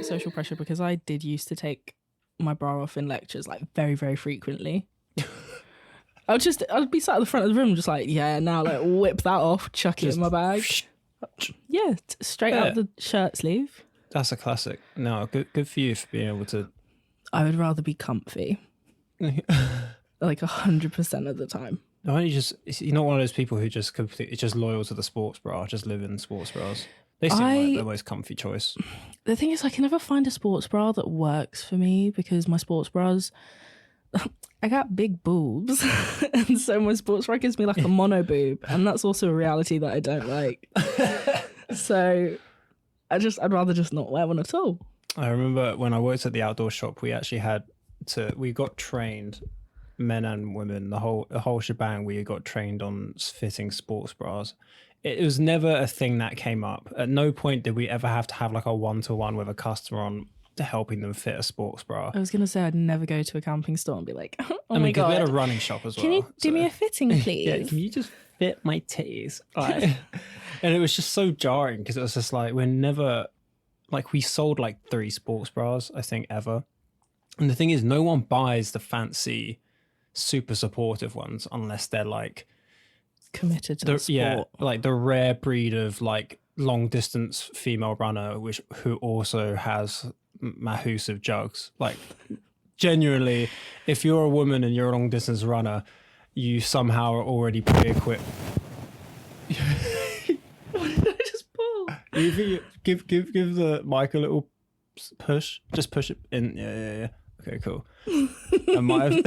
social pressure because I did used to take my bra off in lectures like very, very frequently. I'd be sat at the front of the room just like, yeah, now like whip that off, chuck it in my bag. Yeah, straight out the shirt sleeve. That's a classic. No, good for you for being able to. I would rather be comfy. Like 100% of the time. No, you're not one of those people who just completely just loyal to the sports bra, just live in sports bras. They seem like the most comfy choice. The thing is, I can never find a sports bra that works for me because my sports bras, I got big boobs, and so my sports bra gives me like a mono boob, and that's also a reality that I don't like. So I'd rather just not wear one at all. I remember when I worked at the outdoor shop, we got trained, men and women, the whole shebang. We got trained on fitting sports bras. It was never a thing that came up. At no point did we ever have to have like a one-to-one with a customer on helping them fit a sports bra. I was going to say I'd never go to a camping store and be like, oh I mean, my God. We had a running shop as well. Can you do me a fitting, please? Yeah, can you just fit my titties? Like, and it was just so jarring because it was just like, we're never, like we sold like 3 sports bras, I think, ever. And the thing is, no one buys the fancy, super supportive ones unless they're like, committed to the sport. Yeah, like the rare breed of like long distance female runner who also has massive jugs. Like genuinely, if you're a woman and you're a long distance runner, you somehow are already pre-equipped. What did I just pull? Give the mic a little push. Just push it in. Yeah. Okay, cool. I might have.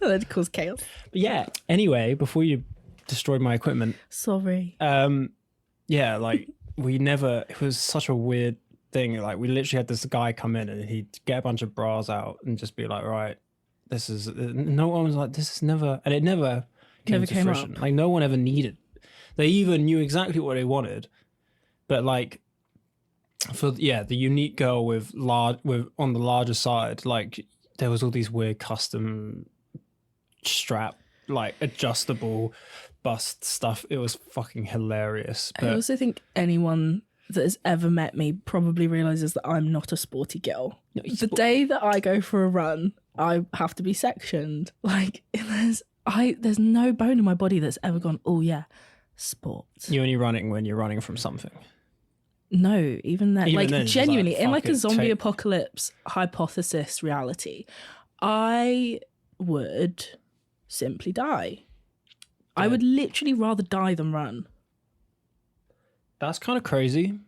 That'd cause chaos. But yeah, anyway, before you destroyed my equipment. Sorry. Yeah, like it was such a weird thing. Like we literally had this guy come in and he'd get a bunch of bras out and just be like, right, no one was like, this is never, and it never came up. Like no one ever needed. They even knew exactly what they wanted, but like for the unique girl with on the larger side, like there was all these weird custom strap, like adjustable bust stuff. It was fucking hilarious. But I also think anyone that has ever met me probably realizes that I'm not a sporty girl. The day that I go for a run, I have to be sectioned. Like there's no bone in my body that's ever gone, oh yeah, sports. You're only running when you're running from something. No, even then. Like genuinely, in like a zombie apocalypse hypothesis reality, I would simply die. I would literally rather die than run. That's kind of crazy.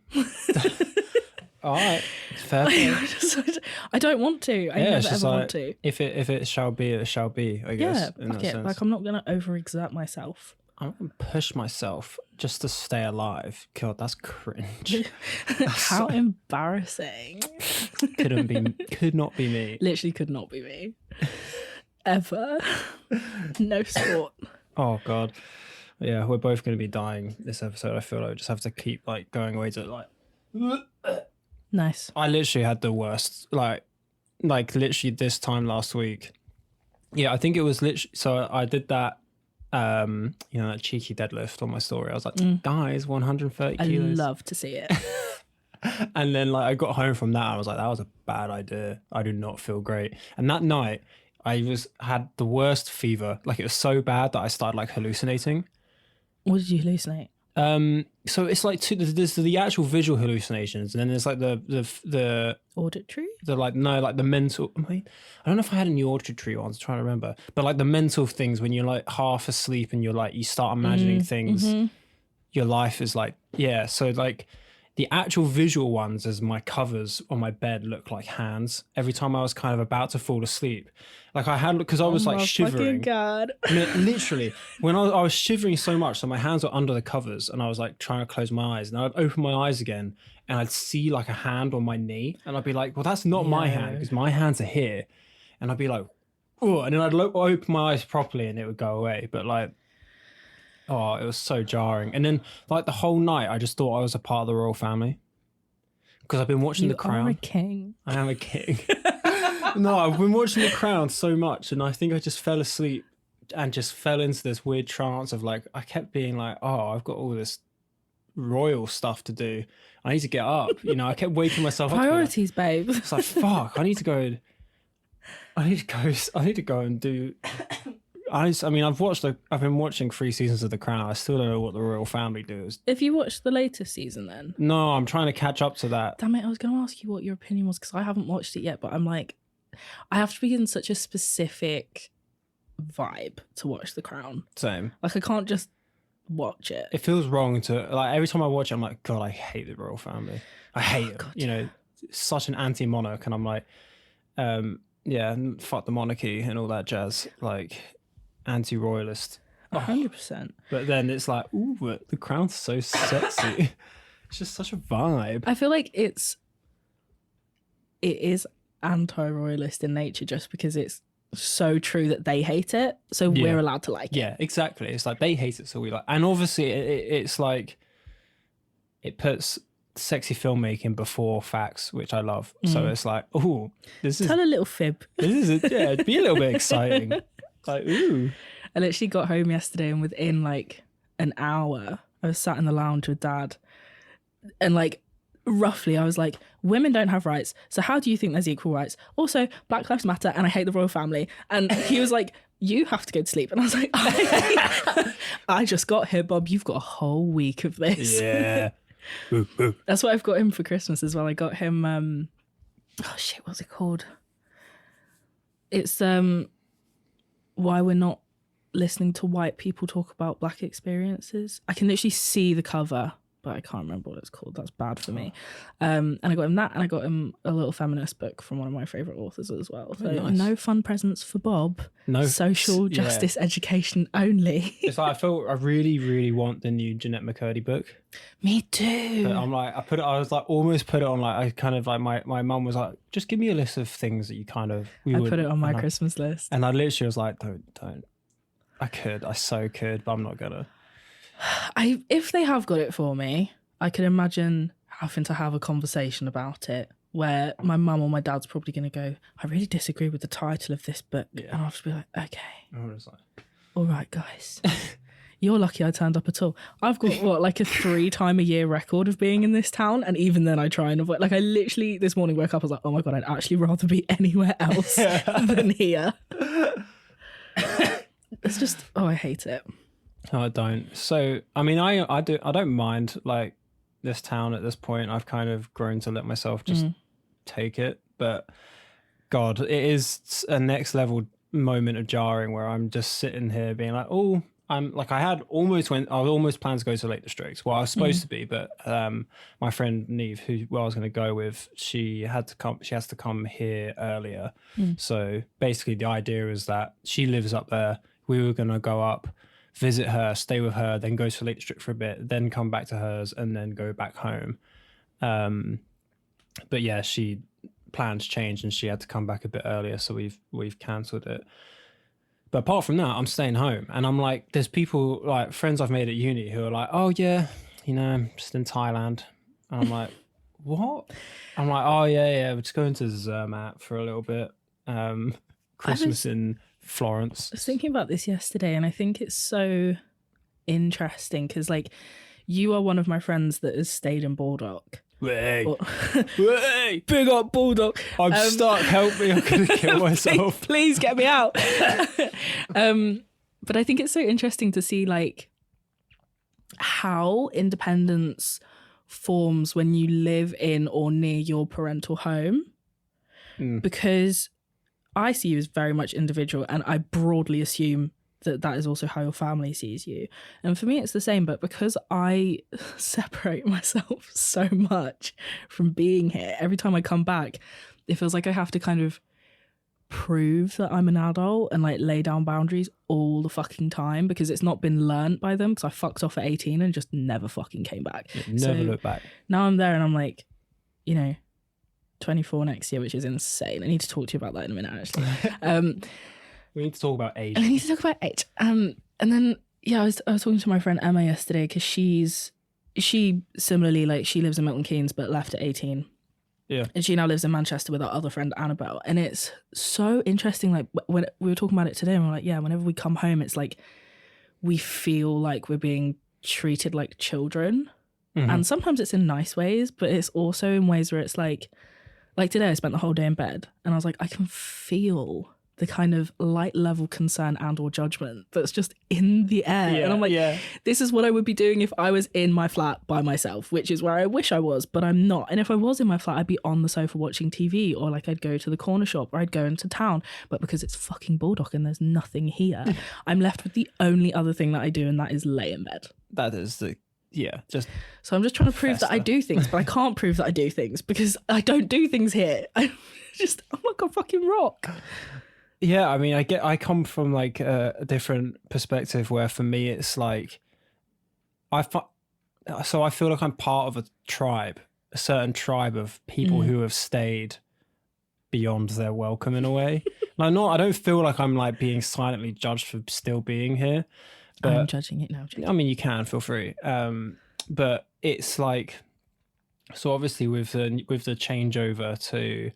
All right, fair. I don't want to. I never ever want to. If it shall be, it shall be. I guess. Yeah, fuck it. Like I'm not gonna overexert myself. I'm gonna push myself just to stay alive. God, that's cringe. How embarrassing. Could not be me. Literally could not be me. Ever. No sport. Oh God. Yeah, we're both going to be dying this episode. I feel like we just have to keep like going away to like. Nice. I literally had the worst, like literally this time last week. Yeah, I think it was literally. So I did that. That cheeky deadlift on my story. I was like, guys, 130 kilos. I love to see it. And then like I got home from that. I was like, that was a bad idea. I do not feel great. And that night I had the worst fever. Like it was so bad that I started like hallucinating. What did you hallucinate? So it's like there's the actual visual hallucinations, and then there's like the auditory, the mental. I don't know if I had any auditory ones. I'm trying to remember, but like the mental things when you're like half asleep and you're like you start imagining things. Mm-hmm. Your life is like So like the actual visual ones, as my covers on my bed look like hands. Every time I was kind of about to fall asleep, like I had because I was like shivering. God. Literally, when I was shivering so much, so my hands were under the covers, and I was like trying to close my eyes, and I'd open my eyes again, and I'd see like a hand on my knee, and I'd be like, "Well, that's not my hand because my hands are here," and I'd be like, "Oh," and then I'd open my eyes properly, and it would go away. But like, oh, it was so jarring. And then like the whole night, I just thought I was a part of the royal family because I've been watching The Crown. You are a king. I am a king. No, I've been watching The Crown so much, and I think I just fell asleep and just fell into this weird trance of like, I kept being like, oh, I've got all this royal stuff to do. I need to get up. You know, I kept waking myself up. Priorities, babe. It's like, fuck, I need to go and do. I've been watching 3 seasons of The Crown. I still don't know what the royal family does. If you watched the latest season, then No, I'm trying to catch up to that. damn it, I was going to ask you what your opinion was because I haven't watched it yet. But I'm like, I have to be in such a specific vibe to watch The Crown. Same. Like, I can't just watch it. It feels wrong to, like, every time I watch it, I'm like, God, I hate the royal family. I hate it. God, you know, such an anti-monarch, and I'm like, yeah, fuck the monarchy and all that jazz. Like, anti-royalist. 100%. But then it's like, ooh, but the crown's so sexy. It's just such a vibe. I feel like it is anti-royalist in nature just because it's so true that they hate it, so we're allowed to like it. Yeah, exactly. It's like they hate it, so we like. And obviously, it's like it puts sexy filmmaking before facts, which I love. So it's like, ooh, Tell a little fib. It'd be a little bit exciting. Like, ooh. I literally got home yesterday and within like an hour, I was sat in the lounge with Dad, and like roughly I was like, women don't have rights, so how do you think there's equal rights? Also, Black Lives Matter, and I hate the royal family. And he was like, you have to go to sleep. And I was like, I just got here, Bob. You've got a whole week of this. Yeah. That's what I've got him for Christmas as well. I got him oh shit, what's it called? It's why we're not listening to white people talk about black experiences. I can literally see the cover, but I can't remember what it's called. That's bad for me. And I got him that, and I got him a little feminist book from one of my favourite authors as well. So nice. No fun presents for Bob. No social justice education only. It's like I really, really want the new Jeanette McCurdy book. Me too. But I'm like, I was like almost put it on, like, I kind of like my mum was like, just give me a list of things that you kind of I put it on my Christmas list. And I literally was like, don't. I so could, but I'm not gonna. If they have got it for me, I can imagine having to have a conversation about it where my mum or my dad's probably going to go, I really disagree with the title of this book. Yeah. And I'll just be like, okay. I was like, all right, guys. You're lucky I turned up at all. I've got, like a 3-time-a-year record of being in this town. And even then I try and avoid. Like, I literally, this morning woke up, I was like, oh my God, I'd actually rather be anywhere else than here. It's just, I hate it. No, I don't. So, I mean, I don't mind, like, this town at this point. I've kind of grown to let myself just take it. But God, it is a next level moment of jarring where I'm just sitting here being like, oh, I'm like, I was almost planned to go to Lake District. Well, I was supposed to be, but my friend Neve, who I was going to go with, she has to come here earlier. So basically the idea is that she lives up there. We were going to go up, visit her, stay with her, then go to Lake District for a bit, then come back to hers, and then go back home. But yeah, plans changed and she had to come back a bit earlier, so we've cancelled it. But apart from that, I'm staying home, and I'm like, there's people, like friends I've made at uni, who are like, oh yeah, I'm just in Thailand, and I'm like, what? I'm like, oh yeah, we're just going to Zermatt for a little bit. Christmas in Florence. I was thinking about this yesterday, and I think it's so interesting because, like, you are one of my friends that has stayed in Baldock. Way. Big up Bulldog. I'm stuck. Help me. I'm going to kill myself. Please get me out. But I think it's so interesting to see, like, how independence forms when you live in or near your parental home. Because I see you as very much individual, and I broadly assume that is also how your family sees you. And for me, it's the same, but because I separate myself so much from being here, every time I come back, it feels like I have to kind of prove that I'm an adult and, like, lay down boundaries all the fucking time because it's not been learnt by them, because I fucked off at 18 and just never fucking came back. Never look back. Now I'm there and I'm like, 24 next year, which is insane. I need to talk to you about that in a minute, actually. We need to talk about age. And I need to talk about age. And then, I was talking to my friend Emma yesterday because she similarly, like, she lives in Milton Keynes but left at 18. Yeah. And she now lives in Manchester with our other friend Annabelle. And it's so interesting. Like, when we were talking about it today, and we're like, whenever we come home, it's like we feel like we're being treated like children. And sometimes it's in nice ways, but it's also in ways where it's like today I spent the whole day in bed and I was like, I can feel the kind of light level concern and or judgment that's just in the air. And I'm like, this is what I would be doing if I was in my flat by myself, which is where I wish I was, but I'm not. And if I was in my flat, I'd be on the sofa watching TV, or like I'd go to the corner shop, or I'd go into town. But because it's fucking Bulldog and there's nothing here, I'm left with the only other thing that I do, and that is lay in bed. That is just so I'm just trying to prove that I do things, but I can't prove that I do things because I don't do things here. I'm like a fucking rock. Yeah, I mean, I come from like a different perspective where for me it's like so I feel like I'm part of a tribe, a certain tribe of people who have stayed beyond their welcome in a way. I don't feel like I'm like being silently judged for still being here. But I'm judging it now, Jake. I mean, you can feel free. But it's like, so obviously with the changeover to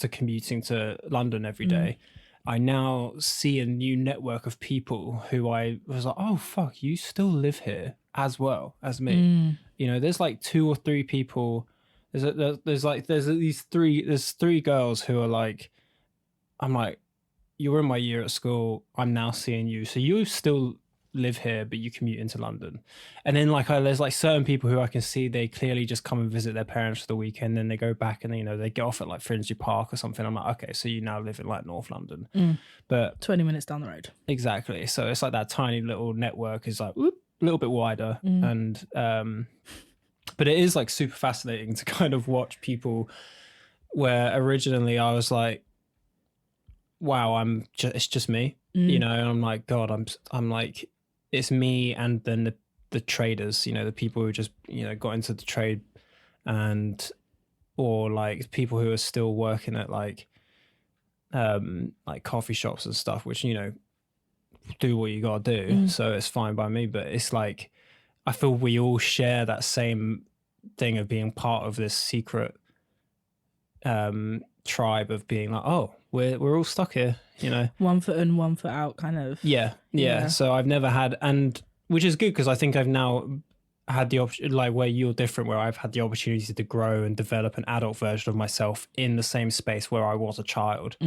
commuting to London every day, I now see a new network of people who I was like, oh fuck, you still live here as well as me. You know, there's like 2 or 3 people. There's three girls who are like, I'm like, you were in my year at school, I'm now seeing you, so you still live here but you commute into London. And then like there's like certain people who I can see they clearly just come and visit their parents for the weekend, then they go back and, you know, they get off at like Finsbury Park or something. I'm like, okay, so you now live in like North London, but 20 minutes down the road. Exactly. So it's like that tiny little network is like a little bit wider. And but it is like super fascinating to kind of watch people where originally I was like, wow, it's just me, you know, and I'm like, God, I'm like, it's me, and then the traders, you know, the people who just, you know, got into the trade, or like people who are still working at like coffee shops and stuff, which, you know, do what you gotta do, so it's fine by me. But it's like, I feel we all share that same thing of being part of this secret tribe of being like, oh, we're all stuck here, you know, 1 foot in, 1 foot out kind of. Yeah. So I've never had, and which is good because I think I've now had the option, like where you're different, where I've had the opportunity to grow and develop an adult version of myself in the same space where I was a child,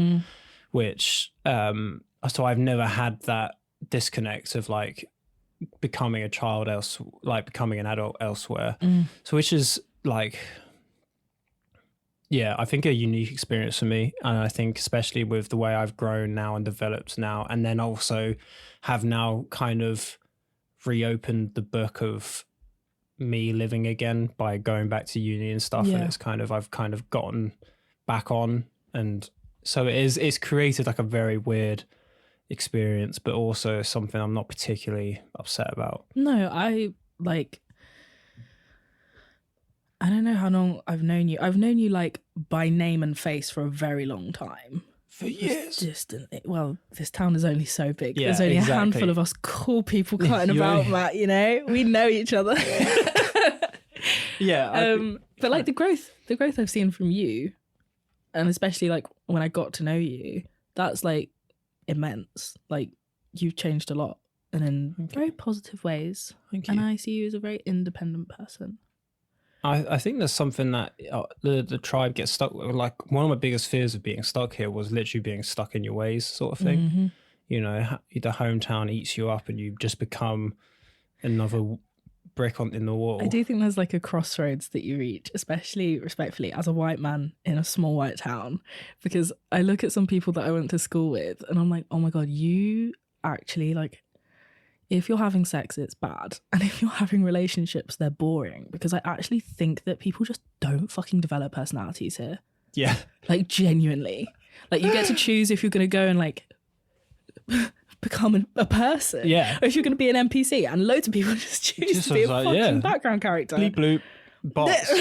which so I've never had that disconnect of like becoming a child like becoming an adult elsewhere. So which is like, yeah, I think a unique experience for me. And I think especially with the way I've grown now and developed now, and then also have now kind of reopened the book of me living again by going back to uni and stuff. And it's kind of, I've kind of gotten back on. And so it's created like a very weird experience, but also something I'm not particularly upset about. No, I don't know how long I've known you. I've known you like by name and face for a very long time. For years. Well, this town is only so big. Yeah, there's only exactly. a handful of us cool people cutting about, Matt, you know? We know each other. But like the growth I've seen from you, and especially like when I got to know you, that's like immense. Like you've changed a lot and in very positive ways. Thank you. And I see you as a very independent person. I think there's something that the tribe gets stuck with. Like one of my biggest fears of being stuck here was literally being stuck in your ways, sort of thing. You know, the hometown eats you up and you just become another brick in the wall. I do think there's like a crossroads that you reach, especially respectfully as a white man in a small white town, because I look at some people that I went to school with and I'm like, oh my God, you actually like, if you're having sex, it's bad. And if you're having relationships, they're boring. Because I actually think that people just don't fucking develop personalities here. Yeah. Like, genuinely. Like, you get to choose if you're going to go and, like, become a person. Yeah. Or if you're going to be an NPC. And loads of people just choose to be a fucking background character. Bleep bloop. Box.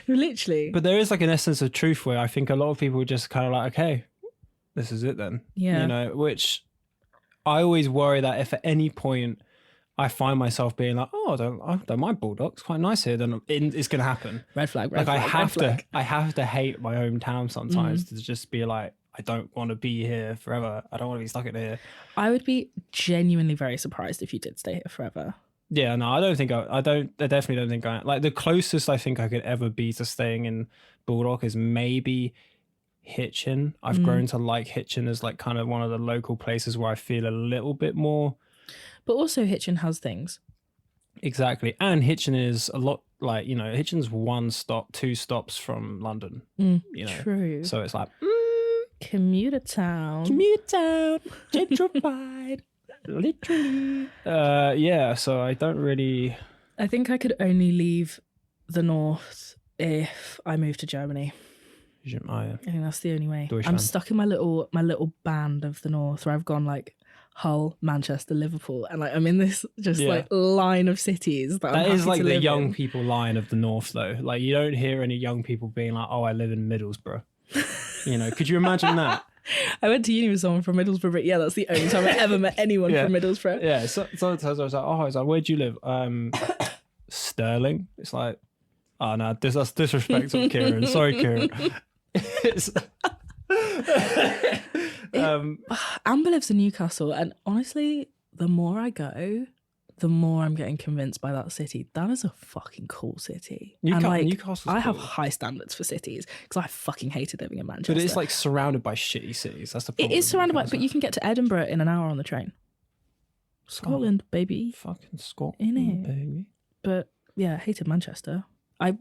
Literally. But there is, like, an essence of truth where I think a lot of people are just kind of like, okay, this is it then. Yeah. You know, which I always worry that if at any point I find myself being like, oh, I don't mind Bulldogs, quite nice here, then it's going to happen. Red flag, I have to hate my hometown sometimes to just be like, I don't want to be here forever. I don't want to be stuck in here. I would be genuinely very surprised if you did stay here forever. Yeah, no, I don't think I definitely don't think like the closest I think I could ever be to staying in Baldock is maybe Hitchin. I've grown to like Hitchin as like kind of one of the local places where I feel a little bit more. But also Hitchin has things. Exactly. And Hitchin is a lot like, you know, Hitchin's 1 stop, 2 stops from London. You know. True. So it's like Commuter town. Gentrified. Literally. Yeah, so I don't really. I think I could only leave the north if I moved to Germany. I think that's the only way. Deutschland. I'm stuck in my little band of the north where I've gone like Hull, Manchester, Liverpool, and like I'm in this just like line of cities that is like the young in. people line of the north though. Like you don't hear any young people being like, "Oh, I live in Middlesbrough." You know, could you imagine that? I went to uni with someone from Middlesbrough, but yeah, that's the only time I ever met anyone from Middlesbrough. Yeah, so I was like, "Oh, where do you live?" Sterling. It's like, oh no, that's disrespectful, Kieran. Sorry, Kieran. Amber lives in Newcastle, and honestly, the more I go, the more I'm getting convinced by that city. That is a fucking cool city. Newcastle's I have cool. high standards for cities because I fucking hated living in Manchester. But it's like surrounded by shitty cities. That's the problem. It is surrounded by, but you can get to Edinburgh in an hour on the train. Scotland, baby. Fucking Scotland, Innit? baby. But yeah, I hated Manchester.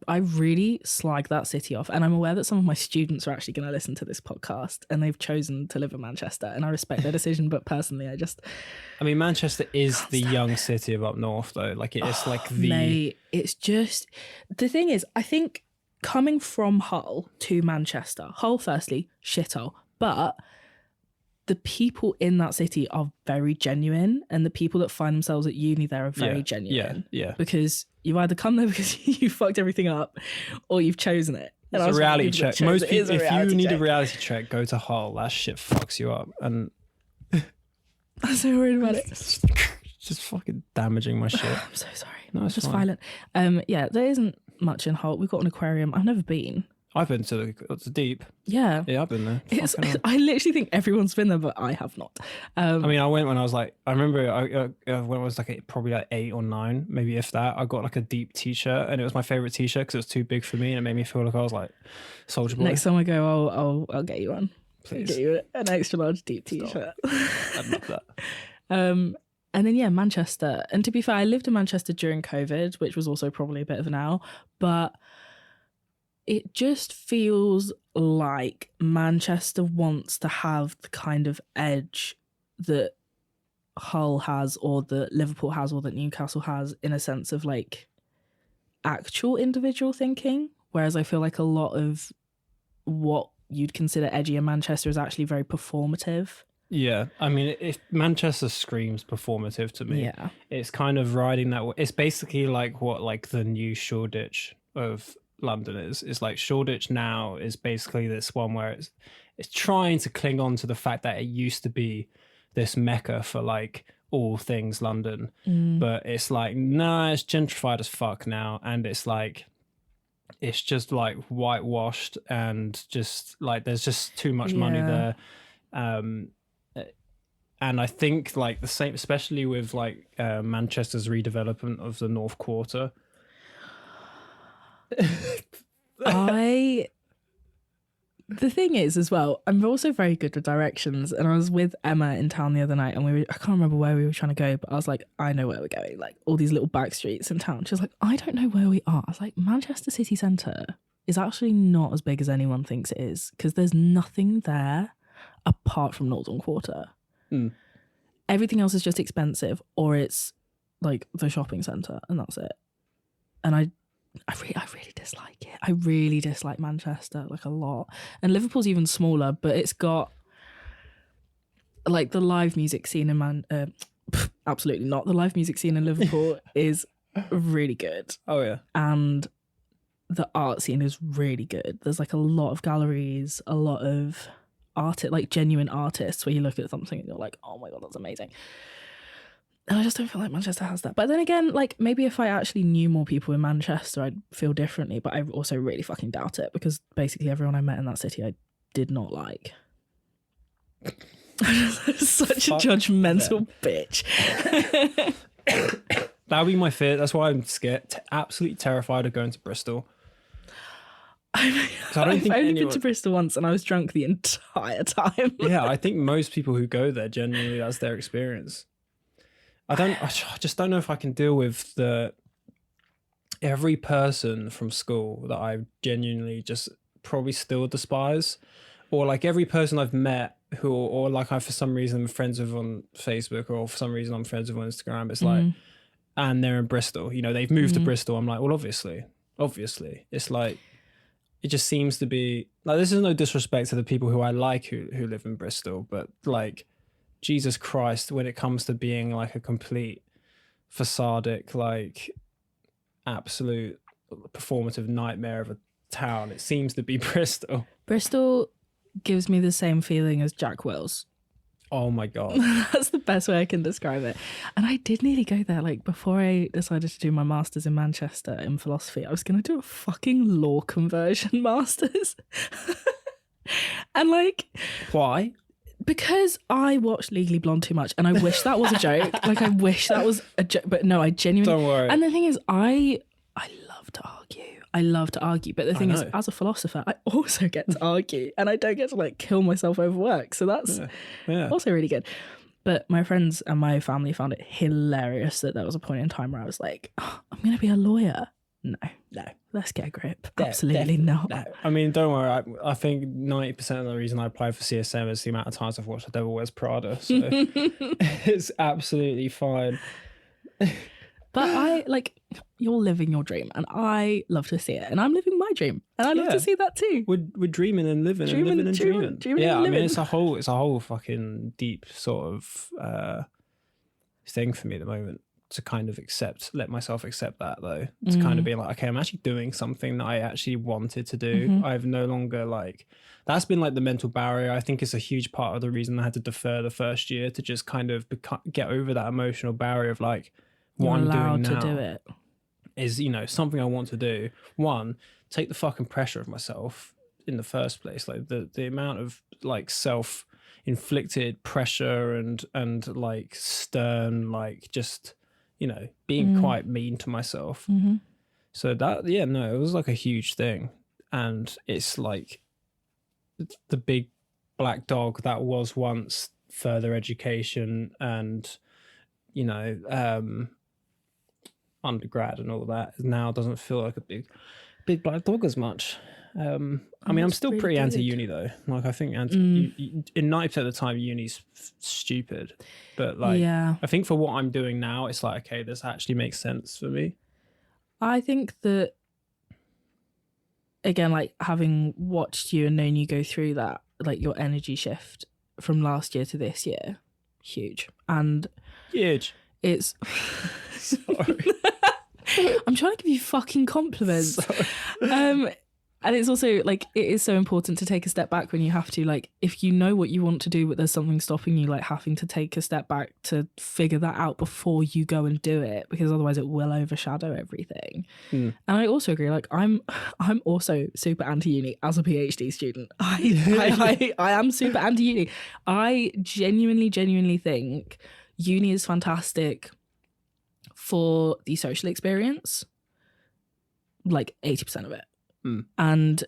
I really slag that city off, and I'm aware that some of my students are actually going to listen to this podcast and they've chosen to live in Manchester, and I respect their decision, but personally I mean, Manchester is the young city of up north though. Like it's like the mate, it's just the thing is, I think coming from Hull to Manchester, Hull firstly shithole, but the people in that city are very genuine, and the people that find themselves at uni there are very genuine. Yeah. Because you either come there because you fucked everything up, or you've chosen it. And it's a reality check. Most people, if you need a reality check, go to Hull. That shit fucks you up, and I'm so worried about it. Just fucking damaging my shit. I'm so sorry. No, it's just fine. violent. Yeah, there isn't much in Hull. We've got an aquarium. I've never been. I've been to the deep. Yeah. Yeah, I've been there. I literally think everyone's been there, but I have not. I mean, I went when I was like, I remember when I was like probably like 8 or 9, maybe if that. I got like a deep t-shirt, and it was my favorite t-shirt because it was too big for me, and it made me feel like I was like Soldier Boy. Next time I go, I'll get you one. Please. I'll get you an extra large deep t-shirt. I'd love that. And then yeah, Manchester. And to be fair, I lived in Manchester during COVID, which was also probably a bit of an owl, but it just feels like Manchester wants to have the kind of edge that Hull has, or that Liverpool has, or that Newcastle has, in a sense of like actual individual thinking. Whereas I feel like a lot of what you'd consider edgy in Manchester is actually very performative. Yeah, I mean, if Manchester screams performative to me, Yeah. it's kind of riding that. It's basically like what like the new Shoreditch of London is. It's like Shoreditch now is basically this one where it's trying to cling on to the fact that it used to be this mecca for like all things London, but it's like nah, it's gentrified as fuck now, and it's like it's just like whitewashed, and just like there's just too much money there. And I think like the same, especially with like Manchester's redevelopment of the North Quarter. The thing is as well, I'm also very good with directions, and I was with Emma in town the other night, and I can't remember where we were trying to go, but I was like, I know where we're going, like all these little back streets in town. She was like, I don't know where we are. I was like, Manchester city centre is actually not as big as anyone thinks it is, because there's nothing there apart from Northern Quarter. Everything else is just expensive, or it's like the shopping centre, and that's it. And I really dislike it. I really dislike Manchester, like a lot. And Liverpool's even smaller, but it's got like the live music scene in absolutely not. The live music scene in Liverpool is really good. Oh yeah. And the art scene is really good. There's like a lot of galleries, a lot of like genuine artists where you look at something and you're like, oh my God, that's amazing. And I just don't feel like Manchester has that. But then again, like maybe if I actually knew more people in Manchester, I'd feel differently. But I also really fucking doubt it, because basically everyone I met in that city I did not like. Such a judgmental bitch. That would be my fear. That's why I'm scared, absolutely terrified of going to Bristol. I've only been to Bristol once and I was drunk the entire time. Yeah, I think most people who go there, genuinely, that's their experience. I just don't know if I can deal with every person from school that I genuinely just probably still despise, or like every person I've met who, or like I for some reason I'm friends with on Facebook, or for some reason I'm friends with on Instagram. It's like, and they're in Bristol, you know, they've moved to Bristol. I'm like, well, obviously, it's like, it just seems to be like, this is no disrespect to the people who I like who live in Bristol, but like, Jesus Christ, when it comes to being like a complete facadic, like absolute performative nightmare of a town, it seems to be Bristol. Bristol gives me the same feeling as Jack Wills. Oh my God. That's the best way I can describe it. And I did nearly go there. Like, before I decided to do my master's in Manchester in philosophy, I was going to do a fucking law conversion master's. And like... Why? Because I watched Legally Blonde too much and I wish that was a joke. Like, I wish that was a joke. But no, I genuinely... Don't worry. And the thing is, I love to argue. I love to argue. But the thing is, as a philosopher, I also get to argue and I don't get to like kill myself over work. So that's also really good. But my friends and my family found it hilarious that there was a point in time where I was like, oh, I'm going to be a lawyer. No, let's get a grip. Absolutely not. No. I mean, don't worry. I think 90% of the reason I applied for CSM is the amount of times I've watched The Devil Wears Prada. So it's absolutely fine. But I like, you're living your dream and I love to see it, and I'm living my dream and I love to see that too. We're dreaming and living and living and dreaming. Yeah, I mean, it's a whole fucking deep sort of thing for me at the moment, to kind of let myself accept that, though, to kind of be like, okay, I'm actually doing something that I actually wanted to do. I've no longer like, that's been like the mental barrier. I think it's a huge part of the reason I had to defer the first year, to just kind of get over that emotional barrier of like, what I'm doing now to do it is, you know, something I want to do. One, take the fucking pressure of myself in the first place. Like the amount of like self-inflicted pressure and like stern, like just, you know, being quite mean to myself. So that, it was like a huge thing. And it's like the big black dog that was once further education and, you know, undergrad and all that now doesn't feel like a big black dog as much. I mean, I'm still really pretty anti-uni though. Like, I think in 90% of the time, uni's stupid. But like, I think for what I'm doing now, it's like, okay, this actually makes sense for me. I think that, again, like having watched you and known you go through that, like your energy shift from last year to this year, huge. And huge. It's sorry. I'm trying to give you fucking compliments. And it's also like, it is so important to take a step back when you have to, like, if you know what you want to do but there's something stopping you, like having to take a step back to figure that out before you go and do it, because otherwise it will overshadow everything. And I also agree, like I'm also super anti-uni as a PhD student. I am super anti-uni. I genuinely think uni is fantastic for the social experience, like 80% of it. And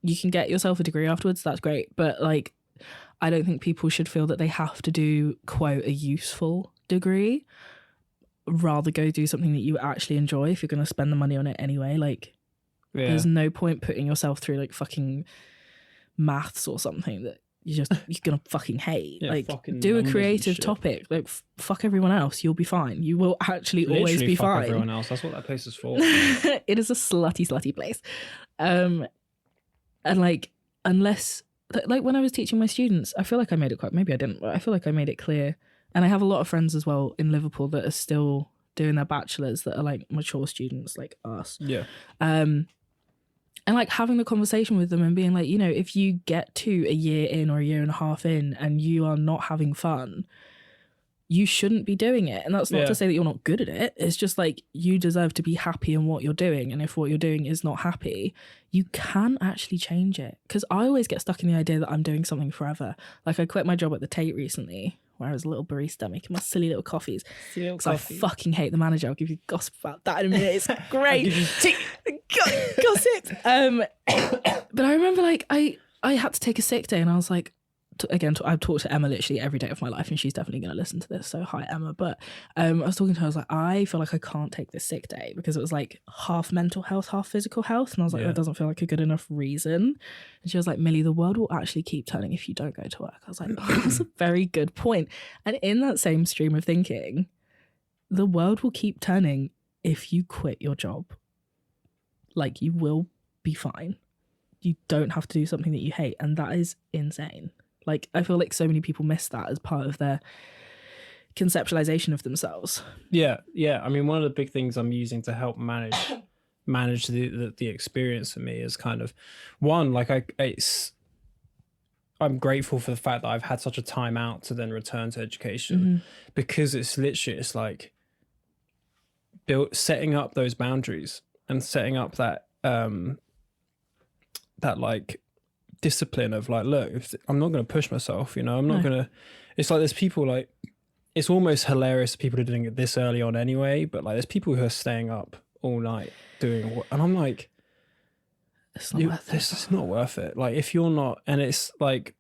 you can get yourself a degree afterwards, that's great, but like I don't think people should feel that they have to do, quote, a useful degree. Rather go do something that you actually enjoy if you're going to spend the money on it anyway. Like there's no point putting yourself through like fucking maths or something that you're gonna fucking hate. Like, do a creative topic. Like, fuck everyone else. You'll be fine. You will actually always be fuck fine. Everyone else. That's what that place is for. It is a slutty place. And like, unless like when I was teaching my students, I feel like I made it quite. Maybe I didn't. But I feel like I made it clear. And I have a lot of friends as well in Liverpool that are still doing their bachelors that are like mature students like us. Yeah. And like having the conversation with them and being like, you know, if you get to a year in or a year and a half in and you are not having fun, you shouldn't be doing it. And that's not to say that you're not good at it. It's just like, you deserve to be happy in what you're doing. And if what you're doing is not happy, you can actually change it. Because I always get stuck in the idea that I'm doing something forever. Like, I quit my job at the Tate recently, where I was a little barista making my silly little coffees. Because I fucking hate the manager. I'll give you gossip about that in a minute. It's great. I'll give you tea. Gossip. But I remember, like, I had to take a sick day, and I was like, I've talked to Emma literally every day of my life, and she's definitely going to listen to this, so hi Emma. But I was talking to her, I was like, I feel like I can't take this sick day, because it was like half mental health, half physical health, and I was like, that doesn't feel like a good enough reason. And she was like, Millie, the world will actually keep turning if you don't go to work. I was like, oh, that's a very good point. And in that same stream of thinking, the world will keep turning if you quit your job. Like, you will be fine. You don't have to do something that you hate, and that is insane. Like, I feel like so many people miss that as part of their conceptualization of themselves. Yeah. I mean, one of the big things I'm using to help manage the experience for me is kind of, one, like I'm grateful for the fact that I've had such a time out to then return to education, because it's like setting up those boundaries and setting up that like discipline of like, look, I'm not going to push myself, I'm not going to. It's like, there's people, like, it's almost hilarious people are doing it this early on anyway, but like, there's people who are staying up all night doing what, and I'm like, it's not worth it. This is not worth it. Like, if you're not, and it's like,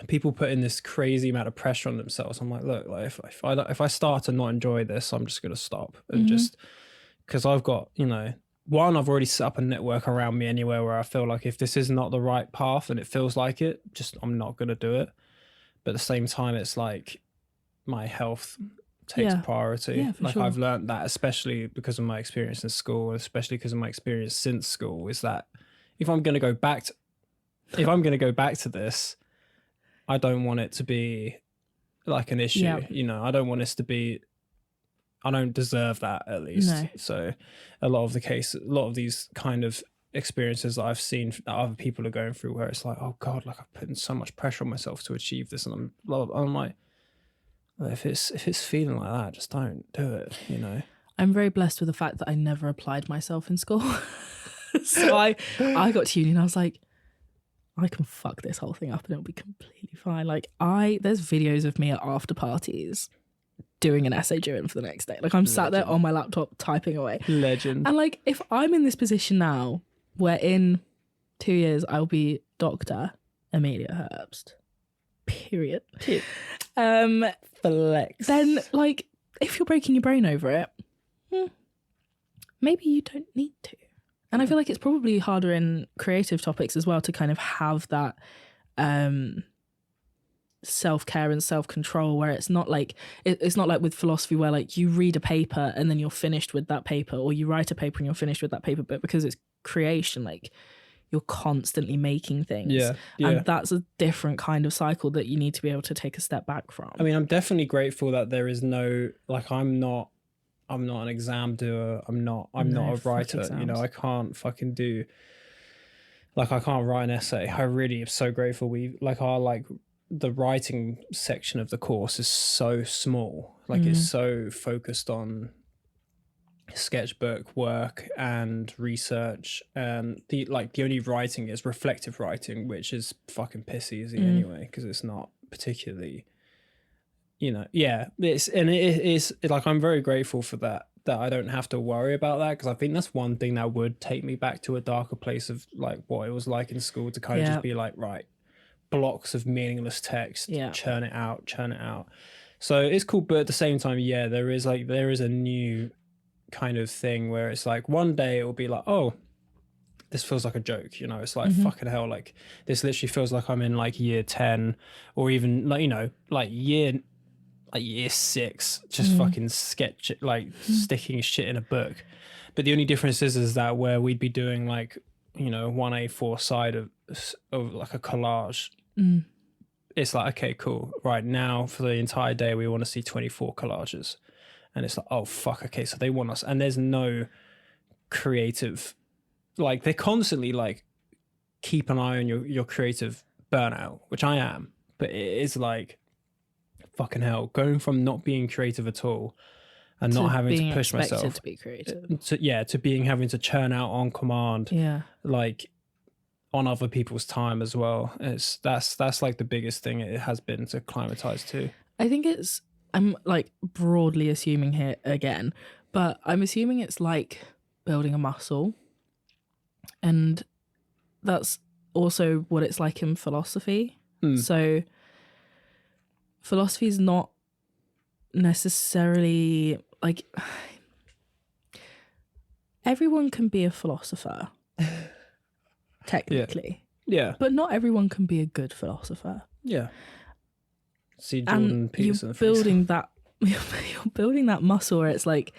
people put in this crazy amount of pressure on themselves. I'm like, look, like, if I start to not enjoy this, I'm just going to stop, and just, because I've got, one, I've already set up a network around me anywhere where I feel like if this is not the right path and it feels like it, just, I'm not going to do it. But at the same time, it's like, my health takes priority. Yeah, for sure. I've learned that, especially because of my experience in school, especially because of my experience since school, is that if I'm going to go back to this, I don't want it to be like an issue. I don't want this to be, I don't deserve that, at least. No. So a lot of these kind of experiences that I've seen that other people are going through, where it's like, oh God, like, I've put in so much pressure on myself to achieve this, and I'm like, if it's feeling like that, just don't do it, I'm very blessed with the fact that I never applied myself in school. So I got to uni and I was like, I can fuck this whole thing up and it'll be completely fine. Like, there's videos of me at after parties doing an essay due in for the next day. Like, I'm sat there on my laptop typing away. Legend. And like, if I'm in this position now, where in 2 years I'll be Dr. Amelia Herbst, period. Flex. Then, like, if you're breaking your brain over it, maybe you don't need to. And I feel like it's probably harder in creative topics as well to kind of have that self-care and self-control, where it's not like with philosophy, where like you read a paper and then you're finished with that paper, or you write a paper and you're finished with that paper. But because it's creation, like, you're constantly making things. Yeah. And that's a different kind of cycle that you need to be able to take a step back from. I mean, I'm definitely grateful that there is no, like, I'm not an exam doer. I'm not a writer. I can't fucking do, like, I can't write an essay. I really am so grateful. The writing section of the course is so small. Like, it's so focused on sketchbook work and research, and the only writing is reflective writing, which is fucking piss easy anyway, because it's not particularly, it is like, I'm very grateful for that I don't have to worry about that, because I think that's one thing that would take me back to a darker place of like what it was like in school, to kind of just be like, right, blocks of meaningless text, churn it out. So it's cool, but at the same time, there is a new kind of thing where it's like, one day it will be like, oh, this feels like a joke, it's like, fucking hell, like, this literally feels like I'm in like year 10, or even like year 6, just fucking sketch it, like sticking shit in a book. But the only difference is that where we'd be doing like, 1A4 side of like a collage, it's like, okay, cool, right, now for the entire day we want to see 24 collages. And it's like, oh, fuck, okay, so they want us. And there's no creative, like, they constantly, like, keep an eye on your creative burnout, which I am. But it is like, fucking hell, going from not being creative at all and not having to push myself to be creative, to having to churn out on command, like on other people's time as well. That's like the biggest thing it has been to climatize to. I think I'm like broadly assuming here again, but I'm assuming it's like building a muscle, and that's also what it's like in philosophy. So philosophy is not necessarily like everyone can be a philosopher technically, but not everyone can be a good philosopher. See Jordan Peterson. You're building that muscle where it's like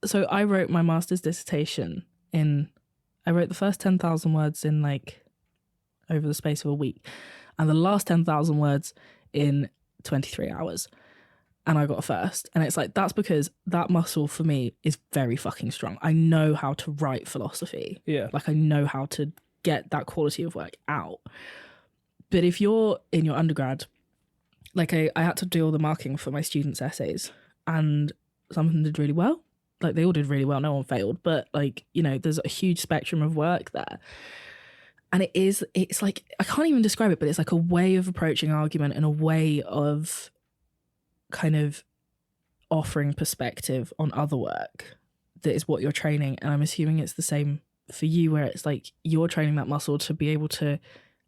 so I wrote my master's dissertation I wrote the first 10,000 words in like over the space of a week, and the last 10,000 words in 23 hours, and I got a first. And it's like, that's because that muscle for me is very fucking strong. I know how to write philosophy. Like I know how to get that quality of work out. But if you're in your undergrad, like I had to do all the marking for my students' essays, and some of them did really well. Like they all did really well, no one failed, but like, you know, there's a huge spectrum of work there. And it's like, I can't even describe it, but it's like a way of approaching argument and a way of kind of offering perspective on other work that is what you're training. And I'm assuming it's the same for you, where it's like you're training that muscle to be able to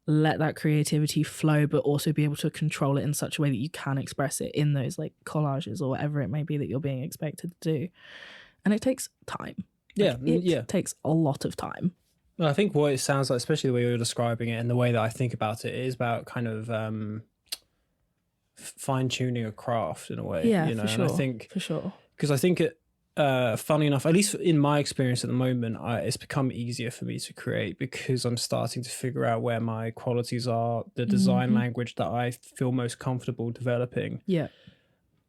let that creativity flow, but also be able to control it in such a way that you can express it in those like collages or whatever it may be that you're being expected to do. And it takes time. It takes a lot of time. Well, I think what it sounds like, especially the way you're describing it and the way that I think about it, is about kind of fine-tuning a craft in a way. Yeah, you know? for sure. And I think, for sure. Because I think it, funny enough, at least in my experience at the moment, it's become easier for me to create because I'm starting to figure out where my qualities are, the design language that I feel most comfortable developing. Yeah.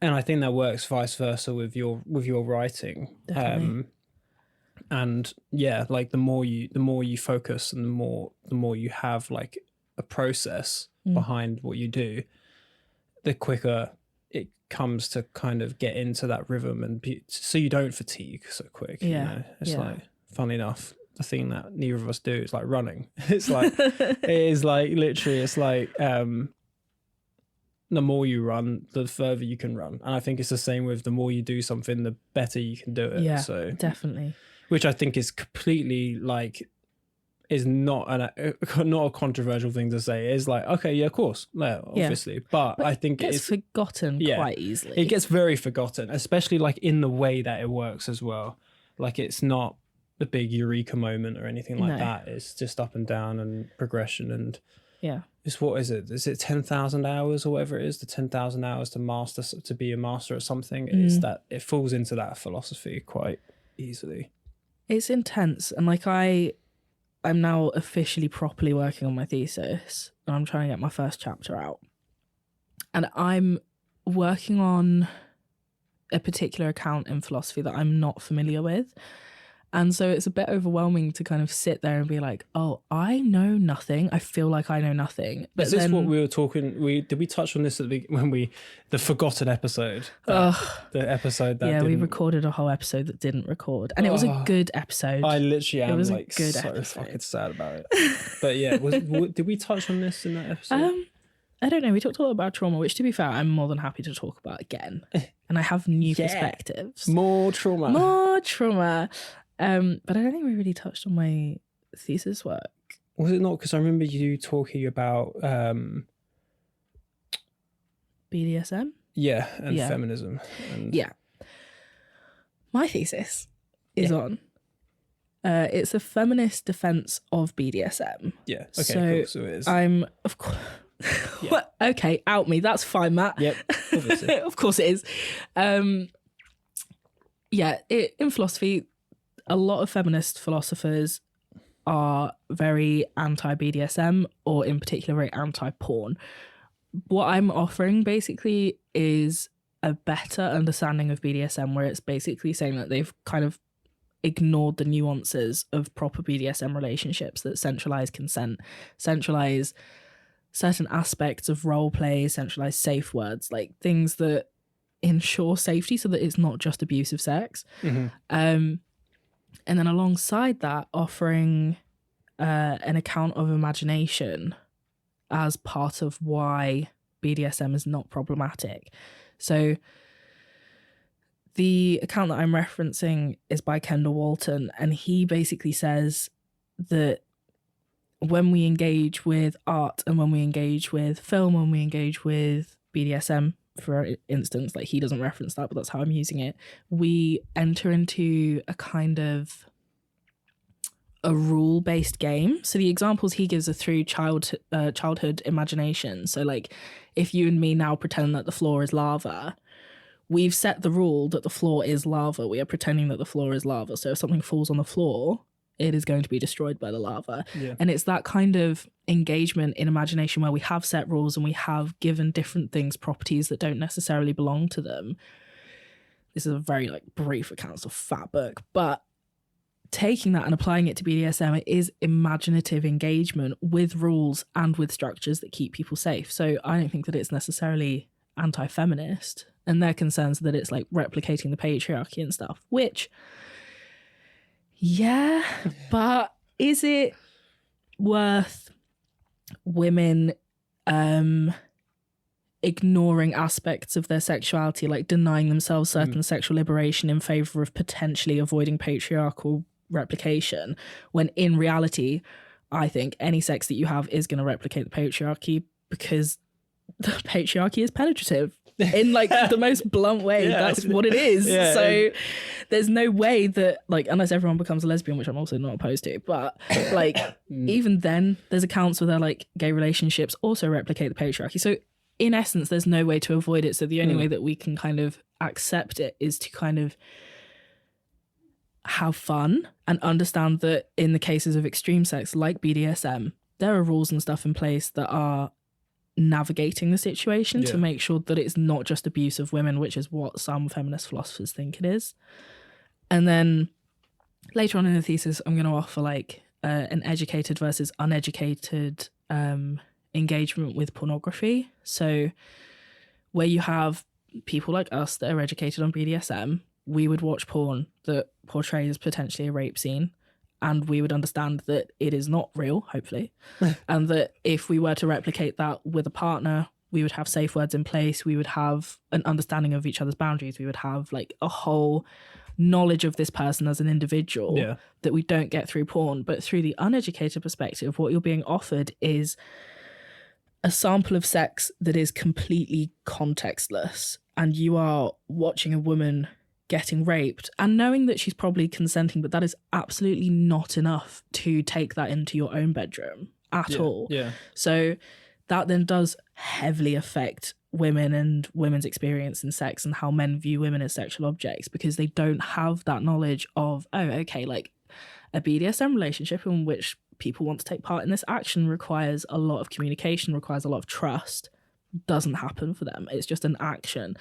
And I think that works vice versa with your writing. Definitely. And yeah, like the more you focus and the more you have like a process behind what you do, the quicker it comes to kind of get into that rhythm and so you don't fatigue so quick. You know? It's like, funny enough, the thing that neither of us do is like running. It's like it is like literally, it's like the more you run, the further you can run. And I think it's the same with the more you do something, the better you can do it. Yeah, so definitely. Which I think is completely like, is not a controversial thing to say. It's like, okay, yeah, of course, no, obviously. But I think it gets forgotten quite easily. It gets very forgotten, especially like in the way that it works as well. Like it's not a big eureka moment or anything like that. It's just up and down and progression and it's, what is it? Is it 10,000 hours or whatever it is? The 10,000 hours to be a master at something is that it falls into that philosophy quite easily. It's intense, and like I'm now officially properly working on my thesis, and I'm trying to get my first chapter out. And I'm working on a particular account in philosophy that I'm not familiar with. And so it's a bit overwhelming to kind of sit there and be like, oh, I know nothing. I feel like I know nothing. But is this what we were talking? Did we touch on this at the forgotten episode? The episode that we recorded a whole episode that didn't record, and it was a good episode. I literally am like good so episode. fucking sad about it. But yeah, did we touch on this in that episode? I don't know. We talked a lot about trauma, which, to be fair, I'm more than happy to talk about again. And I have new perspectives. More trauma. But I don't think we really touched on my thesis work. Was it not? Because I remember you talking about BDSM? Yeah, and feminism. And... Yeah. My thesis is on it's a feminist defense of BDSM. Yeah, okay, cool. So it is. I'm, of course... Okay, out me. That's fine, Matt. Yep, obviously. Of course it is. In philosophy... a lot of feminist philosophers are very anti-BDSM, or in particular very anti-porn. What I'm offering basically is a better understanding of BDSM, where it's basically saying that they've kind of ignored the nuances of proper BDSM relationships that centralize consent, centralize certain aspects of role play, centralized safe words, like things that ensure safety so that it's not just abusive sex. And then alongside that, offering an account of imagination as part of why BDSM is not problematic. So the account that I'm referencing is by Kendall Walton, and he basically says that when we engage with art and when we engage with film, when we engage with BDSM, for instance, like he doesn't reference that, but that's how I'm using it, we enter into a kind of a rule-based game. So the examples he gives are through childhood imagination. So like if you and me now pretend that the floor is lava, we've set the rule that the floor is lava. We are pretending that the floor is lava. So if something falls on the floor, it is going to be destroyed by the lava. Yeah. And it's that kind of engagement in imagination where we have set rules and we have given different things properties that don't necessarily belong to them. This is a very like brief account, it's a fat book, but taking that and applying it to BDSM, it is imaginative engagement with rules and with structures that keep people safe. So I don't think that it's necessarily anti-feminist, and their concerns that it's like replicating the patriarchy and stuff, which, yeah, but is it worth women ignoring aspects of their sexuality, like denying themselves certain sexual liberation in favor of potentially avoiding patriarchal replication, when in reality, I think any sex that you have is going to replicate the patriarchy, because the patriarchy is penetrative in like the most blunt way. That's what it is. So there's no way that, like, unless everyone becomes a lesbian, which I'm also not opposed to, but like even then there's accounts where they're like gay relationships also replicate the patriarchy. So in essence, there's no way to avoid it. So the only way that we can kind of accept it is to kind of have fun and understand that in the cases of extreme sex like BDSM, there are rules and stuff in place that are navigating the situation to make sure that it's not just abuse of women, which is what some feminist philosophers think it is. And then later on in the thesis, I'm going to offer like an educated versus uneducated engagement with pornography. So where you have people like us that are educated on BDSM, we would watch porn that portrays potentially a rape scene, and we would understand that it is not real, hopefully, and that if we were to replicate that with a partner, we would have safe words in place, we would have an understanding of each other's boundaries, we would have like a whole knowledge of this person as an individual that we don't get through porn. But through the uneducated perspective, what you're being offered is a sample of sex that is completely contextless, and you are watching a woman getting raped and knowing that she's probably consenting, but that is absolutely not enough to take that into your own bedroom at all. So that then does heavily affect women and women's experience in sex and how men view women as sexual objects, because they don't have that knowledge of, oh, okay, like a BDSM relationship in which people want to take part in this action requires a lot of communication, requires a lot of trust, doesn't happen for them. It's just an action.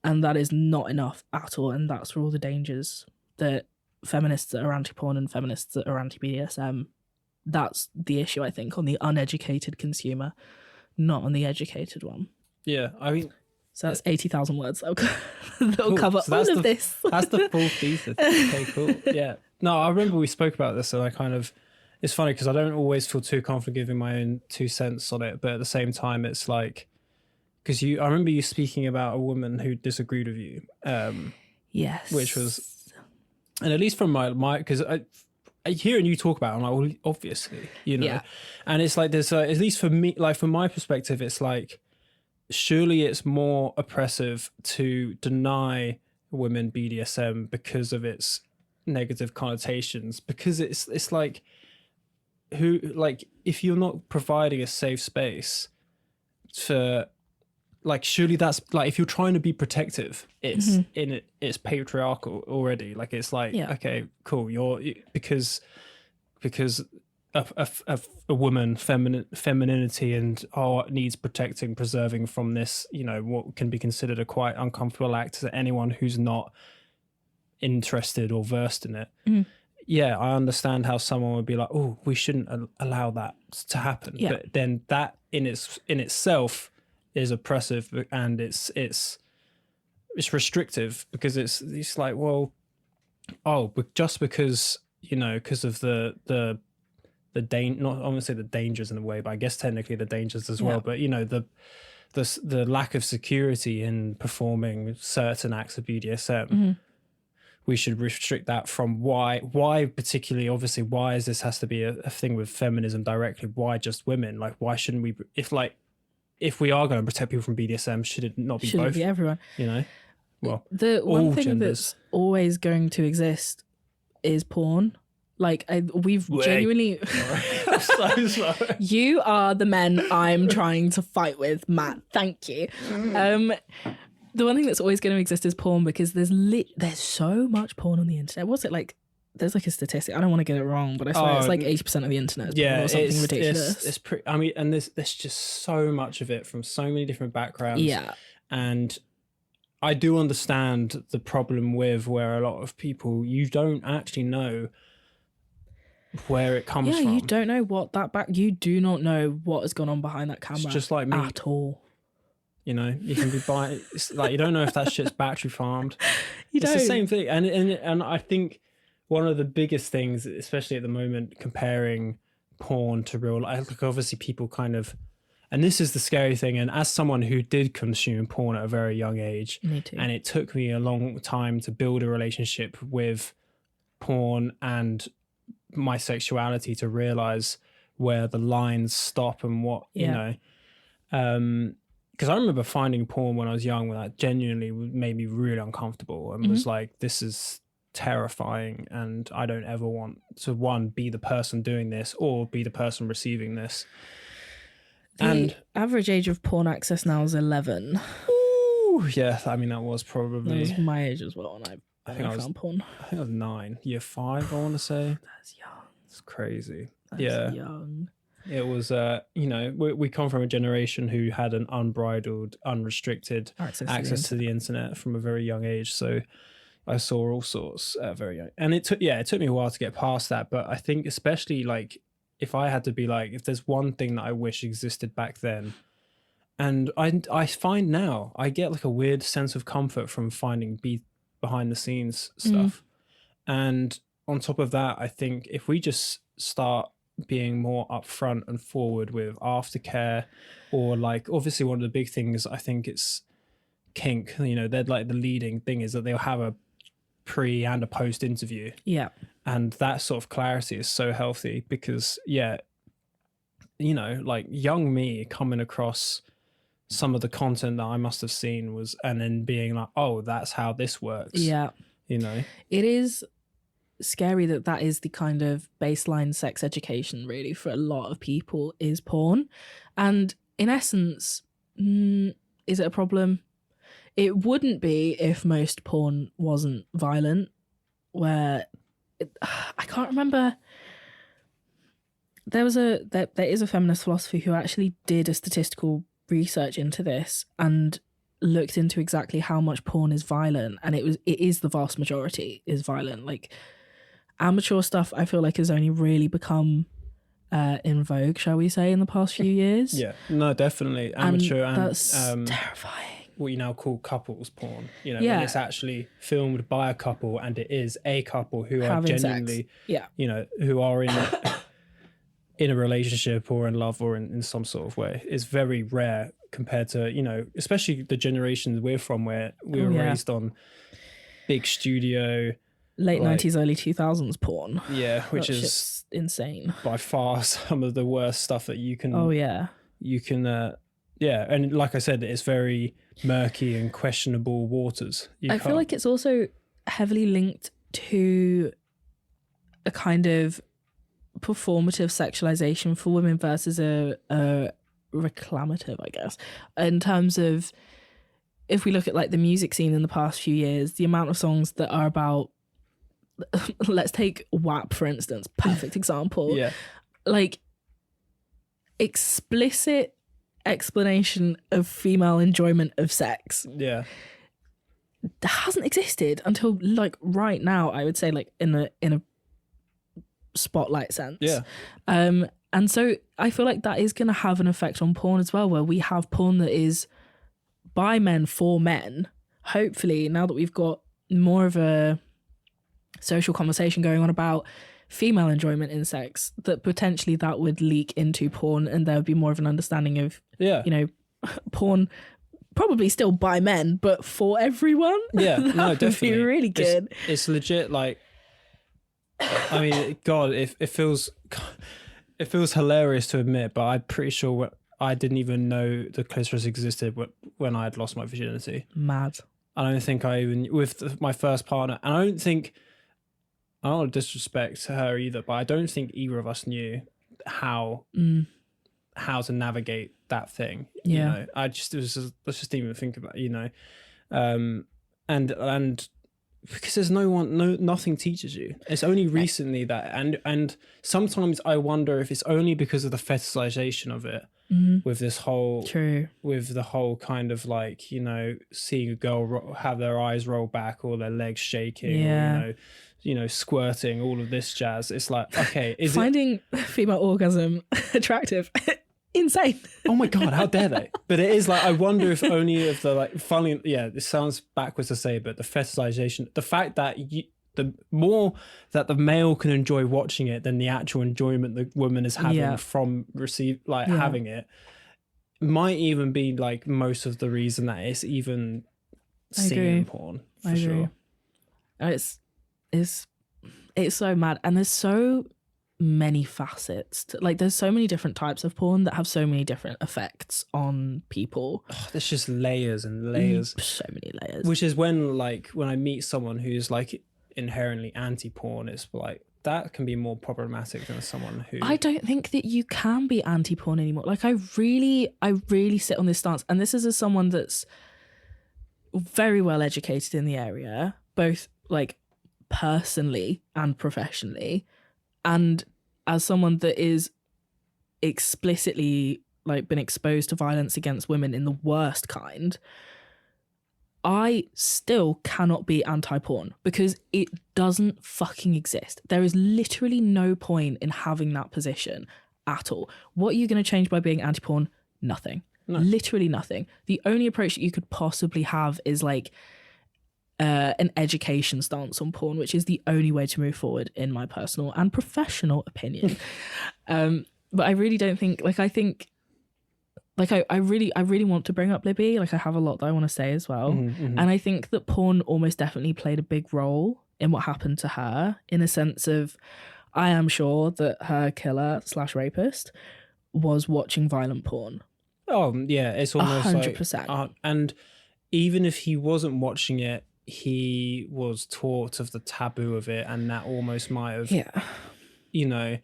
And that is not enough at all. And that's where all the dangers that feminists that are anti-porn and feminists that are anti-BDSM, that's the issue, I think, on the uneducated consumer, not on the educated one. Yeah, I mean... So that's 80,000 words. That'll cover all of this. That's the full thesis. Okay, cool. Yeah. No, I remember we spoke about this, and I kind of... It's funny because I don't always feel too comfortable giving my own 2 cents on it, but at the same time, it's like... Because I remember you speaking about a woman who disagreed with you. Yes. Which was, and at least from my because I hearing you talk about it, I'm like, well, obviously, you know. Yeah. And it's like there's at least for me, like from my perspective, it's like surely it's more oppressive to deny women BDSM because of its negative connotations. Because it's like if you're not providing a safe space for. Like surely that's like if you're trying to be protective, it's patriarchal already. Like it's like okay, cool. Because a woman femininity and art needs protecting, preserving from this. You know what can be considered a quite uncomfortable act to anyone who's not interested or versed in it. yeah, I understand how someone would be like, oh, we shouldn't allow that to happen. Yeah. But then that in itself is oppressive, and it's restrictive, because it's like, well, but just because, because of the not, I wouldn't say the dangers in a way, but I guess technically the dangers as well. But the lack of security in performing certain acts of BDSM, we should restrict that from why particularly, obviously, why is this has to be a thing with feminism directly? Why just women? Like, why shouldn't we, if we are going to protect people from BDSM, should it not be Should both? it be everyone? Well, the one all thing genders. that's always going to exist is porn. Like, we've genuinely... I'm so sorry. You are the men I'm trying to fight with, Matt. Thank you. The one thing that's always going to exist is porn, because there's so much porn on the internet. What's it like? There's like a statistic. I don't want to get it wrong, but I swear it's like 80% of the internet is porn or something ridiculous. It's pretty. I mean, and there's just so much of it from so many different backgrounds. Yeah, and I do understand the problem with where a lot of people, you don't actually know where it comes from. Yeah, you don't know what you do not know what has gone on behind that camera. It's just like me at all. You can be buying. It's like, you don't know if that shit's battery farmed. It's the same thing, and I think one of the biggest things, especially at the moment, comparing porn to real life, like, obviously people kind of, and this is the scary thing. And as someone who did consume porn at a very young age, me too, and it took me a long time to build a relationship with porn and my sexuality to realize where the lines stop and what because I remember finding porn when I was young, when that genuinely made me really uncomfortable and was like, this is terrifying, and I don't ever want to, be the person doing this or be the person receiving this. The average age of porn access now is 11. Ooh, yeah, I mean, that was probably... That was my age as well, and I found porn. I think I was 9. Year 5, I want to say. That's young. It's crazy. That's young. It was, we come from a generation who had an unbridled, unrestricted access to the internet from a very young age. So I saw all sorts very young. And it took me a while to get past that. But I think especially, like, if I had to be like, if there's one thing that I wish existed back then, and I find now, I get like a weird sense of comfort from finding behind the scenes stuff. And on top of that, I think if we just start being more upfront and forward with aftercare, or like, obviously one of the big things, I think it's kink, they're like, the leading thing is that they'll have a pre and a post interview. Yeah. And that sort of clarity is so healthy, because like, young me coming across some of the content that I must have seen was, and then being like, oh, that's how this works. Yeah. It is scary that is the kind of baseline sex education, really, for a lot of people, is porn. And in essence, is it a problem? It wouldn't be if most porn wasn't violent, I can't remember. There is a feminist philosopher who actually did a statistical research into this and looked into exactly how much porn is violent, and it is the vast majority is violent. Like, amateur stuff, I feel like, has only really become in vogue, shall we say, in the past few years. Yeah, no, definitely amateur, and that's terrifying. What you now call couples porn, when it's actually filmed by a couple, and it is a couple who are genuinely, who are in a relationship or in love or in some sort of way, is very rare compared to, especially the generations we're from, where we were raised on big studio, late 90s, early 2000s porn. Yeah, which is insane. By far some of the worst stuff that you can. Oh yeah. You can. And like I said, it's very murky and questionable waters. I feel like it's also heavily linked to a kind of performative sexualization for women versus a reclamative, I guess, in terms of, if we look at like the music scene in the past few years, the amount of songs that are about, let's take WAP for instance, perfect example. Yeah. Like, explicit explanation of female enjoyment of sex. Yeah. That hasn't existed until like right now, I would say, like in a spotlight sense. Yeah. And so I feel like that is going to have an effect on porn as well, where we have porn that is by men for men. Hopefully, now that we've got more of a social conversation going on about female enjoyment in sex, that potentially that would leak into porn, and there would be more of an understanding of, Yeah. you know, porn probably still by men, but for everyone. Yeah, That no, would definitely. be really good. It's legit. Like, I mean, God, it feels hilarious to admit, but I'm pretty sure I didn't even know the clitoris existed when I had lost my virginity. Mad. I don't think I even, with my first partner, and I don't want to disrespect her either, but I don't think either of us knew how to navigate that thing. Yeah. You know, let's just even think about, you know, and because there's nothing teaches you. It's only recently that, and sometimes I wonder if it's only because of the fetishization of it. With this whole, with the whole kind of like, you know, seeing a girl have their eyes roll back or their legs shaking, or, you know, squirting, all of this jazz. It's like, okay, finding female orgasm attractive, insane. Oh my God, how dare they? But it is like, I wonder if only if the like, finally, yeah, this sounds backwards to say, but the fetishization, the fact that the more that the male can enjoy watching it than the actual enjoyment the woman is having from having it, might even be like most of the reason that it's even seen in porn, for sure. It's so mad, and there's so many facets like there's so many different types of porn that have so many different effects on people. There's just layers and layers, so many layers, which is when I meet someone who's like inherently anti-porn, it's like that can be more problematic than someone who... I don't think that you can be anti-porn anymore. Like I really sit on this stance, and this is as someone that's very well educated in the area, both like personally and professionally, and as someone that is explicitly like been exposed to violence against women in the worst kind. I still cannot be anti-porn because it doesn't fucking exist. There is literally no point in having that position at all. What are you going to change by being anti-porn? Nothing. No. Literally nothing. The only approach that you could possibly have is like an education stance on porn, which is the only way to move forward in my personal and professional opinion. But I really don't think, like, I think, like, I really want to bring up Libby. Like, I have a lot that I want to say as well. And I think that porn almost definitely played a big role in what happened to her, in a sense of, I am sure that her killer / rapist was watching violent porn. Oh, yeah. It's almost 100%. Like, and even if he wasn't watching it, he was taught of the taboo of it, and that almost might have, you know,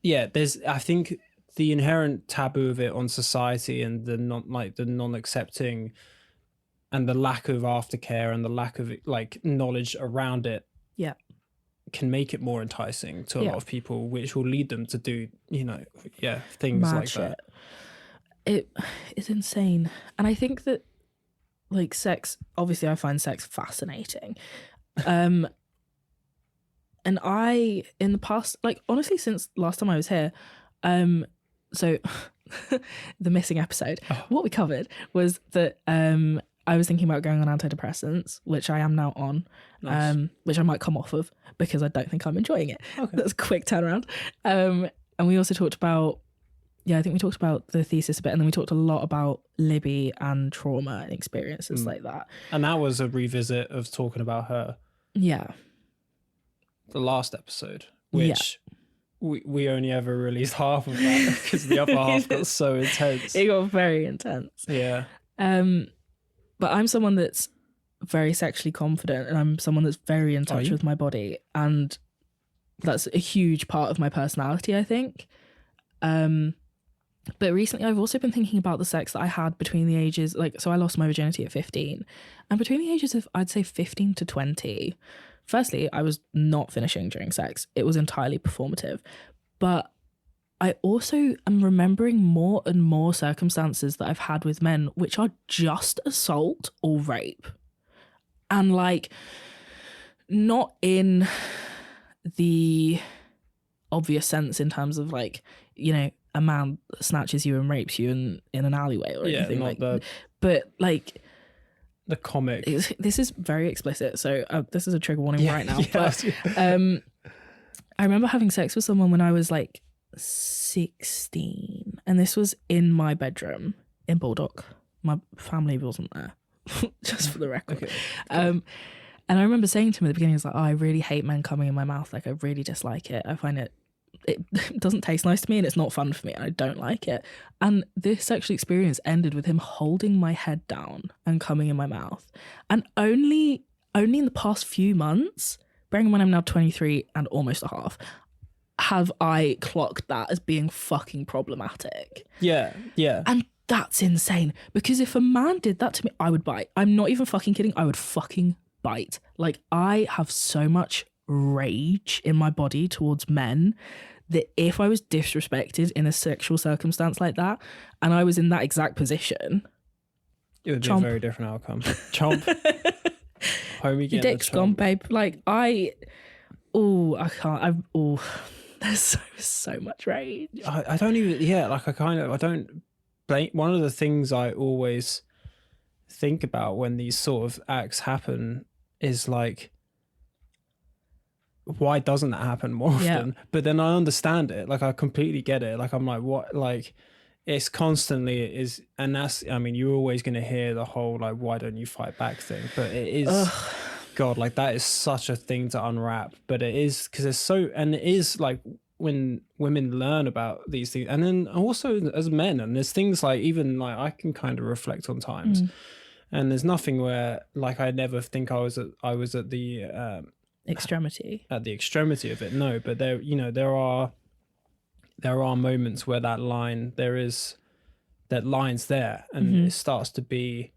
there's, I think, the inherent taboo of it on society and the non-accepting and the lack of aftercare and the lack of like knowledge around it can make it more enticing to a lot of people, which will lead them to do, you know, things mad like shit. that. It is insane. And I think that, like, sex, obviously I find sex fascinating. And I, in the past, like, honestly, since last time I was here, so the missing episode, what we covered was that I was thinking about going on antidepressants, which I am now on, which I might come off of because I don't think I'm enjoying it. Okay. That's a quick turnaround. And we also talked about, I think we talked about the thesis a bit, and then we talked a lot about Libby and trauma and experiences like that. And that was a revisit of talking about her. Yeah. The last episode, which... We only ever released half of that because the other half got so intense. It got very intense. Yeah. But I'm someone that's very sexually confident, and I'm someone that's very in touch with my body, and that's a huge part of my personality, I think. But recently I've also been thinking about the sex that I had between the ages, like, so I lost my virginity at 15, and between the ages of, I'd say, 15 to 20, firstly, I was not finishing during sex. It was entirely performative. But I also am remembering more and more circumstances that I've had with men which are just assault or rape. And, like, not in the obvious sense in terms of like, you know, a man snatches you and rapes you in an alleyway or anything like that. But like the comic. This is very explicit, so this is a trigger warning right now. Yeah. But I remember having sex with someone when I was like 16, and this was in my bedroom in Baldock. My family wasn't there, just for the record. Okay. And I remember saying to him at the beginning, I was like, oh, I really hate men coming in my mouth. Like, I really dislike it. I find it doesn't taste nice to me and it's not fun for me. I don't like it. And this sexual experience ended with him holding my head down and coming in my mouth. And only in the past few months, bearing in mind I'm now 23 and almost a half, have I clocked that as being fucking problematic. Yeah. And that's insane. Because if a man did that to me, I would bite. I'm not even fucking kidding. I would fucking bite. Like, I have so much rage in my body towards men that if I was disrespected in a sexual circumstance like that and I was in that exact position, it would be a very different outcome. Chomp. Homie, your dick's gone, babe. Like, I can't. There's so much rage. I don't even, I don't blame. One of the things I always think about when these sort of acts happen is like, why doesn't that happen more often? Yeah. But then I understand it. Like, I completely get it. Like, I'm like, what? Like, it's constantly and that's, I mean, you're always going to hear the whole, like, why don't you fight back thing? But it is, God, like, that is such a thing to unwrap. But it is, because it's so, and it is like when women learn about these things, and then also as men, and there's things like, even like, I can kind of reflect on times. And there's nothing where, like, I never think I was at the, extremity of it. No, but there, you know, there are moments where that line's there, and it starts to be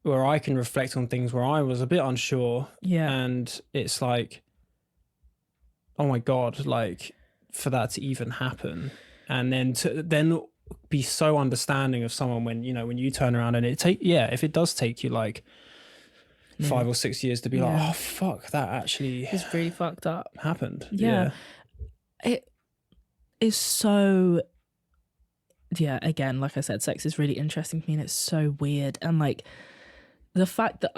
where I can reflect on things where I was a bit unsure. Yeah. And it's like, oh my God, like, for that to even happen, and then to be so understanding of someone when, you know, when you turn around and if it does take you like 5 or 6 years to be like, oh fuck, that actually it's really fucked up happened. It is so, again, like I said, sex is really interesting to me and it's so weird. And like the fact that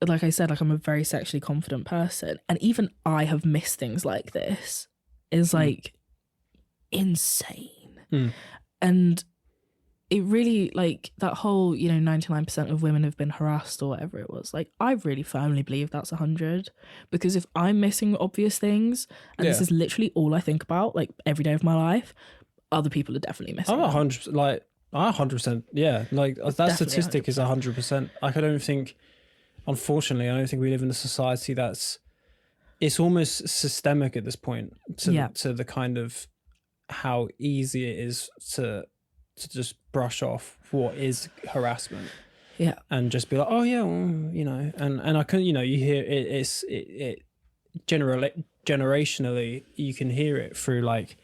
like I said, like, I'm a very sexually confident person, and even I have missed things like this is like insane. And it really, like, that whole, you know, 99% of women have been harassed or whatever it was. Like, I really firmly believe that's 100, because if I'm missing obvious things, and this is literally all I think about, like, every day of my life, other people are definitely missing. I'm 100%, like, 100%, yeah. Like, that definitely statistic 100%. Is 100%. Like, I don't think, unfortunately, I don't think we live in a society it's almost systemic at this point to the kind of how easy it is to just brush off what is harassment, and just be like, oh yeah, well, you know, and I can, you know, you hear it generationally, you can hear it through, like,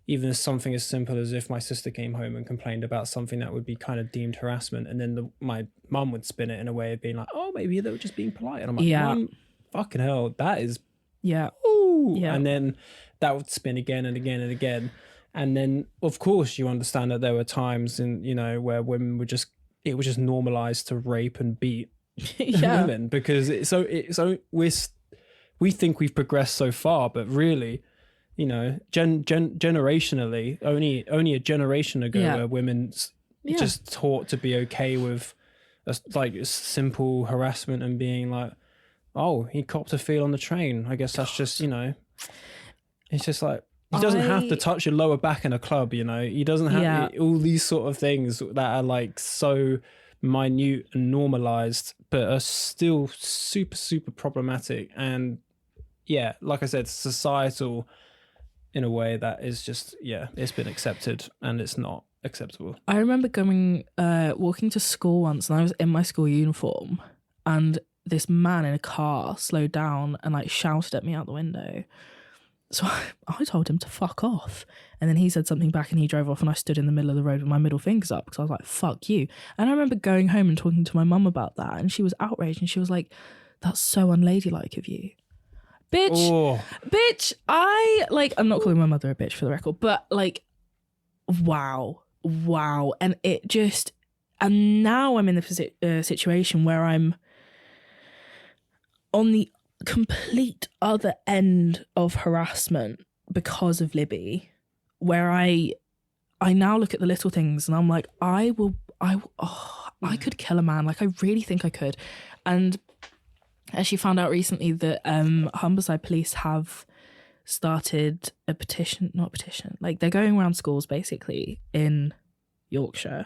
even something as simple as if my sister came home and complained about something that would be kind of deemed harassment, and then my mum would spin it in a way of being like, oh, maybe they were just being polite, and I'm like, Mum, fucking hell, that is and then that would spin again and again and again. And then, of course, you understand that there were times you know, where women it was just normalized to rape and beat women, because we think we've progressed so far, but really, you know, generationally, only a generation ago, where women just taught to be okay with like simple harassment and being like, oh, he copped a feel on the train. I guess that's just, you know, it's just like, he doesn't have to touch your lower back in a club, you know. He doesn't have all these sort of things that are like so minute and normalized, but are still super, super problematic. And yeah, like I said, societal in a way that is just, it's been accepted and it's not acceptable. I remember going, walking to school once, and I was in my school uniform, and this man in a car slowed down and like shouted at me out the window. So I told him to fuck off. And then he said something back and he drove off, and I stood in the middle of the road with my middle fingers up because I was like, fuck you. And I remember going home and talking to my mum about that, and she was outraged, and she was like, that's so unladylike of you. Oh, Bitch, I'm not calling my mother a bitch for the record, but like, wow. And now I'm in the situation where I'm on the complete other end of harassment because of Libby, where I now look at the little things and I'm like, I could kill a man. Like, I really think I could. And I actually found out recently that Humberside Police have started a petition, like they're going around schools basically in Yorkshire,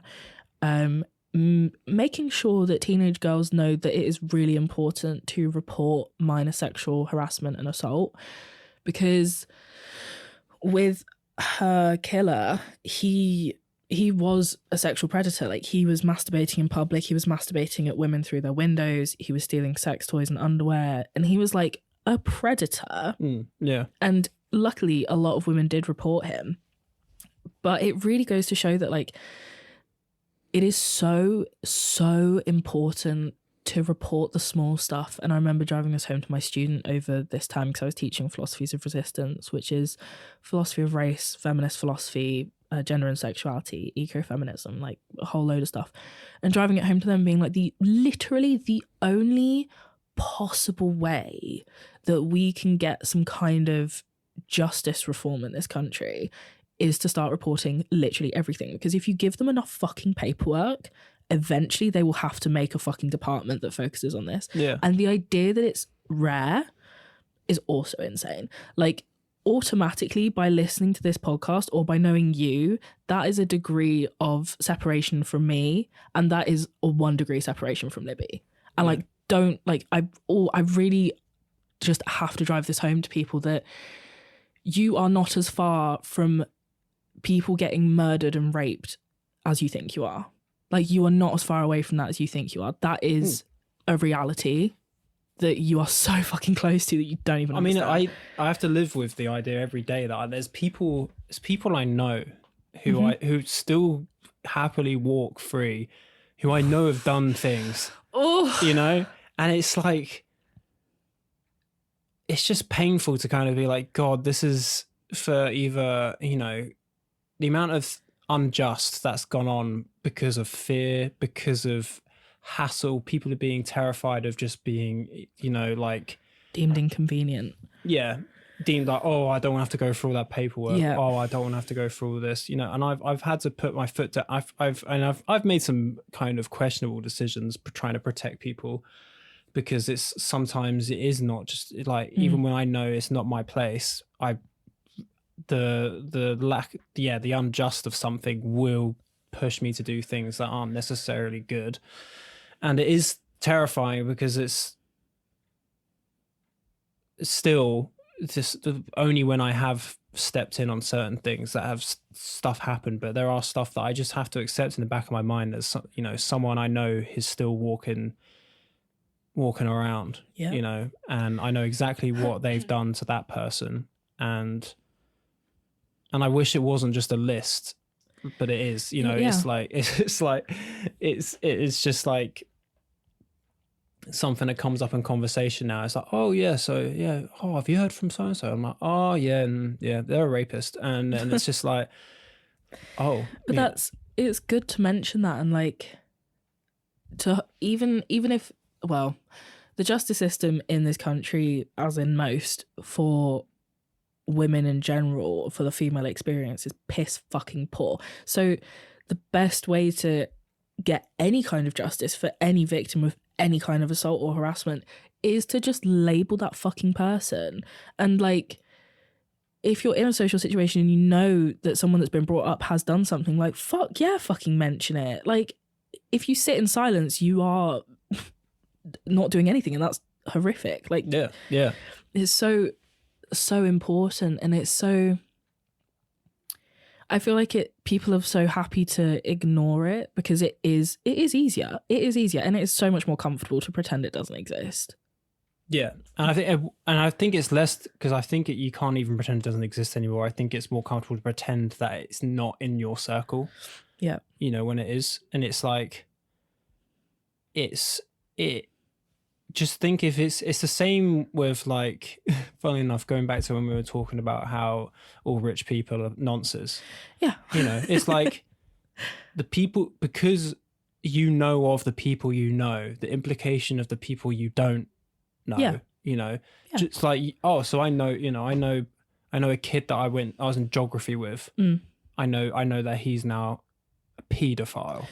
making sure that teenage girls know that it is really important to report minor sexual harassment and assault, because with her killer, he was a sexual predator. Like, he was masturbating in public, he was masturbating at women through their windows, he was stealing sex toys and underwear, and he was like a predator. Yeah. And luckily a lot of women did report him, but it really goes to show that like it is so important to report the small stuff. And I remember driving us home to my student over this time, because I was teaching philosophies of resistance, which is philosophy of race, feminist philosophy, gender and sexuality, ecofeminism, like a whole load of stuff, and driving it home to them being like, literally the only possible way that we can get some kind of justice reform in this country is to start reporting literally everything. Because if you give them enough fucking paperwork, eventually they will have to make a fucking department that focuses on this. Yeah. And the idea that it's rare is also insane. Like, automatically, by listening to this podcast or by knowing you, that is a degree of separation from me, and that is a 1 degree separation from Libby. And like, don't like, I really just have to drive this home to people that you are not as far from people getting murdered and raped as you think you are. Like, you are not as far away from that as you think you are. That is a reality that you are so fucking close to that you don't even understand. I have to live with the idea every day that there's people I know who still happily walk free, who I know have done things, you know? And it's like, it's just painful to kind of be like, God, this is for either, you know, the amount of unjust that's gone on because of fear, because of hassle, people are being terrified of just being, you know, like deemed inconvenient. Yeah. Deemed like, oh, I don't want to have to go through all that paperwork. Yeah. Oh, I don't want to have to go through all this, you know. And I've had to put my foot down. I've made some kind of questionable decisions trying to protect people, because it's sometimes it is not just like, even when I know it's not my place, the unjust of something will push me to do things that aren't necessarily good. And it is terrifying, because it's still just only when I have stepped in on certain things that have stuff happen. But there are stuff that I just have to accept in the back of my mind as, you know, someone I know is still walking around, you know, and I know exactly what they've done to that person. And I wish it wasn't just a list, but it is, you know. It's just like something that comes up in conversation now. It's like, oh yeah, so yeah, oh, have you heard from so and so? I'm like, oh yeah, and yeah, they're a rapist, and it's just like, oh, but it's good to mention that, and like, to even if, well, the justice system in this country, as in most, for women in general, for the female experience, is piss fucking poor. So the best way to get any kind of justice for any victim of any kind of assault or harassment is to just label that fucking person. And like, if you're in a social situation and you know that someone that's been brought up has done something, like, fuck yeah, fucking mention it. Like, if you sit in silence, you are not doing anything, and that's horrific. Like, yeah, it's so important, and it's so, I feel like people are so happy to ignore it, because it is easier, and it is so much more comfortable to pretend it doesn't exist. Yeah, and I think it's less, because I think you can't even pretend it doesn't exist anymore. I think it's more comfortable to pretend that it's not in your circle. Yeah, you know, when it is, and it's like, just think if it's the same with like, funnily enough, going back to when we were talking about how all rich people are nonsense. Yeah. You know, it's like the people, because you know of the people you know, the implication of the people you don't know. Yeah. You know, Yeah. just like, oh, so I know, you know, I know a kid that I was in geography with. I know that he's now a paedophile.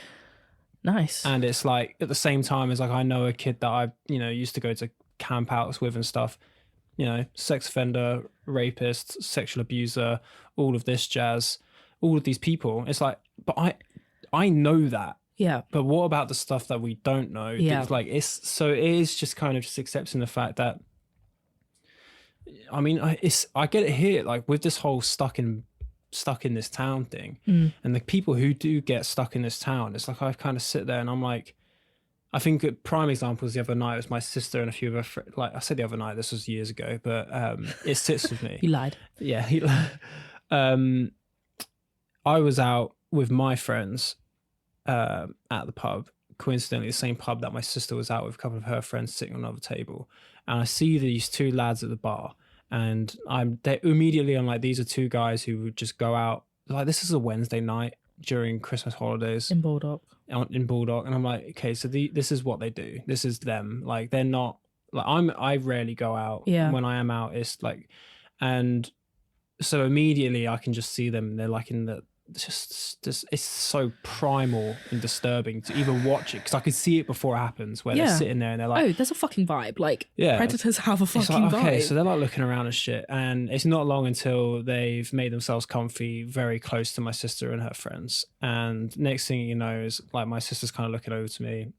Nice. And it's like at the same time as like I know a kid that I, you know, used to go to camp outs with and stuff, you know, sex offender, rapist, sexual abuser, all of this jazz, all of these people. It's like, but I know that. Yeah. But what about the stuff that we don't know? Yeah. It's like it is just kind of just accepting the fact that, I mean, I get it here, like with this whole stuck in this town thing, and the people who do get stuck in this town, it's like I kind of sit there and I'm like, I think a prime example was the other night was my sister and a few of her friends. Like I said the other night, this was years ago, but it sits with me. You lied. Yeah, I was out with my friends at the pub, coincidentally the same pub that my sister was out with a couple of her friends sitting on another table, and I see these two lads at the bar. And I'm like, these are two guys who would just go out. Like, this is a Wednesday night during Christmas holidays In Bulldog. And I'm like, okay, so this is what they do. This is them. Like, they're not like I rarely go out. Yeah. When I am out, it's like, and so immediately I can just see them. They're like in the just it's so primal and disturbing to even watch it, because I could see it before it happens, where they're sitting there and they're like, oh, there's a fucking vibe. Like, yeah, predators have a fucking like, okay, vibe. so they're like looking around and shit, and it's not long until they've made themselves comfy very close to my sister and her friends, and next thing you know is like my sister's kind of looking over to me.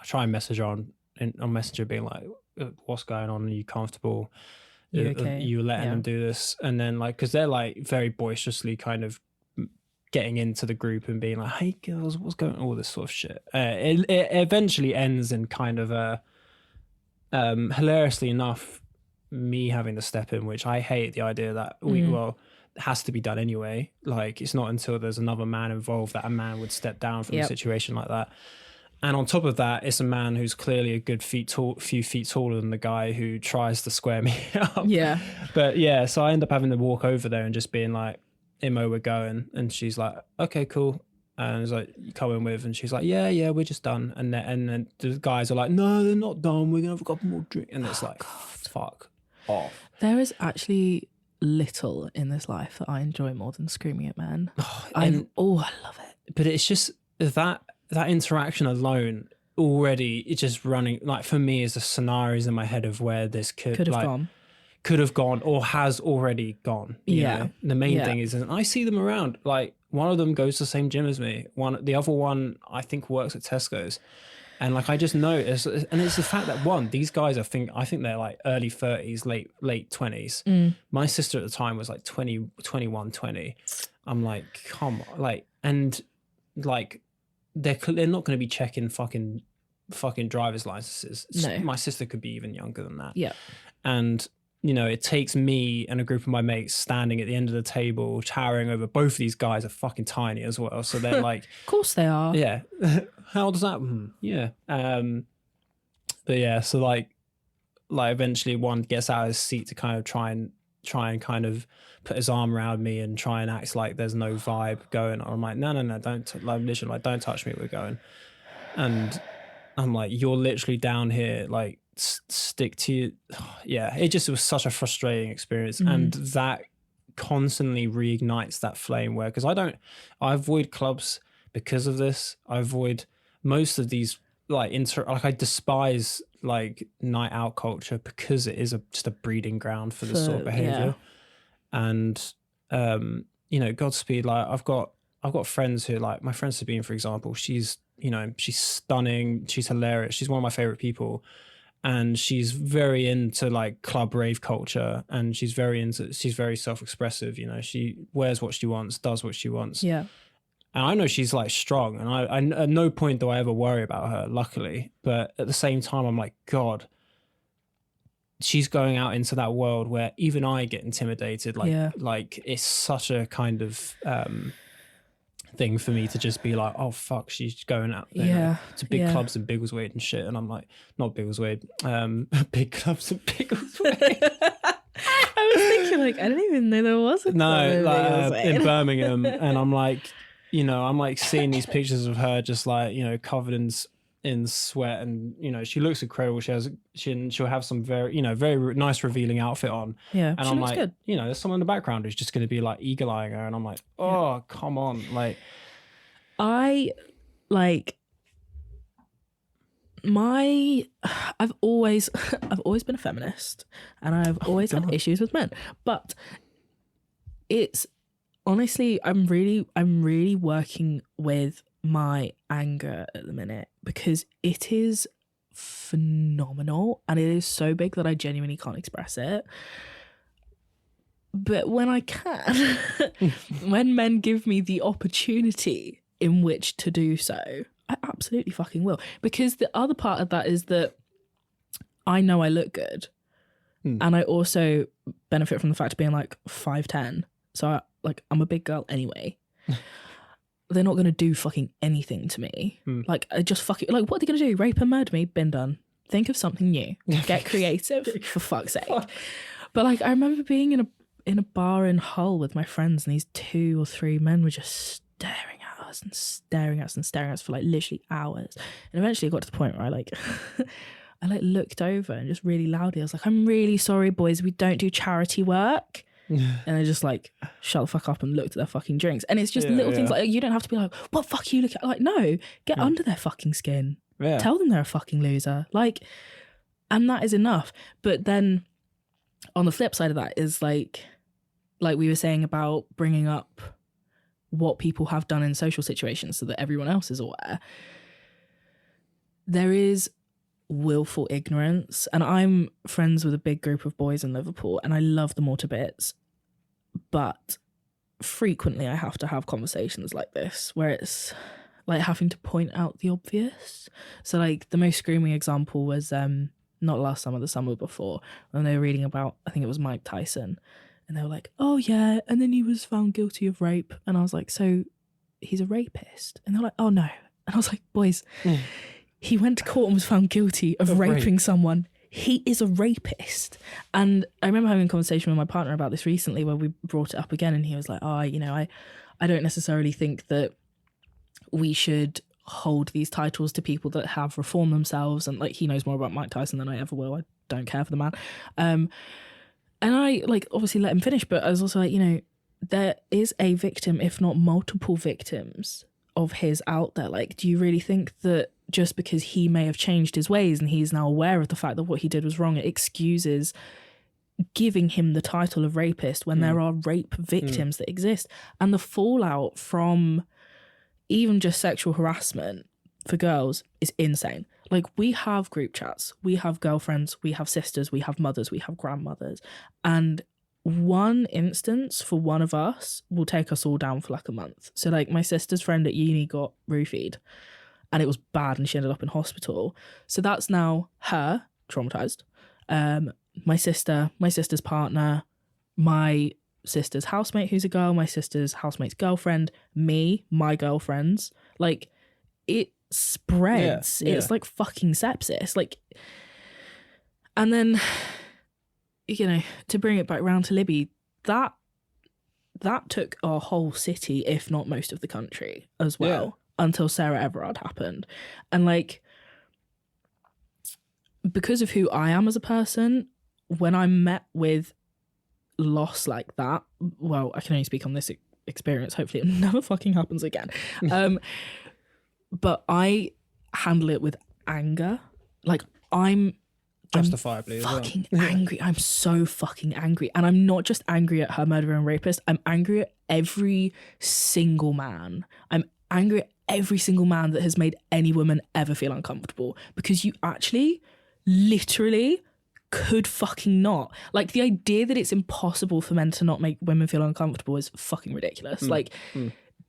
I try and message her on Messenger, being like, what's going on, are you comfortable, You okay? You letting them do this? And then like, because they're like very boisterously kind of getting into the group and being like, hey girls, what's going on, all this sort of shit. It eventually ends in kind of a hilariously enough, me having to step in, which I hate the idea that it has to be done anyway. Like, it's not until there's another man involved that a man would step down from a situation like that. And on top of that, it's a man who's clearly a good few feet taller than the guy who tries to square me up. Yeah. But yeah, so I end up having to walk over there and just being like, Imo, we're going. And she's like, okay, cool. And it's like, you coming with? And she's like, yeah, we're just done. And then the guys are like, no, they're not done. We're going to have a couple more drinks. And it's like, fuck off. There is actually little in this life that I enjoy more than screaming at men. I love it. But it's just that interaction alone already, it's just running, like, for me, is the scenarios in my head of where this could have gone. Could have gone or has already gone. You know? The main thing is, and I see them around. Like, one of them goes to the same gym as me. The other one I think works at Tesco's, and like I just know it's the fact that these guys I think they're like early 30s, late 20s. My sister at the time was like 20, 21, 20. I'm like, come on, like, and like they're not going to be checking fucking driver's licenses. No. My sister could be even younger than that. Yeah, and. You know, it takes me and a group of my mates standing at the end of the table, towering over. Both of these guys are fucking tiny as well. So they're like... Of course they are. Yeah. How does that... Yeah. But yeah, so like eventually one gets out of his seat to kind of try and kind of put his arm around me and try and act like there's no vibe going on. I'm like, no, don't... don't touch me, we're going. And I'm like, you're literally down here, like... stick to you. Yeah, it was such a frustrating experience, and that constantly reignites that flame, where, because I avoid clubs because of this. I avoid most of these like I despise like night out culture because it is just a breeding ground for this sort of behavior. And you know, Godspeed, like I've got friends who, like my friend Sabine, for example, she's stunning, she's hilarious, she's one of my favorite people. And she's very into like club rave culture, and she's very self-expressive. You know, she wears what she wants, does what she wants. Yeah. And I know she's like strong, and I at no point do I ever worry about her, luckily. But at the same time, I'm like, God, she's going out into that world where even I get intimidated. Like it's such a kind of thing for me to just be like, oh fuck, she's going out there, Yeah, to big yeah. clubs in Biggleswade and shit, and I'm like, not Biggleswade, big clubs in Biggleswade. I was thinking, like, I didn't even know there was a club No, like in in Birmingham, and I'm like, I'm like seeing these pictures of her just like, covered in sweat, and she looks incredible. She'll have some very very nice revealing outfit on. Yeah, and she I'm looks like, good. there's someone in the background who's just going to be like eagle-eyeing her, and I'm like, oh come on, like I've always been a feminist, and I've always had issues with men, but it's honestly, I'm really working with my anger at the minute, because it is phenomenal and it is so big that I genuinely can't express it. But when I can, when men give me the opportunity in which to do so, I absolutely fucking will. Because the other part of that is that I know I look good, and I also benefit from the fact of being like 5'10", so I'm a big girl anyway. They're not going to do fucking anything to me. Like, I just fucking, like, what are they going to do? Rape and murder me? Been done. Think of something new. Get creative, for fuck's sake. But like, I remember being in a bar in Hull with my friends, and these 2 or 3 men were just staring at us and staring at us and staring at us for like literally hours. And eventually it got to the point where I looked over and just really loudly, I was like, I'm really sorry, boys, we don't do charity work. And I just like shut the fuck up and looked at their fucking drinks. And it's just little things like, you don't have to be like, what fuck you look at? Like, no, get under their fucking skin. Tell them they're a fucking loser. Like, and that is enough. But then on the flip side of that is like we were saying about bringing up what people have done in social situations so that everyone else is aware. There is willful ignorance, and I'm friends with a big group of boys in Liverpool, and I love them all to bits, but frequently I have to have conversations like this where it's like having to point out the obvious. So like the most screaming example was not last summer, the summer before, when they were reading about, I think it was Mike Tyson, and they were like, oh yeah, and then he was found guilty of rape, and I was like, so he's a rapist? And they're like, oh no. And I was like, boys, he went to court and was found guilty of raping someone. He is a rapist. And I remember having a conversation with my partner about this recently where we brought it up again, and he was like, oh, I don't necessarily think that we should hold these titles to people that have reformed themselves. And like, he knows more about Mike Tyson than I ever will. I don't care for the man. And I like obviously let him finish, but I was also like, there is a victim, if not multiple victims of his out there. Like, do you really think that just because he may have changed his ways and he's now aware of the fact that what he did was wrong, it excuses giving him the title of rapist when there are rape victims that exist? And the fallout from even just sexual harassment for girls is insane. Like, we have group chats, we have girlfriends, we have sisters, we have mothers, we have grandmothers, and one instance for one of us will take us all down for like a month. So like, my sister's friend at uni got roofied and it was bad and she ended up in hospital. So that's now her traumatized. My sister's partner, my sister's housemate who's a girl, my sister's housemate's girlfriend, me, my girlfriends. Like, it spreads. Yeah. It's like fucking sepsis. Like, and then, to bring it back round to Libby, that took our whole city, if not most of the country as well, until Sarah Everard happened. And like, because of who I am as a person, when I'm met with loss like that, well, I can only speak on this experience, hopefully it never fucking happens again. But I handle it with anger. Like, I'm justifiably fucking angry. I'm so fucking angry. And I'm not just angry at her murderer and rapist. I'm angry at every single man. I'm angry at every single man that has made any woman ever feel uncomfortable, because you actually literally could fucking not. Like, the idea that it's impossible for men to not make women feel uncomfortable is fucking ridiculous.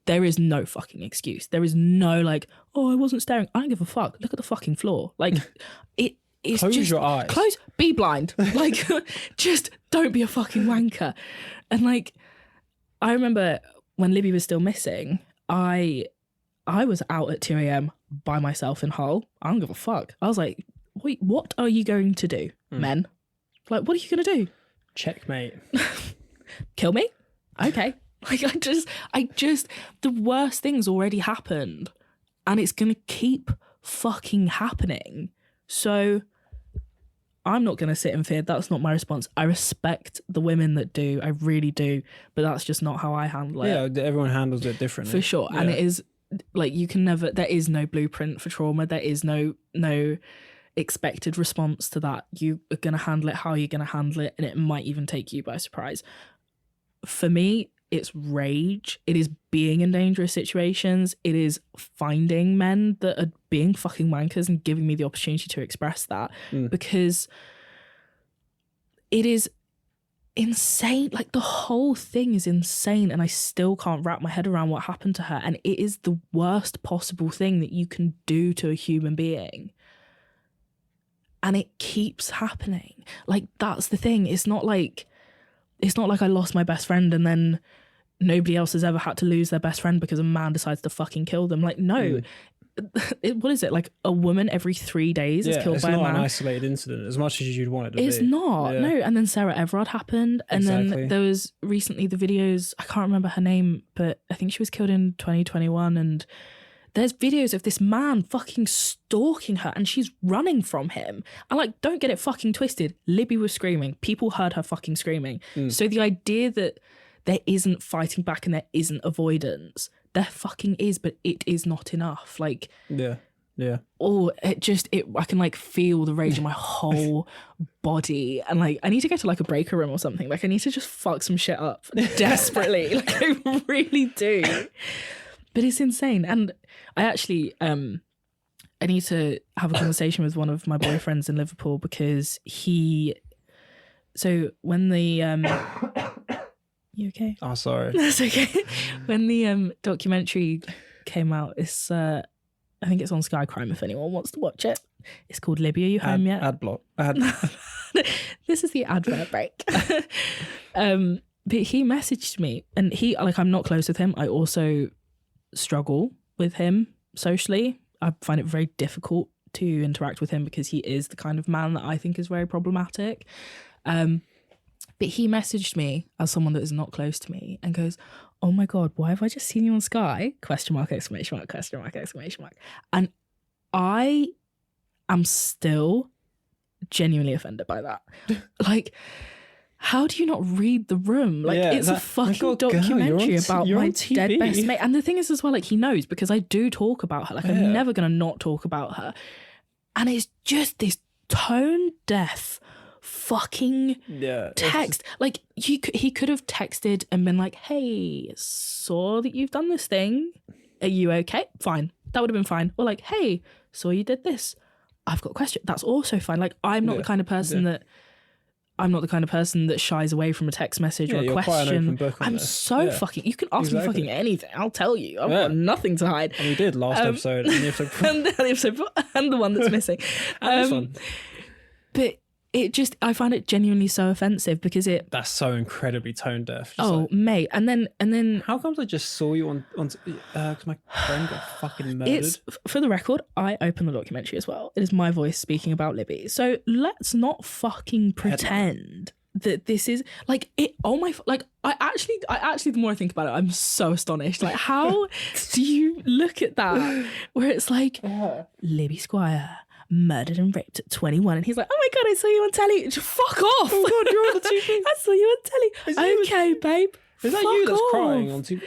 There is no fucking excuse. There is no like, oh, I wasn't staring. I don't give a fuck. Look at the fucking floor. Like, it's close just, your eyes. Be blind. Like, just don't be a fucking wanker. And like, I remember when Libby was still missing, I was out at 2 a.m. by myself in Hull. I don't give a fuck. I was like, wait, what are you going to do, men? Like, what are you going to do? Checkmate. Kill me? Okay. Like, I just, the worst thing's already happened and it's going to keep fucking happening. So I'm not going to sit in fear. That's not my response. I respect the women that do. I really do. But that's just not how I handle it. Yeah, everyone handles it differently. For sure. Yeah. And it is, like, you can never, there is no blueprint for trauma. There is no expected response to that. You are going to handle it how you're going to handle it. And it might even take you by surprise. For me, it's rage. It is being in dangerous situations. It is finding men that are being fucking wankers and giving me the opportunity to express that, because it is insane. Like, the whole thing is insane, and I still can't wrap my head around what happened to her. And it is the worst possible thing that you can do to a human being. And it keeps happening. Like, that's the thing. It's not like I lost my best friend and then nobody else has ever had to lose their best friend because a man decides to fucking kill them. Like, no. What is it? Like, a woman every 3 days is killed by a man. It's not an isolated incident as much as you'd want it to be. It's not. Yeah. No. And then Sarah Everard happened. And then there was recently the videos, I can't remember her name, but I think she was killed in 2021. And there's videos of this man fucking stalking her and she's running from him. And, like, don't get it fucking twisted. Libby was screaming. People heard her fucking screaming. So the idea that there isn't fighting back and there isn't avoidance, there fucking is, but it is not enough. Like, yeah. Oh, I can, like, feel the rage in my whole body. And, like, I need to go to, like, a breaker room or something. Like, I need to just fuck some shit up desperately. Like, I really do. But it's insane. And I actually, I need to have a conversation with one of my boyfriends in Liverpool, because so when the, you okay? Oh, sorry. That's okay. When the documentary came out, it's, I think it's on Sky Crime if anyone wants to watch it. It's called Libby. Are you home yet? Ad block. This is the advert break. But he messaged me, and I'm not close with him. I also struggle with him socially. I find it very difficult to interact with him because he is the kind of man that I think is very problematic. But he messaged me as someone that is not close to me and goes, "Oh my God, why have I just seen you on Sky? Question mark, exclamation mark, question mark, exclamation mark." And I am still genuinely offended by that. Like, how do you not read the room? Like, it's a fucking documentary about my dead best mate. And the thing is as well, like, he knows, because I do talk about her. Like, I'm never going to not talk about her. And it's just this tone deaf fucking text. Like, he could have texted and been like, "Hey, saw that you've done this thing. Are you okay?" Fine. That would have been fine. Or like, "Hey, saw you did this. I've got a question." That's also fine. Like, I'm not the kind of person that shies away from a text message or a question. I'm so fucking, you can ask me fucking anything. I'll tell you. I've got nothing to hide. And we did last episode. And the one that's missing. This one. But it just, I find it genuinely so offensive because that's so incredibly tone deaf. Mate. And then how comes I just saw you on because my friend got fucking murdered? It's, for the record, I opened the documentary as well. It is my voice speaking about Libby. So let's not fucking pretend that this is like it. Oh my, like, I actually, the more I think about it, I'm so astonished. Like, how do you look at that where it's like Libby Squire murdered and raped at 21, and he's like, "Oh my God, I saw you on telly." Just fuck off. Oh God, you're on the TV. I saw you on telly. Okay, babe. Is that you that's crying on TV?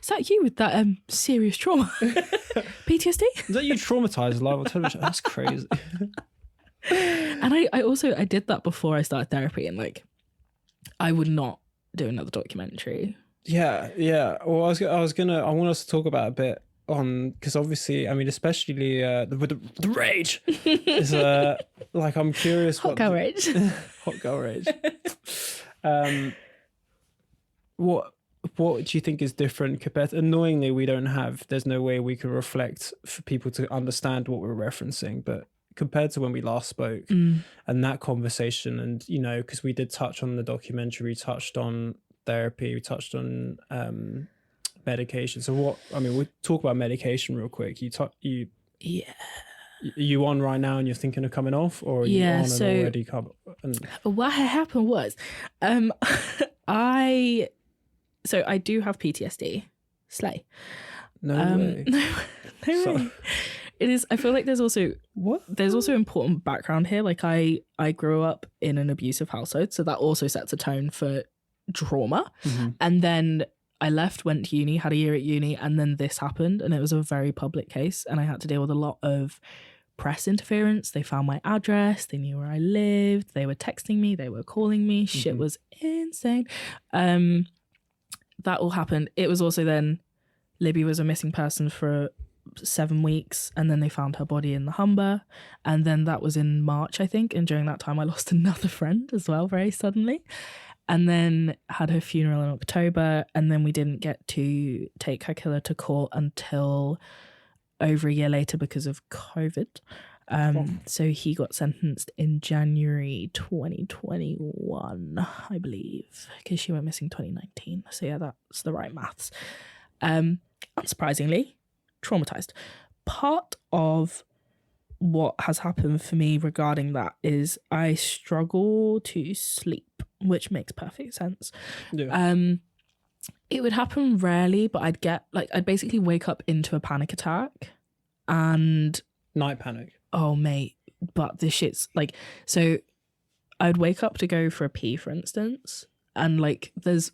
Is that you with that serious trauma? PTSD? Is that you traumatized live on television? That's crazy. And I did that before I started therapy, and like, I would not do another documentary. Yeah. Well, I want us to talk about a bit on, because obviously, I mean, especially the rage is like, I'm curious. Hot girl rage. Hot girl rage. What do you think is different compared to, annoyingly, there's no way we can reflect for people to understand what we're referencing, but compared to when we last spoke and that conversation, and, you know, because we did touch on the documentary, we touched on therapy, we touched on medication. So what? I mean, we'll talk about medication real quick. Yeah. You on right now and you're thinking of coming off, or are you on and already come? What happened was, I do have PTSD. Slay. No way. No way. It is. I feel like there's also important background here. Like I grew up in an abusive household, so that also sets a tone for trauma. Mm-hmm. And then I left, went to uni, had a year at uni, and then this happened, and it was a very public case, and I had to deal with a lot of press interference. They found my address, they knew where I lived, they were texting me, they were calling me. Shit was insane. That all happened. It was also then Libby was a missing person for 7 weeks, and then they found her body in the Humber, and then that was in March, I think, and during that time I lost another friend as well very suddenly, and then had her funeral in October, and then we didn't get to take her killer to court until over a year later because of COVID. So he got sentenced in January 2021, I believe, because she went missing 2019. So yeah, that's the right maths. Unsurprisingly, traumatized. Part of what has happened for me regarding that is I struggle to sleep, which makes perfect sense. Yeah. It would happen rarely, but I'd basically wake up into a panic attack and Night panic. Oh mate, but this shit's like, so I'd wake up to go for a pee, for instance, and like there's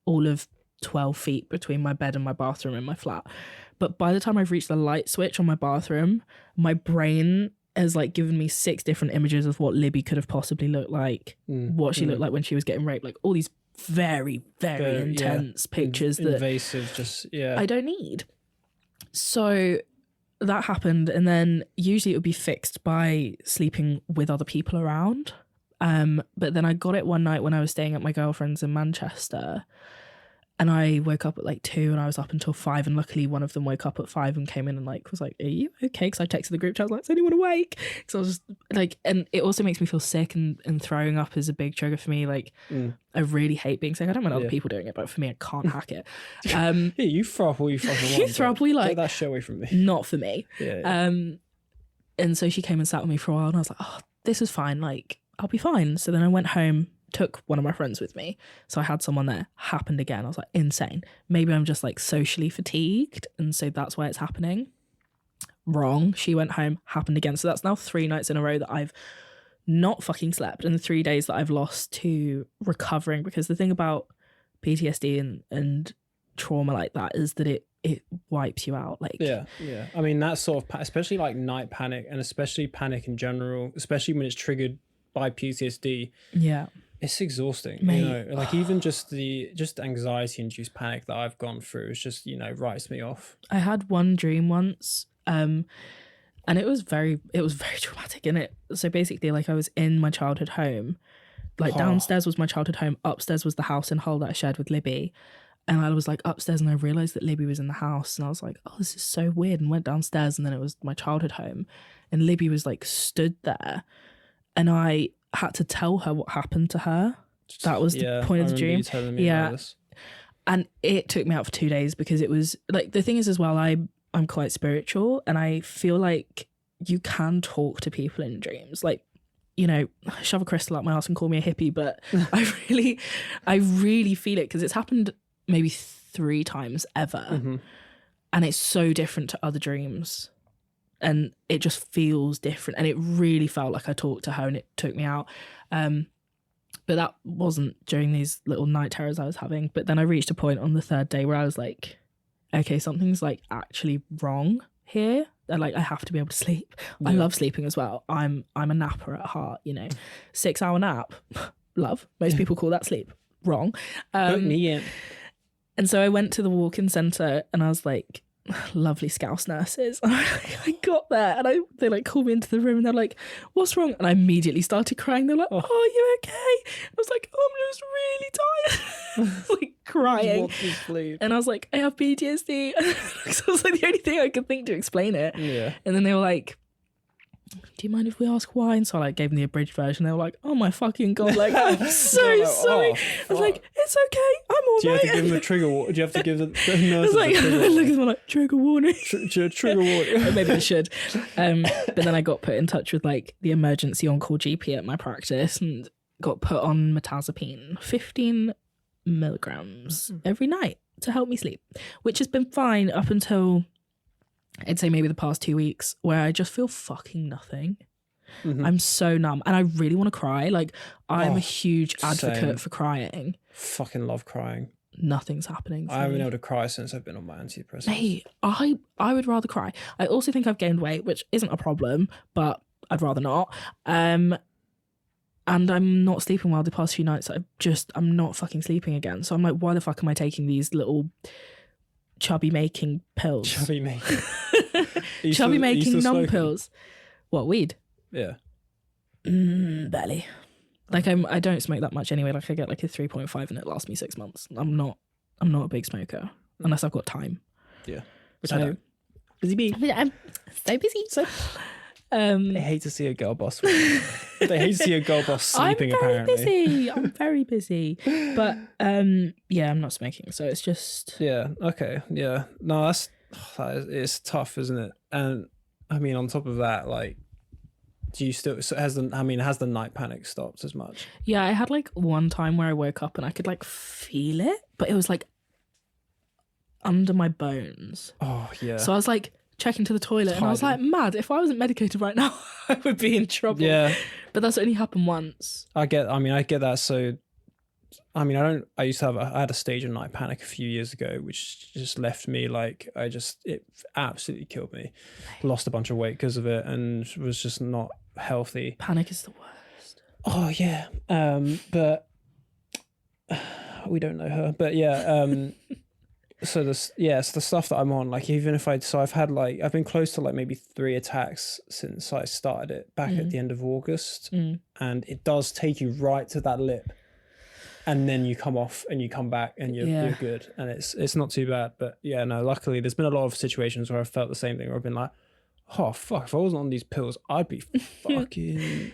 all of 12 feet between my bed and my bathroom in my flat. But by the time I've reached the light switch on my bathroom, my brain has like given me 6 different images of what Libby could have possibly looked like, what she looked like when she was getting raped, like all these very, very intense pictures that invasive, just I don't need. So that happened, and then usually it would be fixed by sleeping with other people around. But then I got it one night when I was staying at my girlfriend's in Manchester, and I woke up at like 2 and I was up until 5, and luckily one of them woke up at 5 and came in and like was like, "Are you okay?" Because I texted the group chat, I was like, "Is anyone awake?" So I was just like, and it also makes me feel sick, and throwing up is a big trigger for me. Like I really hate being sick. I don't mind other people doing it, but for me I can't hack it. Yeah, you throw up all you fucking want. You throw up all you like. Get that shit away from me. Not for me. Yeah. And so she came and sat with me for a while, and I was like, "Oh, this is fine. Like I'll be fine." So then I went home, took one of my friends with me, so I had someone there. Happened again. I was like, insane. Maybe I'm just like socially fatigued, and so that's why it's happening. Wrong. She went home. Happened again. So that's now 3 nights in a row that I've not fucking slept, and the 3 days that I've lost to recovering. Because the thing about PTSD and trauma like that is that it wipes you out. Like yeah. I mean, that sort of, especially like night panic, and especially panic in general, especially when it's triggered by PTSD. Yeah. It's exhausting, Mate. you know, like even just anxiety induced panic that I've gone through is just, you know, writes me off. I had one dream once, and it was very traumatic. And so basically, like I was in my childhood home, like downstairs was my childhood home, upstairs was the house in Hull that I shared with Libby. And I was like upstairs, and I realised that Libby was in the house, and I was like, "Oh, this is so weird," and went downstairs, and then it was my childhood home, and Libby was like stood there, and I had to tell her what happened to her. That was the point of the dream. And it took me out for 2 days, because it was like, the thing is as well, I'm quite spiritual, and I feel like you can talk to people in dreams. Like, you know, shove a crystal up my ass and call me a hippie, but I really feel it, because it's happened maybe 3 times ever, and it's so different to other dreams. And it just feels different, and it really felt like I talked to her, and it took me out. But that wasn't during these little night terrors I was having. But then I reached a point on the 3rd day where I was like, okay, something's like actually wrong here. And like, I have to be able to sleep. Yeah. I love sleeping as well. I'm a napper at heart, you know. 6-hour nap, love. Most people call that sleep. Wrong. Put me in. And so I went to the walk-in centre, and I was like, lovely Scouse nurses. I got there, and they like called me into the room, and they're like, "What's wrong?" And I immediately started crying. They're like, "Oh, are you okay?" I was like, "Oh, I'm just really tired." I was like crying, and I was like, "I have PTSD." So it was like the only thing I could think to explain it. Yeah. And then they were like, do you mind if we ask why? And so I like gave them the abridged version. They were like, oh my fucking God, like, I'm so sorry. I was like, it's okay, I'm all right. Do you have to give them a trigger warning? Do you have to give the nurses like, a trigger look warning? at them like, trigger warning. Trigger warning. Maybe I should. But then I got put in touch with like the emergency on-call GP at my practice and got put on mirtazapine, 15 milligrams every night to help me sleep, which has been fine up until I'd say maybe the past 2 weeks, where I just feel fucking nothing. I'm so numb and I really want to cry. Like, I'm a huge advocate same. for crying. Fucking love crying. Nothing's happening for I haven't me. been able to cry since I've been on my antidepressants. Hey, I would rather cry. I also think I've gained weight, which isn't a problem, but I'd rather not. And I'm not sleeping well the past few nights. I'm not fucking sleeping again. So I'm like, why the fuck am I taking these little chubby making pills? Chubby making. Chubby making numb pills. What, weed? Yeah. Barely. Like I don't smoke that much anyway. Like I get like a 3.5 and it lasts me 6 months. I'm not a big smoker unless I've got time. Yeah. Which I don't. Busy bee. I'm so busy. They hate to see a girl boss. They hate to see a girl boss sleeping. I'm very busy. But yeah, I'm not smoking, so it's just Yeah. Okay. Yeah. No, it's tough, isn't it? And I mean, on top of that, like, do you still? So has the night panic stopped as much? Yeah, I had like one time where I woke up and I could like feel it, but it was like under my bones. Oh yeah. So I was like checking to the toilet and I was like, mad, if I wasn't medicated right now, I would be in trouble. Yeah. But that's only happened once. I get that. So, I had a stage of night panic a few years ago, which just left me like, it absolutely killed me. Lost a bunch of weight because of it and was just not healthy. Panic is the worst. Oh yeah. But we don't know her, but yeah. So the stuff that I'm on, like, even if I've been close to like maybe 3 attacks since I started it back at the end of August, and it does take you right to that lip, and then you come off and you come back and you're good, and it's not too bad. But yeah, no, luckily there's been a lot of situations where I've felt the same thing, where I've been like, oh fuck, if I wasn't on these pills, I'd be fucking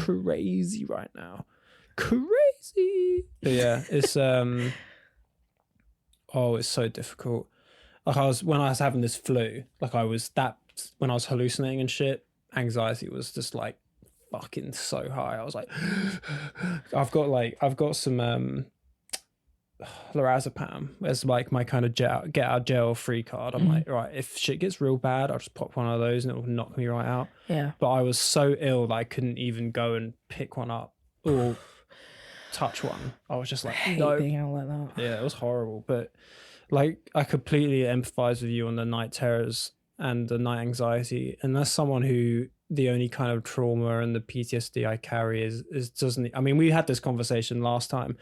crazy right now, crazy. But yeah, it's oh, it's so difficult. Like when I was having this flu, like when I was hallucinating and shit, anxiety was just like fucking so high. I was like, I've got some lorazepam as like my kind of get out jail free card. I'm like, right, if shit gets real bad, I'll just pop one of those and it will knock me right out. Yeah. But I was so ill that I couldn't even go and pick one up or touch one. I was just like, no, being out like that. Yeah, it was horrible. But like, I completely empathize with you on the night terrors and the night anxiety. And that's someone who the only kind of trauma and the PTSD I carry is doesn't. I mean, we had this conversation last time.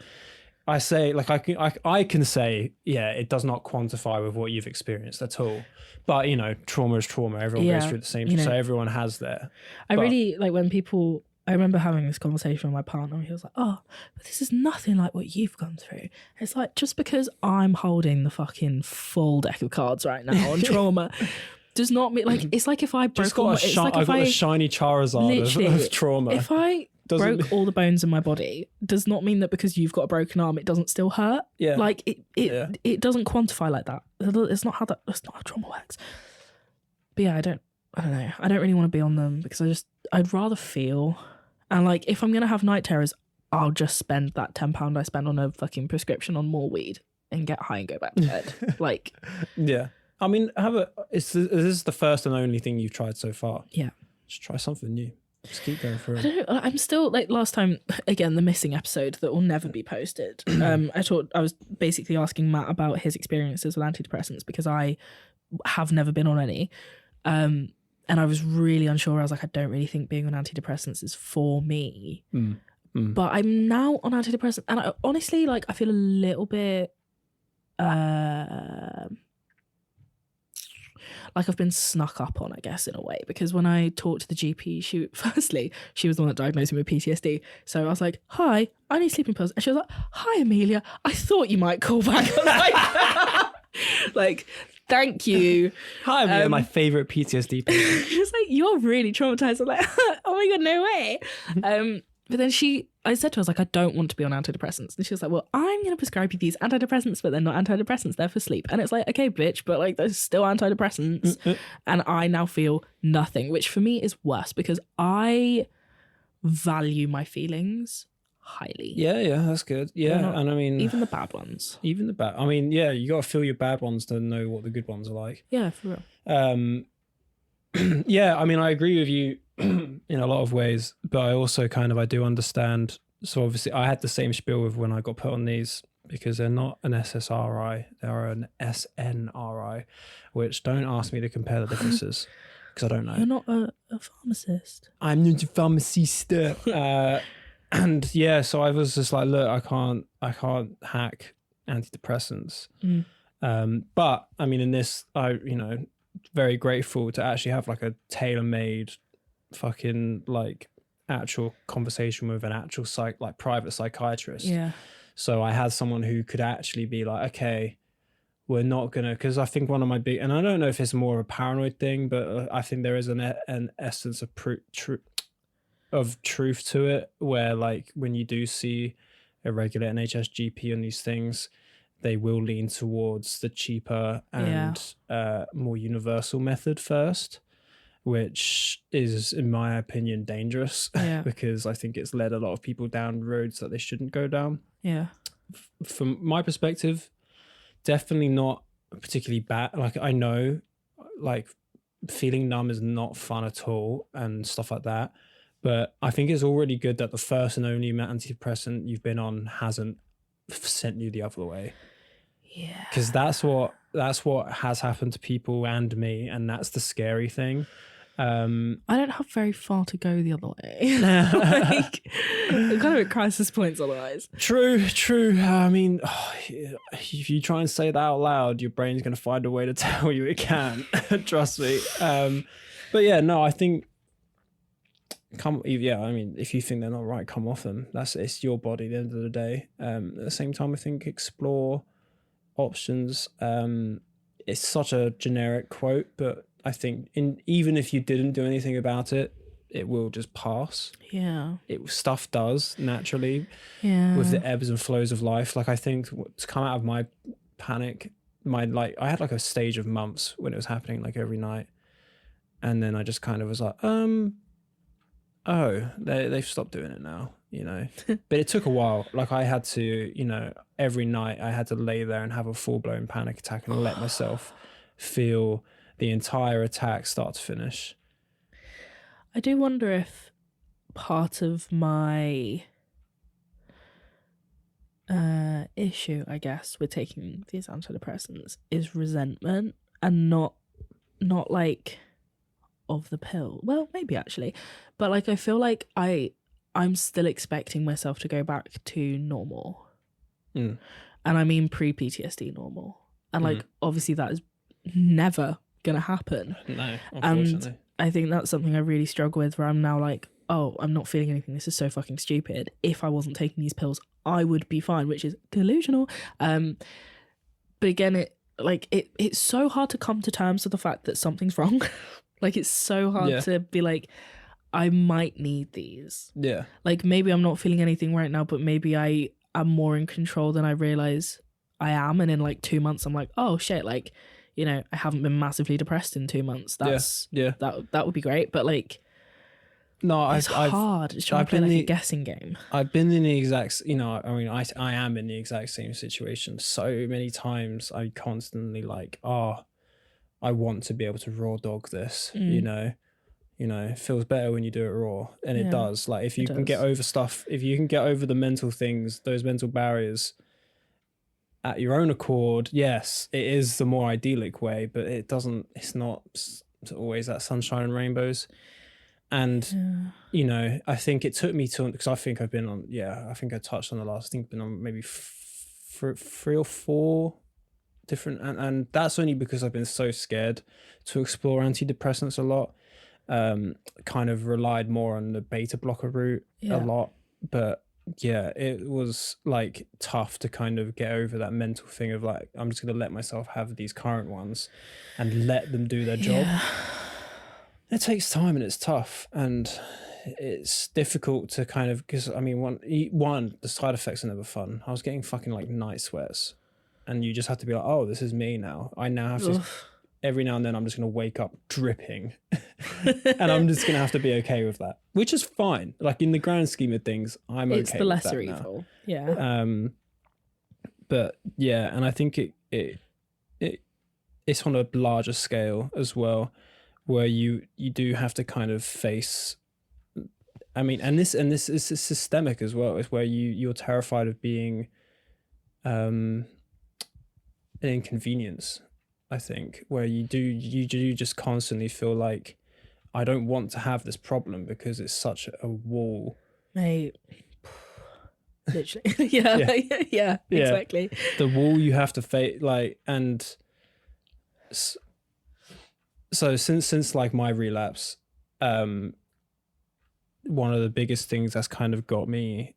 I say, like, I can say, yeah, it does not quantify with what you've experienced at all. But, you know, trauma is trauma. Everyone goes through the same. So everyone has their. Really like when people. I remember having this conversation with my partner and he was like, oh, but this is nothing like what you've gone through. It's like, just because I'm holding the fucking full deck of cards right now on trauma does not mean, like, it's like if I broke I've got a shiny Charizard of trauma. If I broke all the bones in my body, does not mean that because you've got a broken arm, it doesn't still hurt. Yeah. Like, it doesn't quantify like that. That's not how trauma works. But yeah, I don't know. I don't really want to be on them because I'd rather feel. And like, if I'm going to have night terrors, I'll just spend that £10 I spend on a fucking prescription on more weed and get high and go back to bed. Like, yeah. I mean, this is the first and only thing you've tried so far. Yeah. Just try something new. Just keep going through. I don't know. I'm still, like, last time, again, the missing episode that will never be posted. I was basically asking Matt about his experiences with antidepressants because I have never been on any. And I was really unsure. I was like, I don't really think being on antidepressants is for me. But I'm now on antidepressants. And I, honestly, like, I feel a little bit like I've been snuck up on, I guess, in a way. Because when I talked to the GP, she was the one that diagnosed me with PTSD. So I was like, hi, I need sleeping pills. And she was like, hi, Amelia, I thought you might call back. Like, Thank you. Hi, I'm my favorite PTSD patient. She was like, you're really traumatized. I'm like, oh my God, no way. But then I said to her, I was like, I don't want to be on antidepressants. And she was like, well, I'm going to prescribe you these antidepressants, but they're not antidepressants. They're for sleep. And it's like, okay, bitch, but like, there's still antidepressants. And I now feel nothing, which for me is worse because I value my feelings highly. Yeah, that's good. Yeah, and I mean, even the bad ones. You got to feel your bad ones to know what the good ones are like. Yeah, for real. Yeah, I mean, I agree with you in a lot of ways, but I also I do understand. So obviously, I had the same spiel with when I got put on these because they're not an SSRI, they're an SNRI, which don't ask me to compare the differences because I don't know. You're not a pharmacist. I'm not a pharmacist. And yeah, so I was just like, look, I can't hack antidepressants. But I mean, in this, very grateful to actually have like a tailor-made fucking like actual conversation with an actual private psychiatrist. Yeah. So I had someone who could actually be like, okay, we're not gonna, because I think one of my big, and I don't know if it's more of a paranoid thing, but I think there is an essence of truth to it, where like when you do see a regular NHS GP on these things, they will lean towards the cheaper and more universal method first, which is, in my opinion, dangerous because I think it's led a lot of people down roads that they shouldn't go down. Yeah. From my perspective, definitely not particularly bad. Like, I know, like, feeling numb is not fun at all and stuff like that. But I think it's already good that the first and only antidepressant you've been on hasn't sent you the other way. Yeah. Because that's what has happened to people and me, and that's the scary thing. I don't have very far to go the other way. Like, I'm kind of at crisis points otherwise. True. I mean, if you try and say that out loud, your brain's going to find a way to tell you it can. Trust me. But yeah, no, I think I mean, if you think they're not right, come off them. It's your body at the end of the day. At the same time, I think explore options. It's such a generic quote, but I think even if you didn't do anything about it, it will just pass. Yeah. Stuff does naturally. Yeah. With the ebbs and flows of life. Like, I think to come out of my panic, I had like a stage of months when it was happening like every night. And then I just kind of was like, they've stopped doing it now, But it took a while. Like, I had to, every night I had to lay there and have a full-blown panic attack and let myself feel the entire attack start to finish. I do wonder if part of my issue, I guess, with taking these antidepressants is resentment and not like of the pill. Well, maybe actually, but like, I feel like I'm still expecting myself to go back to normal. And I mean pre-PTSD normal. And like, obviously that is never gonna happen. No, unfortunately. And I think that's something I really struggle with, where I'm now like, oh, I'm not feeling anything. This is so fucking stupid. If I wasn't taking these pills, I would be fine, which is delusional. But again, it's so hard to come to terms with the fact that something's wrong. Like, it's so hard to be like, I might need these. Yeah. Like, maybe I'm not feeling anything right now, but maybe I am more in control than I realize I am. And in like 2 months, I'm like, oh shit, like, I haven't been massively depressed in 2 months. That would be great. But like, no, it's hard. It's trying to play like a guessing game. I've been in the exact, I am in the exact same situation so many times. I constantly like, I want to be able to raw dog this, it feels better when you do it raw, and it does. Like, if you can get over stuff, if you can get over the mental things, those mental barriers at your own accord, yes, it is the more idyllic way, but it's not always that sunshine and rainbows. And, I think it took me to, because I think I've been on, I think I touched on the last, I think I've been on maybe 3 or 4 different, and that's only because I've been so scared to explore antidepressants a lot. Kind of relied more on the beta blocker route a lot, but yeah, it was like tough to kind of get over that mental thing of like, I'm just going to let myself have these current ones and let them do their job. Yeah. It takes time and it's tough and it's difficult to kind of, because I mean, one, the side effects are never fun. I was getting fucking like night sweats and you just have to be like, oh, this is me now. I now have to, every now and then I'm just going to wake up dripping and I'm just going to have to be okay with that, which is fine. Like in the grand scheme of things, I'm okay with that. It's the lesser evil. Yeah. But yeah, and I think it's on a larger scale as well, where you do have to kind of face, I mean, and this is systemic as well. It's where you're terrified of being an inconvenience, I think, where you do just constantly feel like, I don't want to have this problem because it's such a wall. Mate. Literally. Yeah, exactly. The wall you have to face, like, and so since like my relapse, one of the biggest things that's kind of got me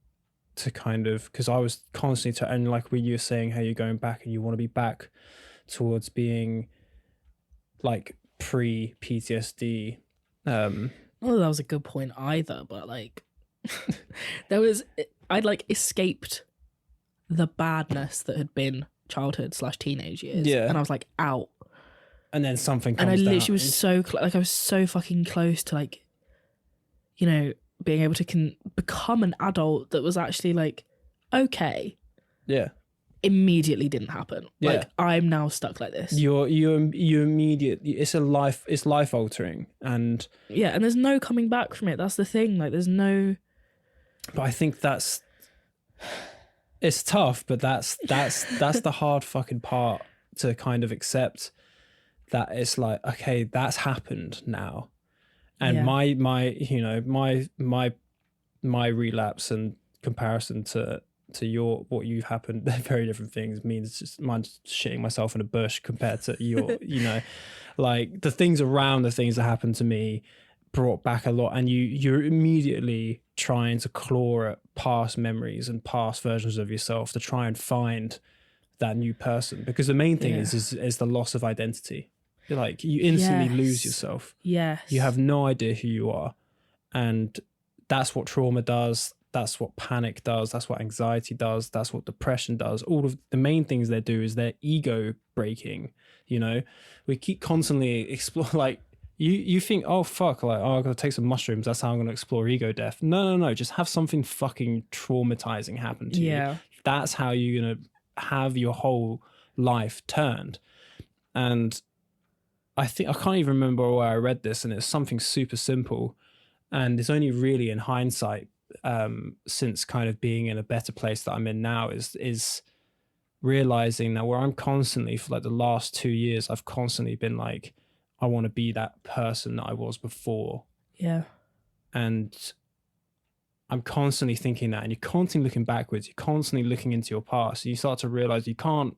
to kind of, because I was constantly and like when you were saying how you're going back and you want to be back towards being like pre-PTSD. Well, that was a good point either, but like I'd like escaped the badness that had been childhood / teenage years. Yeah. And I was like out. And then something comes and I literally down. was so like I was so fucking close to like, you know, being able to become an adult that was actually like okay. Yeah. Immediately didn't happen. Yeah. Like I'm now stuck like this. You immediately, it's life altering, and yeah, and there's no coming back from it. That's the thing. Like there's no. But I think it's tough, but that's the hard fucking part to kind of accept. That it's like, okay, that's happened now, and my you know my relapse and comparison to what you've happened, they're very different things. Means just mine's shitting myself in a bush compared to your you know, like the things around the things that happened to me brought back a lot, and you're immediately trying to claw at past memories and past versions of yourself to try and find that new person, because the main thing is the loss of identity. Like you instantly lose yourself. Yes. You have no idea who you are. And that's what trauma does. That's what panic does. That's what anxiety does. That's what depression does. All of the main things they do is they're ego breaking. You know, we keep constantly explore, like you think, oh fuck, like, oh, I've got to take some mushrooms. That's how I'm going to explore ego death. No. Just have something fucking traumatizing happen to you. That's how you're going to have your whole life turned. And I think I can't even remember where I read this, and it's something super simple, and it's only really in hindsight, since kind of being in a better place that I'm in now, is realizing that where I'm constantly for like the last 2 years, I've constantly been like, I want to be that person that I was before. Yeah. And I'm constantly thinking that, and you're constantly looking backwards, you're constantly looking into your past. You start to realize you can't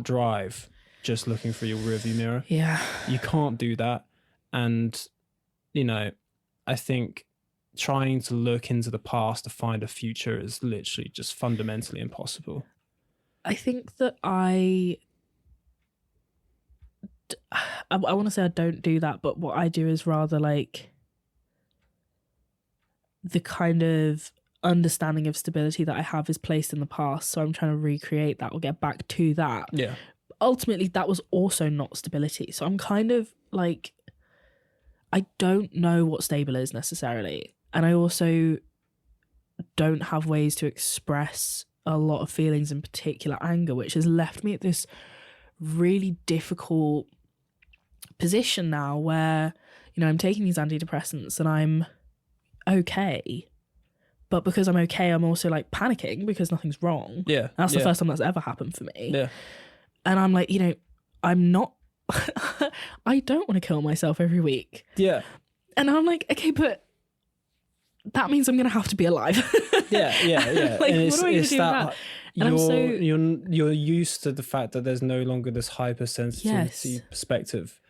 drive just looking through your rearview mirror. Yeah. You can't do that. And, you know, I think trying to look into the past to find a future is literally just fundamentally impossible. I think that I want to say I don't do that, but what I do is rather like the kind of understanding of stability that I have is placed in the past. So I'm trying to recreate that or get back to that. Yeah. Ultimately, that was also not stability. So I'm kind of like, I don't know what stable is necessarily. And I also don't have ways to express a lot of feelings, in particular anger, which has left me at this really difficult position now where, you know, I'm taking these antidepressants and I'm okay. But because I'm okay, I'm also like panicking because nothing's wrong. Yeah. That's the first time that's ever happened for me. Yeah. And I'm like, you know, I'm not, I don't want to kill myself every week. Yeah. And I'm like, okay, but that means I'm going to have to be alive. Yeah. Like, and what do I do with that? You're used to the fact that there's no longer this hypersensitivity perspective.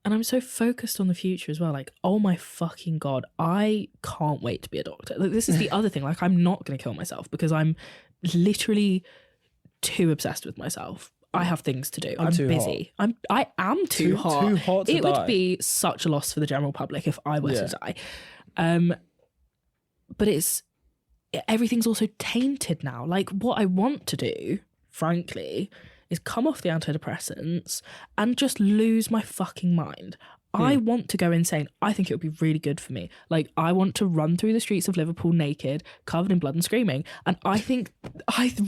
And I'm so focused on the future as well. Like, oh my fucking God, I can't wait to be a doctor. Like, this is the other thing. Like, I'm not going to kill myself because I'm literally too obsessed with myself. I have things to do. I'm too busy. I am too hot. Too hot to it die. would be such a loss for the general public if I were Yeah. to die. But everything's also tainted now. Like, what I want to do, frankly, is come off the antidepressants and just lose my fucking mind. I want to go insane. I think it would be really good for me. Like, I want to run through the streets of Liverpool naked, covered in blood and screaming. And I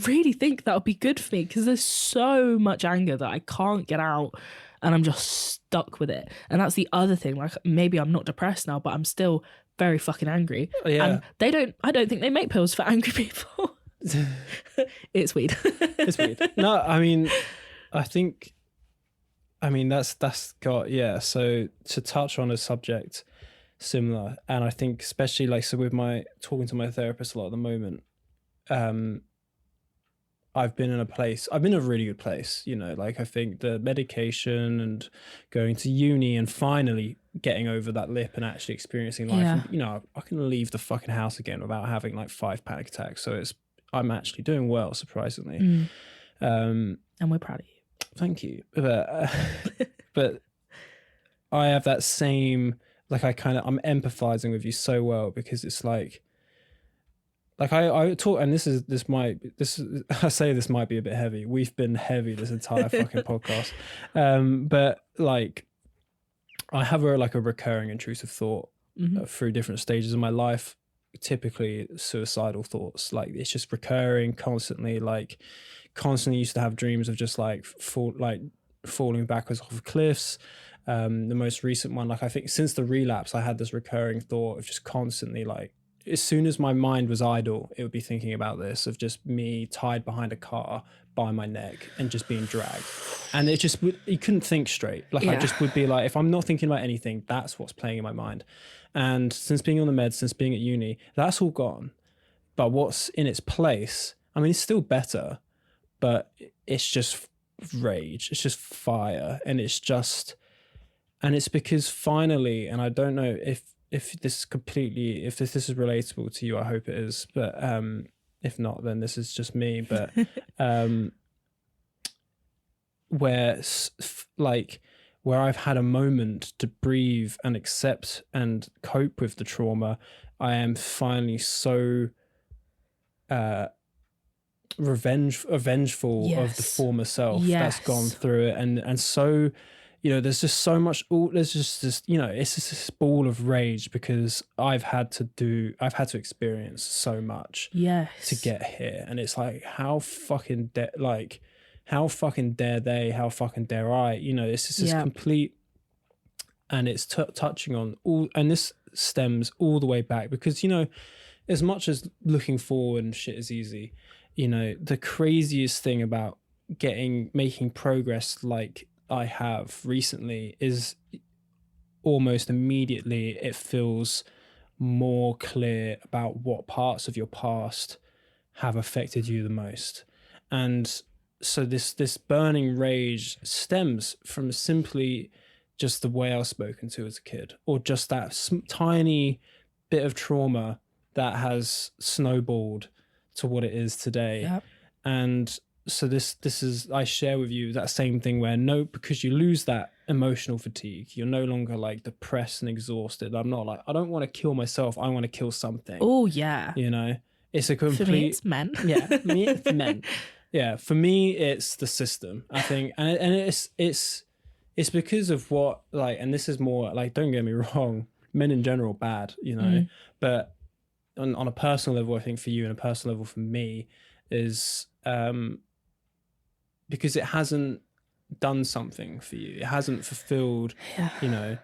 really think that would be good for me because there's so much anger that I can't get out and I'm just stuck with it. And that's the other thing. Like, maybe I'm not depressed now, but I'm still very fucking angry. Yeah. And I don't think they make pills for angry people. It's weird. It's weird. No, I mean, that's got, yeah. So to touch on a subject similar, and I think especially like, so with talking to my therapist a lot at the moment, I've been in a really good place, you know, like I think the medication and going to uni and finally getting over that lip and actually experiencing life, Yeah. and, you know, I can leave the fucking house again without having like 5 panic attacks. So I'm actually doing well, surprisingly. And we're proud of you. Thank you. But I have that same, like, I'm empathizing with you so well because it's like I talk, and I say this might be a bit heavy. We've been heavy this entire fucking podcast. But like, I have a recurring intrusive thought through different stages of my life, typically suicidal thoughts. Like, it's just recurring constantly, used to have dreams of just falling backwards off of cliffs. The most recent one, like, I think since the relapse, I had this recurring thought of just constantly, like, as soon as my mind was idle, it would be thinking about this, of just me tied behind a car by my neck and just being dragged. And it just you couldn't think straight. Like, I just would be like, if I'm not thinking about anything, that's what's playing in my mind. And since being on the meds, since being at uni, that's all gone. But what's in its place, I mean, it's still better, but it's just rage. It's just fire. And it's because finally, and I don't know if this is relatable to you, I hope it is, but if not, then this is just me. But where I've had a moment to breathe and accept and cope with the trauma, I am finally so revengeful of the former self that's gone through it, and so, you know, there's just so much. There's just this, you know, it's just this ball of rage because I've had to experience so much to get here, and it's like, how fucking dare they? How fucking dare I? You know, it's just this complete, and it's touching on all, and this stems all the way back because, you know, as much as looking forward and shit is easy, you know, the craziest thing about making progress like I have recently is almost immediately it feels more clear about what parts of your past have affected you the most. And so this burning rage stems from simply just the way I was spoken to as a kid, or just that tiny bit of trauma that has snowballed to what it is today. Yep. And so this is, I share with you that same thing where because you lose that emotional fatigue, you're no longer like depressed and exhausted. I'm not like, I don't want to kill myself, I want to kill something. Oh yeah. You know, it's a complete, for me it's men. Yeah, for me it's men. Yeah, for me it's the system, I think. And it's because of what, like, and this is more like, don't get me wrong, men in general bad, you know, but on a personal level, I think for you and a personal level for me is because it hasn't done something for you. It hasn't fulfilled, you know,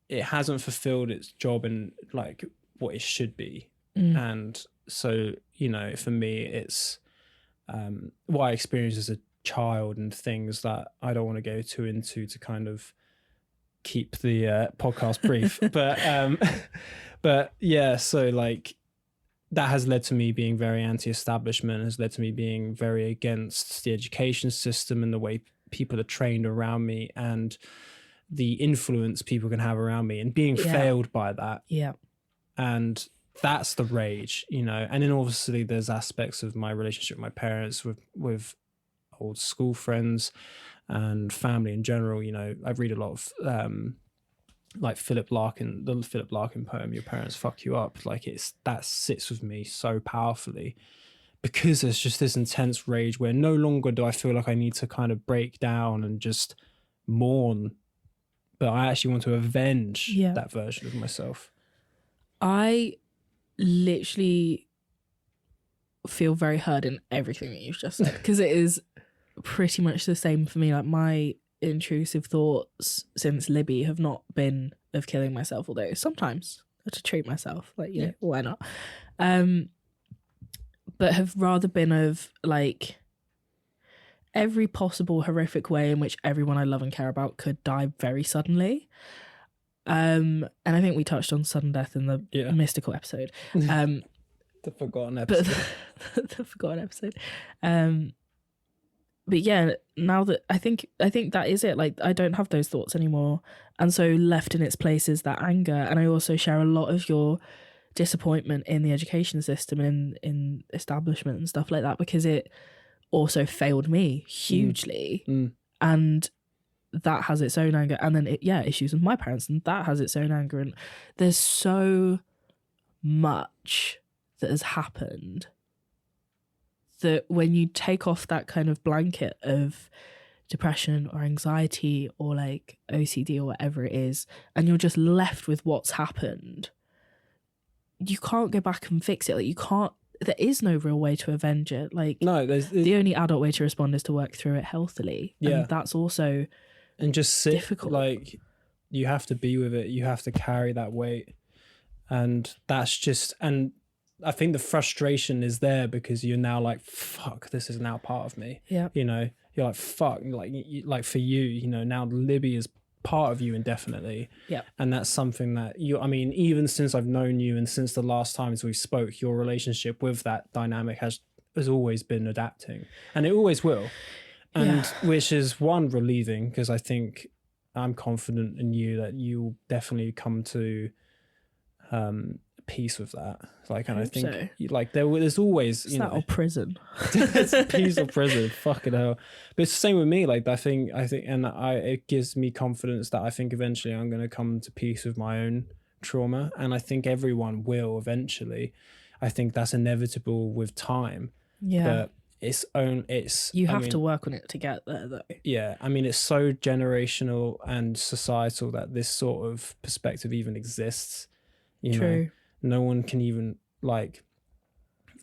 it hasn't fulfilled its job in like what it should be. And so, you know, for me, it's what I experienced as a child and things that I don't want to go too into to kind of keep the podcast brief. But yeah, so like that has led to me being very anti-establishment, has led to me being very against the education system and the way people are trained around me and the influence people can have around me, and being failed by that. Yeah. And that's the rage, you know. And then obviously there's aspects of my relationship with my parents, with old school friends and family in general. You know, I read a lot of like the Philip Larkin poem, Your Parents Fuck You Up. Like that sits with me so powerfully, because there's just this intense rage where no longer do I feel like I need to kind of break down and just mourn, but I actually want to avenge that version of myself. I literally feel very heard in everything that you've just said, because it is pretty much the same for me. Like, my intrusive thoughts since Libby have not been of killing myself, although sometimes to treat myself, like, you know, why not? But have rather been of like every possible horrific way in which everyone I love and care about could die very suddenly. And I think we touched on sudden death in the mystical episode. The forgotten episode. But the forgotten episode. But yeah, now that I think that is it. Like, I don't have those thoughts anymore. And so left in its place is that anger. And I also share a lot of your disappointment in the education system and in establishment and stuff like that, because it also failed me hugely. And that has its own anger. And then issues with my parents, and that has its own anger. And there's so much that has happened that when you take off that kind of blanket of depression or anxiety or like OCD or whatever it is, and you're just left with what's happened, you can't go back and fix it. Like, you can't, there is no real way to avenge it. Like, no, there's the only adult way to respond is to work through it healthily. Yeah. And that's also and just sit difficult. Like, you have to be with it. You have to carry that weight. And that's just, and I think the frustration is there because you're now like, fuck, this is now part of me. Yeah. You know, you're like, fuck, like for you, you know, now Libby is part of you indefinitely. Yeah. And that's something that I mean, even since I've known you and since the last times we spoke, your relationship with that dynamic has always been adapting, and it always will. And which is one relieving, because I think I'm confident in you that you'll definitely come to peace with that. Like, and I think so. Like there's always it's that old prison. It's peace or prison. Fucking hell. But it's the same with me. Like, I think, and it gives me confidence that I think eventually I'm going to come to peace with my own trauma, and I think everyone will eventually. I think that's inevitable with time. Yeah. But you have to work on it to get there, though. Yeah, I mean, it's so generational and societal that this sort of perspective even exists. You know, no one can even, like,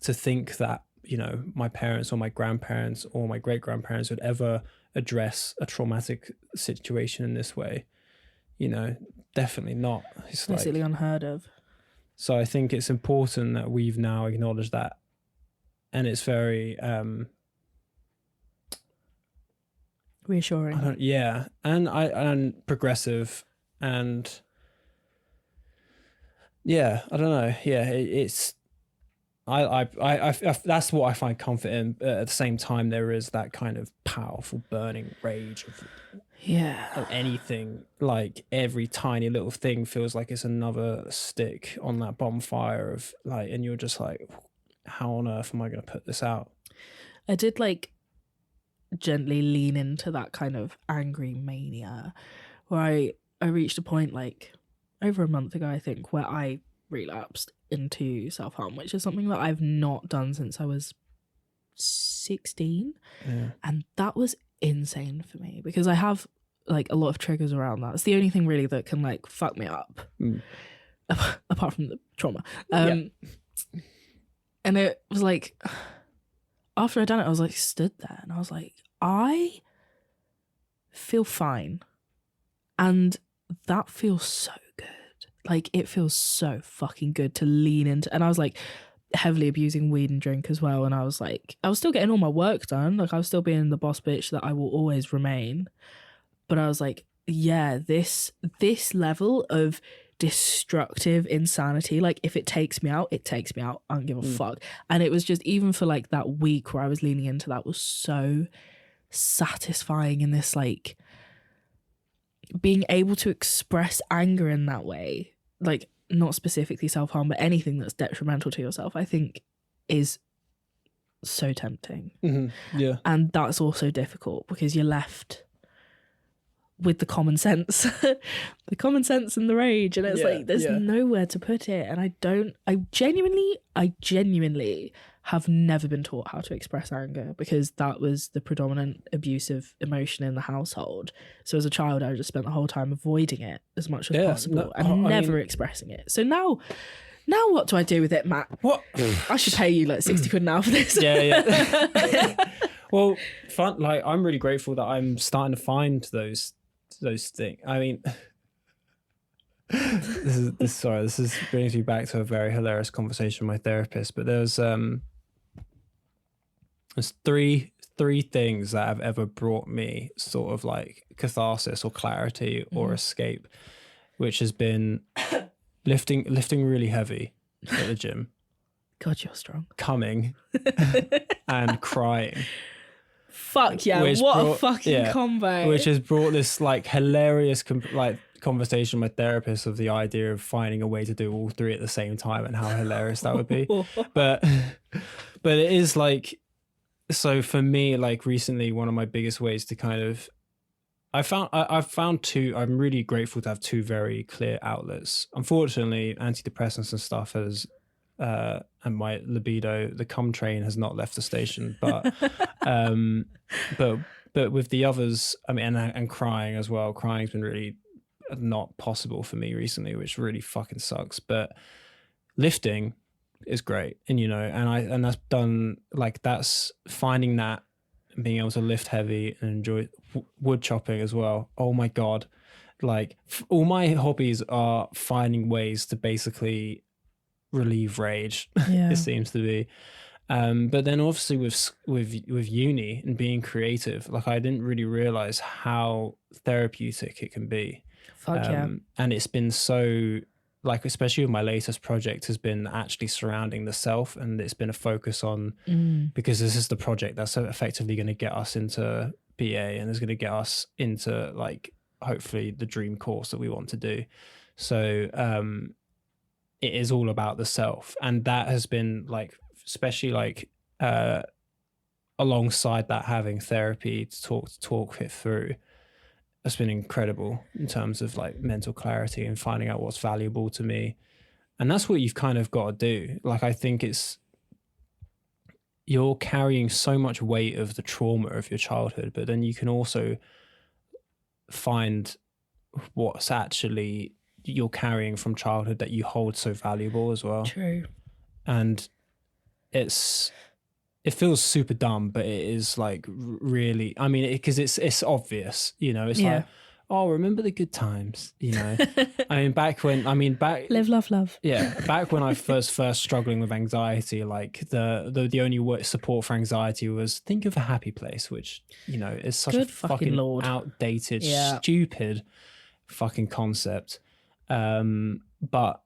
to think that, you know, my parents or my grandparents or my great-grandparents would ever address a traumatic situation in this way. You know, definitely not. It's basically like, unheard of. So I think it's important that we've now acknowledged that. And it's very reassuring. And progressive, and I don't know. Yeah, it's I that's what I find comfort in. But at the same time, there is that kind of powerful burning rage of anything. Like, every tiny little thing feels like it's another stick on that bonfire of, like, and you're just like, how on earth am I going to put this out? I did, like, gently lean into that kind of angry mania where I reached a point, like, over a month ago, I think, where I relapsed into self-harm, which is something that I've not done since I was 16. Yeah. And that was insane for me because I have, like, a lot of triggers around that. It's the only thing really that can, like, fuck me up apart from the trauma. And it was like, after I'd done it, I was like, stood there and I was like, I feel fine. And that feels so good. Like, it feels so fucking good to lean into. And I was like heavily abusing weed and drink as well. And I was like, I was still getting all my work done. Like, I was still being the boss bitch that I will always remain. But I was like, yeah, this level of destructive insanity, like, if it takes me out, it takes me out. I don't give a fuck. And it was just, even for like that week where I was leaning into that, was so satisfying in this, like, being able to express anger in that way, like, not specifically self-harm, but anything that's detrimental to yourself, I think is so tempting. Yeah. And that's also difficult because you're left with the common sense, the common sense and the rage. And it's like, there's nowhere to put it. And I genuinely have never been taught how to express anger, because that was the predominant abusive emotion in the household. So as a child, I just spent the whole time avoiding it as much as possible and never expressing it. So now what do I do with it, Matt? What? I should pay you like 60 quid now for this. Yeah. Well, fun. Like, I'm really grateful that I'm starting to find those things. I mean, this brings me back to a very hilarious conversation with my therapist. But there's three things that have ever brought me sort of like catharsis or clarity or escape, which has been lifting really heavy at the gym. God, you're strong. Coming and crying. Fuck yeah, a fucking combo. Which has brought this like hilarious conversation with my therapist of the idea of finding a way to do all three at the same time and how hilarious that would be. But it is like, so for me, like recently, one of my biggest ways to kind of, I've found two, I'm really grateful to have two very clear outlets. Unfortunately, antidepressants and stuff has, and my libido, the cum train has not left the station, but with the others, I mean, and crying as well. Crying's been really not possible for me recently, which really fucking sucks. But lifting is great, and and that's done, like, that's finding that and being able to lift heavy and enjoy wood chopping as well. Oh my god, like all my hobbies are finding ways to basically relieve rage. It seems to be, but then obviously with uni and being creative, like I didn't really realize how therapeutic it can be. And it's been so, like, especially with my latest project, has been actually surrounding the self, and it's been a focus on because this is the project that's so effectively going to get us into BA and is going to get us into, like, hopefully the dream course that we want to do. So it is all about the self, and that has been, like, especially like alongside that, having therapy to talk it through, has been incredible in terms of like mental clarity and finding out what's valuable to me. And that's what you've kind of got to do. Like, I think you're carrying so much weight of the trauma of your childhood, but then you can also find what's actually you're carrying from childhood that you hold so valuable as well. True. And it feels super dumb, but it is, like, really, I mean, because it's obvious, it's like, oh, remember the good times, I mean, back live, love. Yeah. Back when I first struggling with anxiety, like the only support for anxiety was think of a happy place, which, is such a fucking outdated, stupid fucking concept. But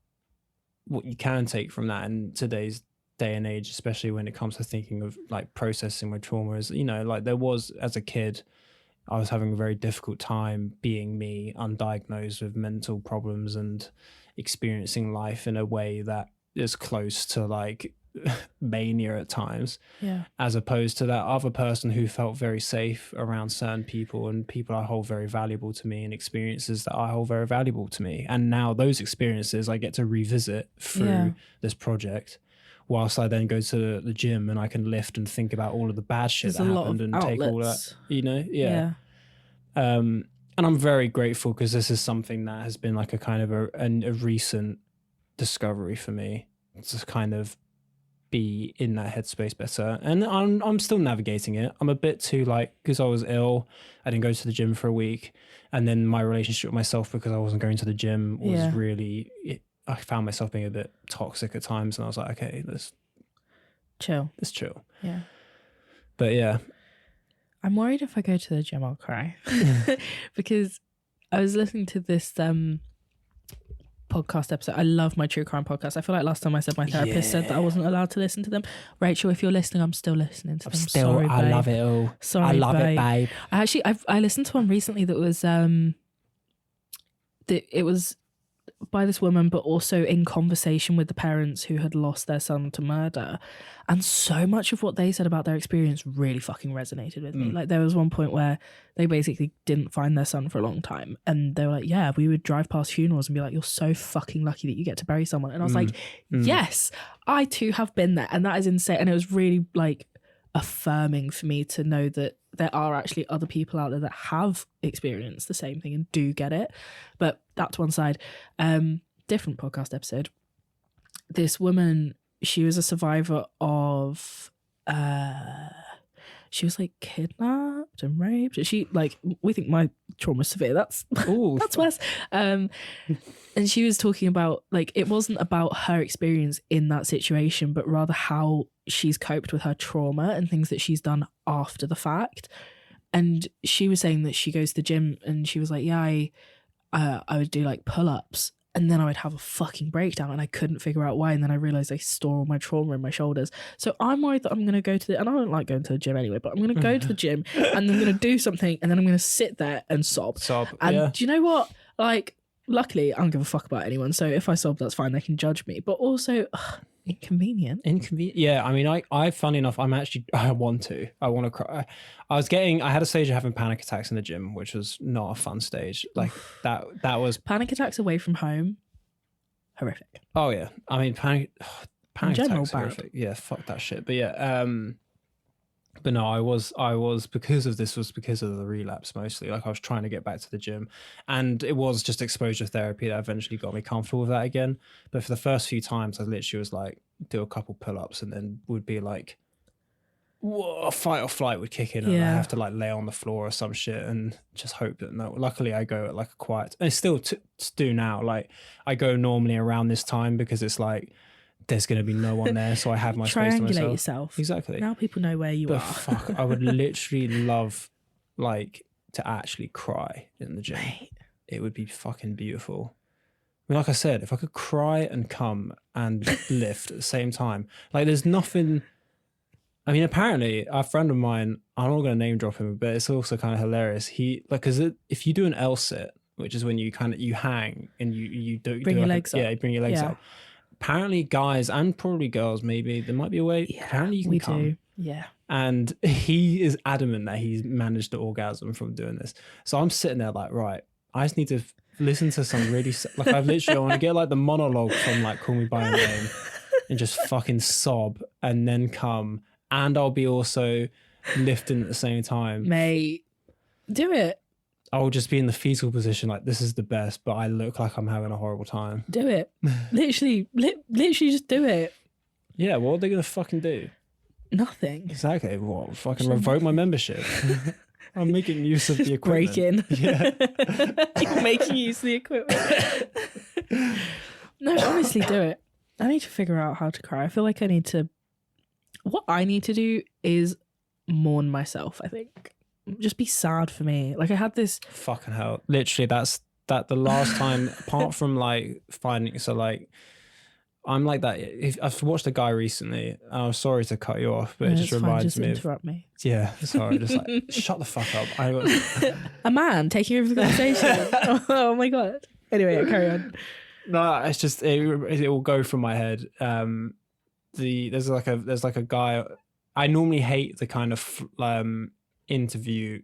what you can take from that in today's day and age, especially when it comes to thinking of, like, processing my trauma, is, like, there was, as a kid, I was having a very difficult time being me, undiagnosed with mental problems and experiencing life in a way that is close to, like, mania at times, as opposed to that other person who felt very safe around certain people and people I hold very valuable to me and experiences that I hold very valuable to me. And now those experiences I get to revisit through this project, whilst I then go to the gym and I can lift and think about all of the bad shit that happened and take all that, and I'm very grateful, because this is something that has been like a kind of a recent discovery for me, to kind of be in that headspace better. And I'm still navigating it. I'm a bit too, like, because I was ill, I didn't go to the gym for a week, and then my relationship with myself, because I wasn't going to the gym, was really, I found myself being a bit toxic at times, and I was like, okay, let's chill. Yeah. But yeah, I'm worried if I go to the gym I'll cry because I was listening to this podcast episode. I love my true crime podcast. I feel like last time I said my therapist said that I wasn't allowed to listen to them. Rachel, if you're listening, I'm still listening to them. Sorry, I babe. love it all. Sorry, I love babe. it, babe. I listened to one recently that was it was by this woman, but also in conversation with the parents who had lost their son to murder. And so much of what they said about their experience really fucking resonated with me. Like, there was one point where they basically didn't find their son for a long time. And they were like, yeah, we would drive past funerals and be like, you're so fucking lucky that you get to bury someone. And I was like, yes, I too have been there. And that is insane. And it was really like affirming for me to know that there are actually other people out there that have experienced the same thing and do get it. But that's one side. Different podcast episode. This woman, she was a survivor of she was like kidnapped and raped. She, like, we think my trauma's severe. That's worse. And she was talking about, like, it wasn't about her experience in that situation, but rather how she's coped with her trauma and things that she's done after the fact. And she was saying that she goes to the gym and she was like, yeah, I would do like pull-ups and then I would have a fucking breakdown and I couldn't figure out why. And then I realized I store all my trauma in my shoulders. So I'm worried that I'm going to go to the, and I don't like going to the gym anyway, but I'm going to go to the gym and I'm going to do something and then I'm going to sit there and sob. And do you know what? Like, luckily, I don't give a fuck about anyone. So if I sob, that's fine. They can judge me. But also, inconvenient. Yeah, I mean, I funny enough, I want to cry. I had a stage of having panic attacks in the gym, which was not a fun stage. Like that was panic attacks away from home. Horrific. Oh yeah, I mean panic attacks horrific. Yeah, fuck that shit. But yeah, but no, I was because of the relapse mostly. Like I was trying to get back to the gym, and it was just exposure therapy that eventually got me comfortable with that again. But for the first few times, I literally was like, do a couple pull-ups, and then would be like, whoa, fight or flight would kick in, and I have to like lay on the floor or some shit, and just hope that no. Luckily, I go at like a quiet, and still to do now. Like I go normally around this time because it's like, there's going to be no one there, so I have my space to myself. Triangulate yourself. Exactly. Now people know where you are. Fuck, I would literally love, like, to actually cry in the gym. Mate. It would be fucking beautiful. I mean, like I said, if I could cry and come and lift at the same time, like, there's nothing. I mean, apparently, a friend of mine, I'm not going to name drop him, but it's also kind of hilarious. He, like, because if you do an L sit, which is when you hang and you bring your legs up. Yeah, you bring your legs up. Apparently guys and probably girls, maybe there might be a way. Yeah, apparently you can come. Do. Yeah. And he is adamant that he's managed to orgasm from doing this. So I'm sitting there like, right, I just need to listen to some really, like I want to get like the monologue from like Call Me By Your Name and just fucking sob and then come. And I'll be also lifting at the same time. Mate, do it. I'll just be in the fetal position, like this is the best, but I look like I'm having a horrible time. Do it. Literally just do it. Yeah, what are they gonna fucking do? Nothing. Exactly. What? Fucking revoke my membership. I'm making use of the equipment. Break in. Yeah. You're making use of the equipment. No, honestly, do it. I need to figure out how to cry. I feel like what I need to do is mourn myself, I think. Just be sad for me. Like I had this fucking hell. Literally, the last time, apart from like finding, so like I'm like that. I've watched a guy recently, and I'm sorry to cut you off, but it just reminds me. Just interrupt me. Yeah, sorry. Just like shut the fuck up. A man taking over the conversation. Oh my god. Anyway, carry on. No, it's just it will go from my head. There's like a guy. I normally hate the kind of interview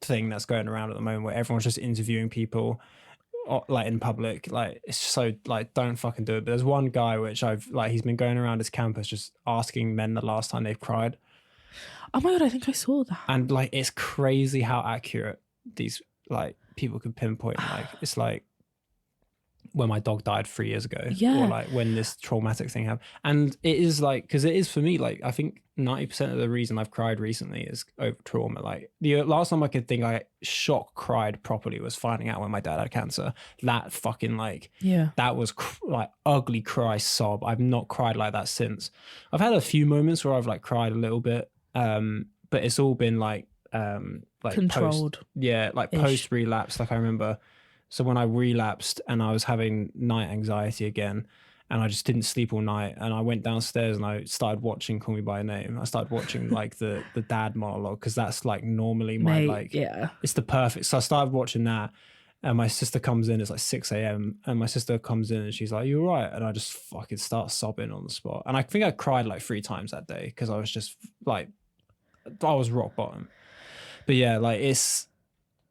thing that's going around at the moment where everyone's just interviewing people like in public. Like it's so like don't fucking do it. But there's one guy which he's been going around his campus just asking men the last time they've cried. Oh my god, I think I saw that. And like it's crazy how accurate these like people could pinpoint. Like it's like when my dog died 3 years ago, or like when this traumatic thing happened. And it is like, because it is for me, like I think 90% of the reason I've cried recently is over trauma. Like the last time I could think I cried properly was finding out when my dad had cancer. That fucking like, that was like ugly cry sob. I've not cried like that since. I've had a few moments where I've like cried a little bit, but it's all been like controlled. Post relapse. Like I remember So when I relapsed and I was having night anxiety again, and I just didn't sleep all night, and I went downstairs and I started watching Call Me by Your Name. I started watching like the dad monologue, because that's like normally my like, yeah, it's the perfect. So I started watching that, and my sister comes in. It's like 6 a.m. and my sister comes in and she's like, "You all right?" And I just fucking start sobbing on the spot. And I think I cried like 3 times that day, because I was just like, I was rock bottom. But yeah, like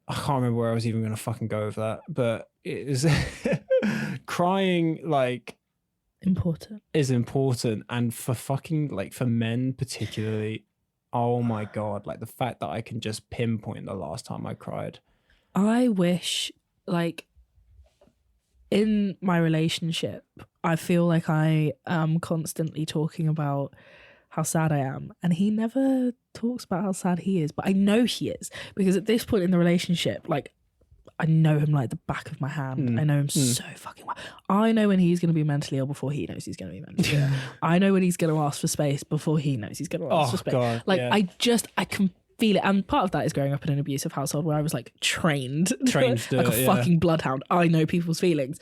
I can't remember where I was even going to fucking go with that, but it is crying like important is important. And for fucking like for men particularly, oh my God, like the fact that I can just pinpoint the last time I cried. I wish, like, in my relationship, I feel like I am constantly talking about how sad I am, and he never talks about how sad he is, but I know he is, because at this point in the relationship, like, I know him like the back of my hand. I know him so fucking well. I know when he's going to be mentally ill before he knows he's going to be mentally ill. I know when he's going to ask for space before he knows he's going to ask for space. God, like, yeah. I can feel it. And part of that is growing up in an abusive household where I was like trained like a fucking bloodhound. I know people's feelings.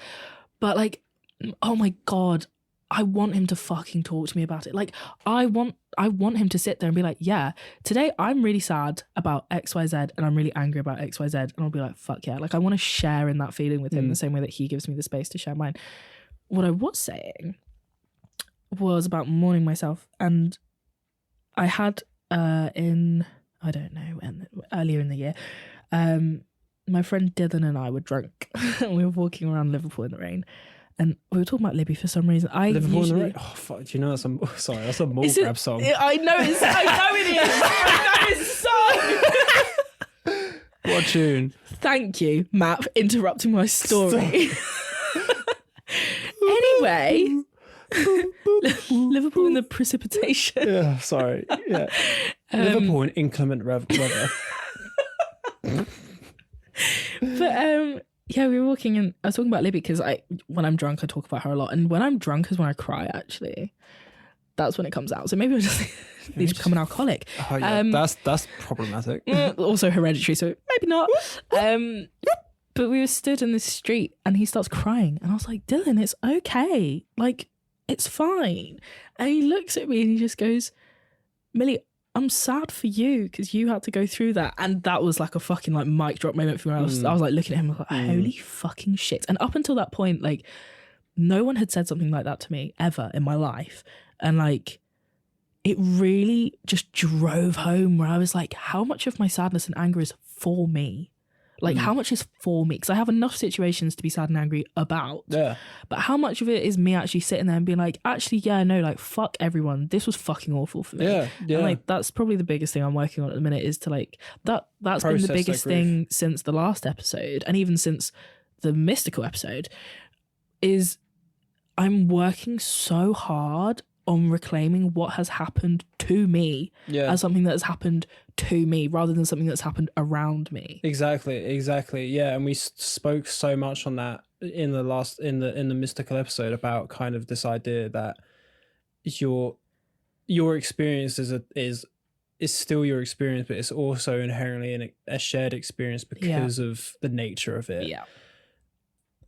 But like, oh my God, I want him to fucking talk to me about it. Like, I want him to sit there and be like, yeah, today I'm really sad about XYZ and I'm really angry about XYZ. And I'll be like, fuck yeah. Like, I want to share in that feeling with him the same way that he gives me the space to share mine. What I was saying was about mourning myself. And I had earlier in the year, my friend Dylan and I were drunk. And we were walking around Liverpool in the rain. And we were talking about Libby for some reason. Liverpool in the rain? Oh, fuck. Do you know that's a... Sorry, that's a mall grab song. I know it is. I know it's so... What tune? Thank you, Matt, for interrupting my story. Anyway, Liverpool in the precipitation. Yeah, sorry. Yeah. Liverpool in inclement weather. But yeah, we were walking and I was talking about Libby because when I'm drunk, I talk about her a lot. And when I'm drunk is when I cry, actually. That's when it comes out. So maybe I just need to become an alcoholic. Oh, yeah, that's problematic. Also hereditary, so maybe not. But we were stood in the street and he starts crying. And I was like, Dylan, it's okay. Like, it's fine. And he looks at me and he just goes, Millie, I'm sad for you because you had to go through that. And that was like a fucking like mic drop moment for me. I was like looking at him like, holy fucking shit. And up until that point, like, no one had said something like that to me ever in my life. And like, it really just drove home where I was like, how much of my sadness and anger is for me? Like, how much is for me? Because I have enough situations to be sad and angry about. Yeah. But how much of it is me actually sitting there and being like, actually, yeah, no, like, fuck everyone. This was fucking awful for me. Yeah. Yeah. And like, that's probably the biggest thing I'm working on at the minute is to like, that's Process been the that biggest grief. thing since the last episode. And even since the mystical episode is I'm working so hard on reclaiming what has happened to me as something that has happened to me rather than something that's happened around me. Exactly. Yeah, and we spoke so much on that in the mystical episode about kind of this idea that your experience is still your experience, but it's also inherently a shared experience because of the nature of it. Yeah.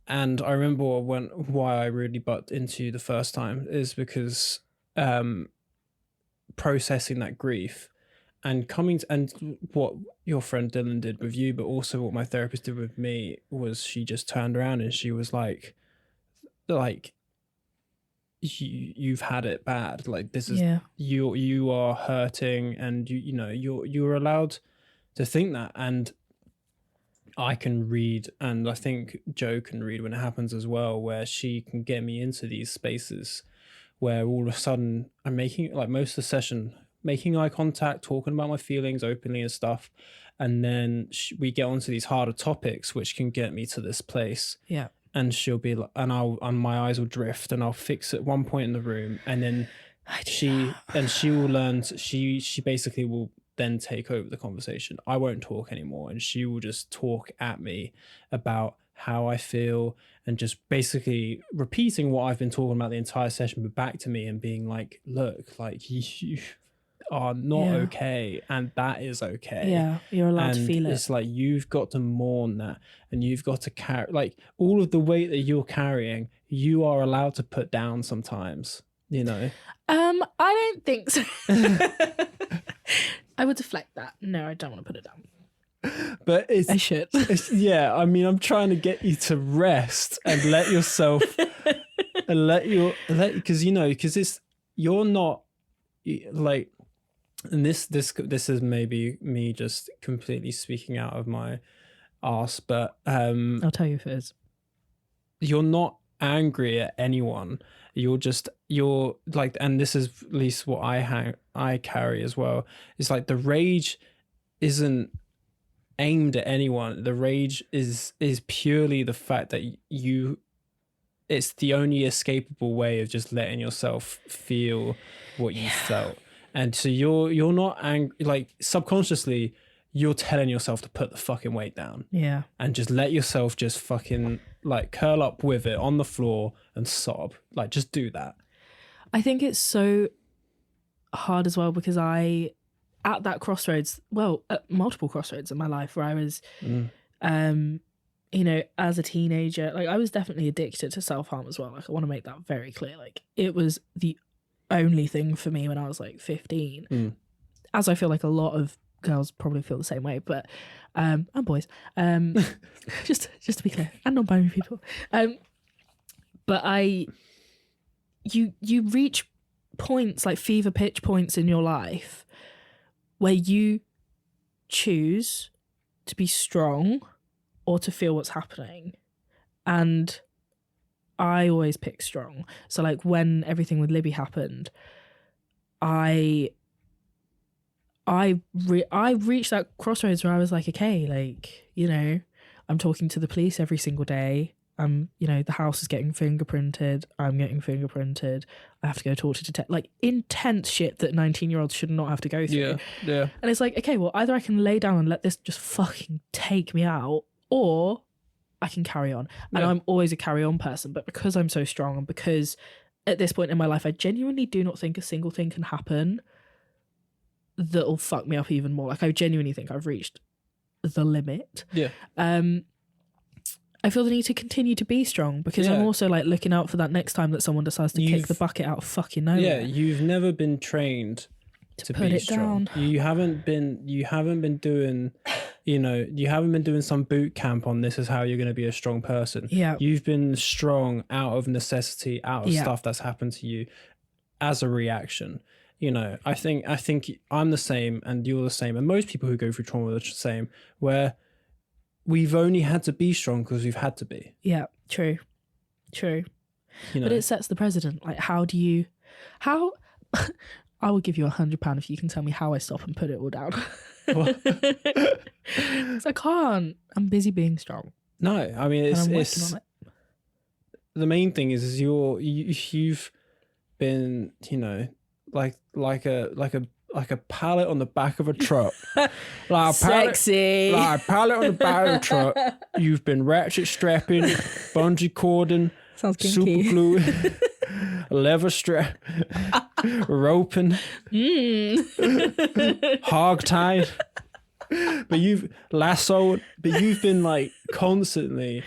And I remember why I really butt into the first time is because processing that grief and and what your friend Dylan did with you, but also what my therapist did with me was she just turned around and she was like you've had it bad, like this is you are hurting, and you're allowed to think that. And I can read, and I think Jo can read when it happens as well, where she can get me into these spaces where all of a sudden I'm making, like most of the session, making eye contact, talking about my feelings openly and stuff. And then we get onto these harder topics, which can get me to this place. Yeah. And she'll be like, and my eyes will drift and I'll fix at one point in the room. And then she will learn, she basically will then take over the conversation. I won't talk anymore. And she will just talk at me about how I feel and just basically repeating what I've been talking about the entire session, but back to me and being like, look, like you are not Yeah. okay, and that is okay. Yeah, you're allowed to And feel it. it's like you've got to mourn that, and you've got to carry like all of the weight that you're carrying. You are allowed to put down sometimes, you know. I don't think so. I would deflect that. No, I don't want to put it down. But I should. Yeah, I mean, I'm trying to get you to rest and let yourself and because it's you're not like, and this is maybe me just completely speaking out of my arse, but I'll tell you if it is. you're not angry at anyone. You're like, and this is at least what I carry as well. It's like the rage isn't aimed at anyone. The rage is purely the fact that it's the only escapable way of just letting yourself feel what you felt. And so you're not angry, like subconsciously you're telling yourself to put the fucking weight down. Yeah. And just let yourself just fucking like curl up with it on the floor and sob. Like just do that. I think it's so hard as well because at that crossroads, at multiple crossroads in my life where I was, as a teenager, like I was definitely addicted to self-harm as well. Like I want to make that very clear. Like it was the only thing for me when I was like 15, as I feel like a lot of girls probably feel the same way, but and boys, just to be clear, and non-binary people, but you reach points like fever pitch points in your life where you choose to be strong or to feel what's happening, and I always pick strong. So like when everything with Libby happened, I reached that crossroads where I was like, okay, like, you know, I'm talking to the police every single day. The house is getting fingerprinted. I'm getting fingerprinted. I have to go talk to like intense shit that 19-year-olds should not have to go through. Yeah. And it's like, okay, well, either I can lay down and let this just fucking take me out, or I can carry on. And I'm always a carry on person, but because I'm so strong and because at this point in my life, I genuinely do not think a single thing can happen that'll fuck me up even more. Like I genuinely think I've reached the limit. Yeah. I feel the need to continue to be strong because I'm also like looking out for that next time that someone decides to kick the bucket out of fucking nowhere. Yeah, you've never been trained to put be it strong. down. You haven't been doing, you haven't been doing some boot camp on this is how you're going to be a strong person. Yeah. You've been strong out of necessity, out of stuff that's happened to you as a reaction. I think I'm the same and you're the same, and most people who go through trauma are the same, where we've only had to be strong because we've had to be. Yeah, true. But it sets the precedent. Like, how I will give you £100 if you can tell me how I stop and put it all down. Because I can't. I'm busy being strong. No, I mean it's on it. The main thing is you've been like a pallet on the back of a truck. Sexy. Like a pallet on the back of a truck. You've been ratchet strapping, bungee cording, sounds kinky. super glue, leather strap, roping, hog tied. But you've lassoed. But you've been like constantly.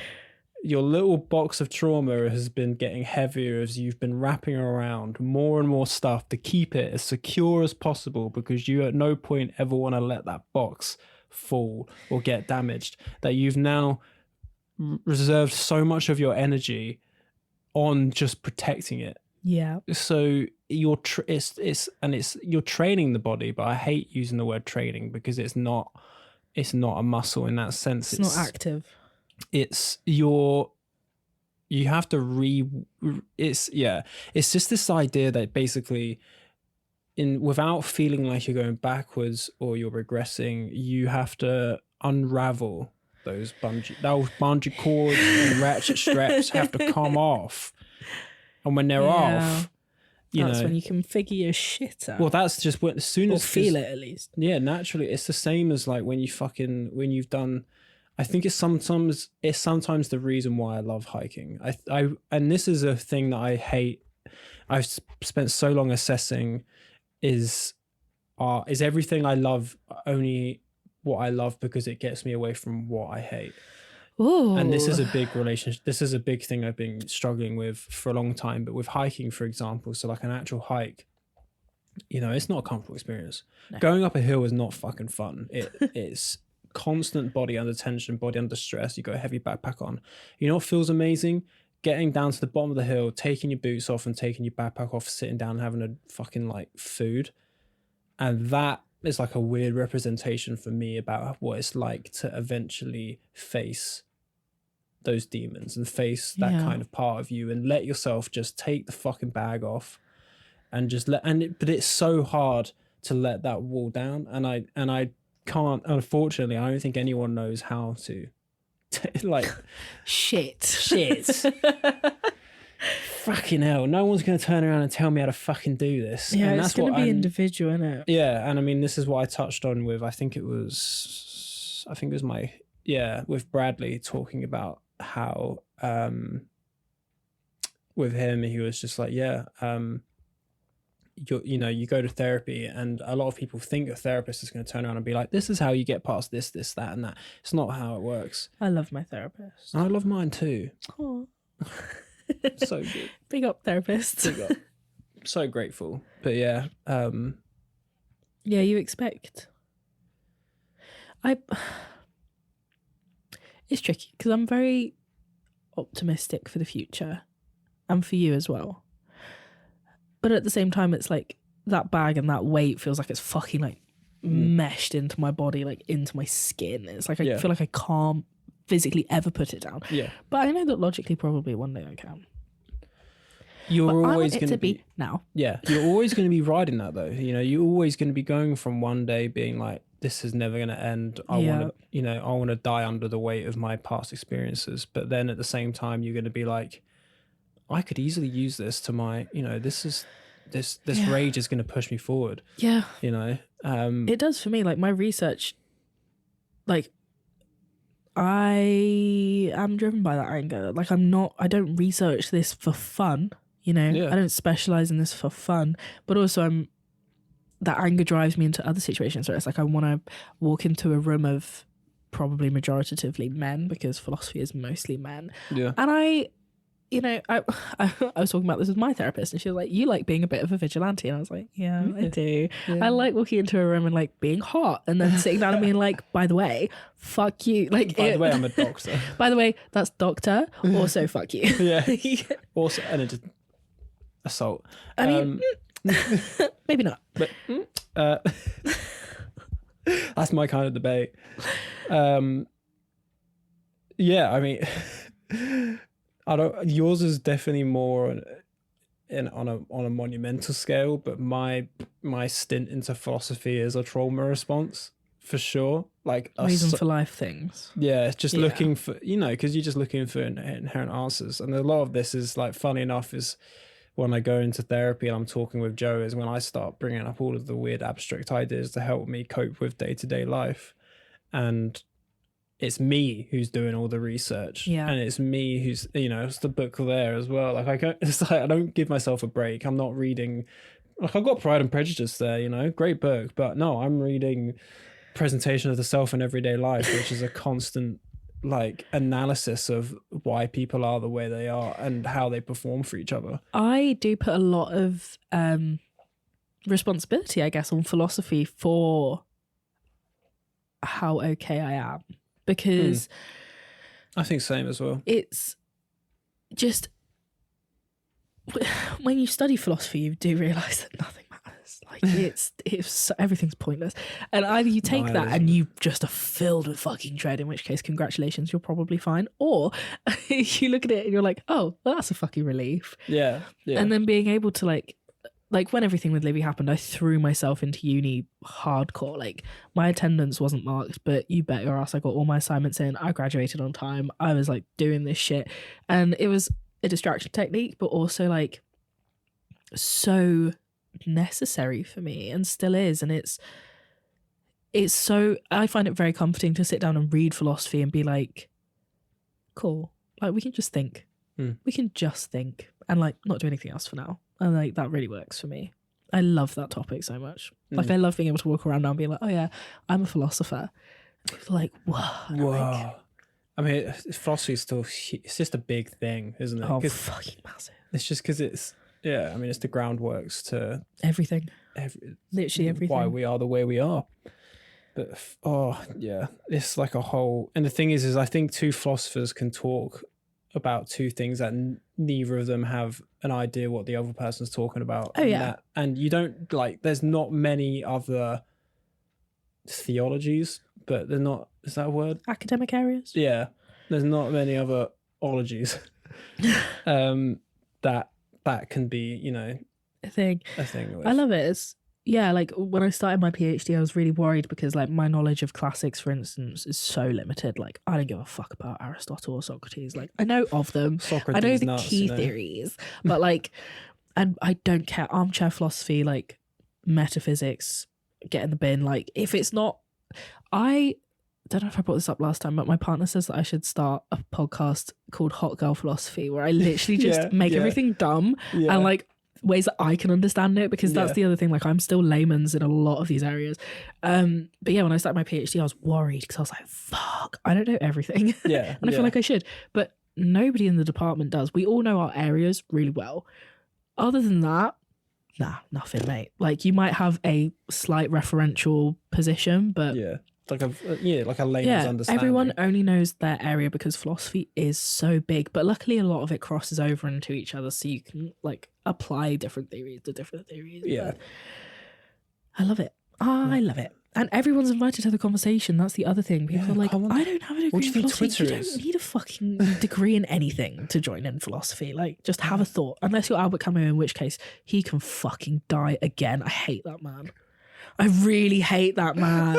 Your little box of trauma has been getting heavier as you've been wrapping around more and more stuff to keep it as secure as possible, because you at no point ever want to let that box fall or get damaged, that you've now reserved so much of your energy on just protecting it. Yeah. So you're you're training the body, but I hate using the word training because it's not a muscle in that sense. It's not active. It's you have to it's just this idea that basically without feeling like you're going backwards or you're regressing, you have to unravel those bungee cords and ratchet straps have to come off, and when they're off, that's when you can figure your shit out. Well, that's just as soon as feel it at least. Yeah, naturally, it's the same as like when you've done. I think it's sometimes the reason why I love hiking. And this is a thing that I hate. I've spent so long assessing is is everything I love only what I love because it gets me away from what I hate? Ooh. And this is a big relationship. This is a big thing I've been struggling with for a long time. But with hiking, for example, so like an actual hike, you know, it's not a comfortable experience. No. Going up a hill is not fucking fun. It's constant body under tension, body under stress. You got a heavy backpack on. You know what feels amazing? Getting down to the bottom of the hill, taking your boots off and taking your backpack off, sitting down and having a fucking like food. And that is like a weird representation for me about what it's like to eventually face those demons and face that kind of part of you and let yourself just take the fucking bag off and just but it's so hard to let that wall down, and I can't, unfortunately. I don't think anyone knows how to like shit fucking hell, no one's going to turn around and tell me how to fucking do this. Yeah, and it's going to be individual, isn't it? Yeah, and I mean, this is what I touched on with, I think it was with Bradley, talking about how with him, he was just like, you go to therapy, and a lot of people think a therapist is going to turn around and be like, this is how you get past this, that, and that. It's not how it works. I love my therapist. I love mine too. Oh. So good. Big up therapists. Big up. So grateful. But yeah. Yeah, you expect. It's tricky because I'm very optimistic for the future and for you as well. But at the same time, it's like that bag and that weight feels like it's fucking like meshed into my body, like into my skin. It's like I feel like I can't physically ever put it down. Yeah. But I know that logically probably one day I can. You're always going to be now. Yeah. You're always going to be riding that though. You know, you're always going to be going from one day being like, this is never going to end. I want to die under the weight of my past experiences. But then at the same time, you're going to be like, I could easily use this to my, this rage is going to push me forward. Yeah. It does for me. Like my research, like I am driven by that anger. Like I don't research this for fun, I don't specialize in this for fun, but also that anger drives me into other situations where it's like I want to walk into a room of probably majoritatively men, because philosophy is mostly men. Yeah. And I was talking about this with my therapist, and she was like, you like being a bit of a vigilante, and I was like, yeah. I do. I like walking into a room and like being hot and then sitting down and being like, by the way, fuck you, like, by the way, I'm a doctor. By the way, that's doctor, also fuck you. Yeah. Also, and it just assault. I mean, maybe not, but that's my kind of debate. Yeah, I mean, yours is definitely more on a monumental scale, but my stint into philosophy is a trauma response for sure. Like reason for life things. Yeah, it's just looking for, because you're just looking for inherent answers. And a lot of this is like, funny enough, is when I go into therapy and I'm talking with Joe, is when I start bringing up all of the weird abstract ideas to help me cope with day-to-day life. And it's me who's doing all the research, and it's me who's, it's the book there as well. Like I don't give myself a break. I'm not reading, like I've got Pride and Prejudice there, great book, but no, I'm reading Presentation of the Self in Everyday Life, which is a constant like analysis of why people are the way they are and how they perform for each other. I do put a lot of responsibility, I guess, on philosophy for how okay I am. Because I think same as well. It's just when you study philosophy, you do realise that nothing matters. Like it's everything's pointless. And either you take that and you just are filled with fucking dread, in which case, congratulations, you're probably fine. Or you look at it and you're like, oh, well, that's a fucking relief. Yeah. And then being able to like when everything with Livy happened, I threw myself into uni hardcore. Like my attendance wasn't marked, but you bet your ass I got all my assignments in. I graduated on time. I was like doing this shit. And it was a distraction technique, but also like so necessary for me, and still is. And it's so, I find it very comforting to sit down and read philosophy and be like, cool, like we can just think. We can just think and like not do anything else for now. And like that really works for me. I love that topic so much. Like, I love being able to walk around now and be like, oh yeah, I'm a philosopher. People are like, whoa. I mean, philosophy is still, it's just a big thing, isn't it? Oh, fucking massive. It's just because it's, yeah, I mean, it's the groundworks to everything. Literally everything. Why we are the way we are. But, yeah, it's like a whole, and the thing is I think two philosophers can talk about two things that neither of them have an idea what the other person's talking about. Oh, yeah. And you don't, like, there's not many other theologies, but they're not, is that a word? Academic areas? Yeah. There's not many other ologies that can be, you know, a thing. With. I love it. It's, yeah, like when I started my PhD, I was really worried because like my knowledge of classics, for instance, is so limited. Like I don't give a fuck about Aristotle or Socrates. Like I know of them. Socrates, I know the nuts, key theories, but like, and I don't care. Armchair philosophy, like metaphysics, get in the bin. Like if it's not, I don't know if I brought this up last time, but my partner says that I should start a podcast called Hot Girl Philosophy, where I literally just make everything dumb and like ways that I can understand it, because that's the other thing. Like I'm still layman's in a lot of these areas. But yeah, when I started my PhD, I was worried because I was like, fuck, I don't know everything. Yeah. And I feel like I should, but nobody in the department does. We all know our areas really well. Other than that, nah, nothing, mate. Like you might have a slight referential position, but like a layman's understanding. Everyone only knows their area because philosophy is so big, but luckily a lot of it crosses over into each other, so you can like apply different theories to different theories. Yeah, but I love it. I love it, and everyone's invited to the conversation. That's the other thing. People are like, I don't have a degree in philosophy. You don't need a fucking degree in anything to join in philosophy. Like, just have a thought. Unless you're Albert Camus, in which case he can fucking die again. I hate that man. I really hate that man.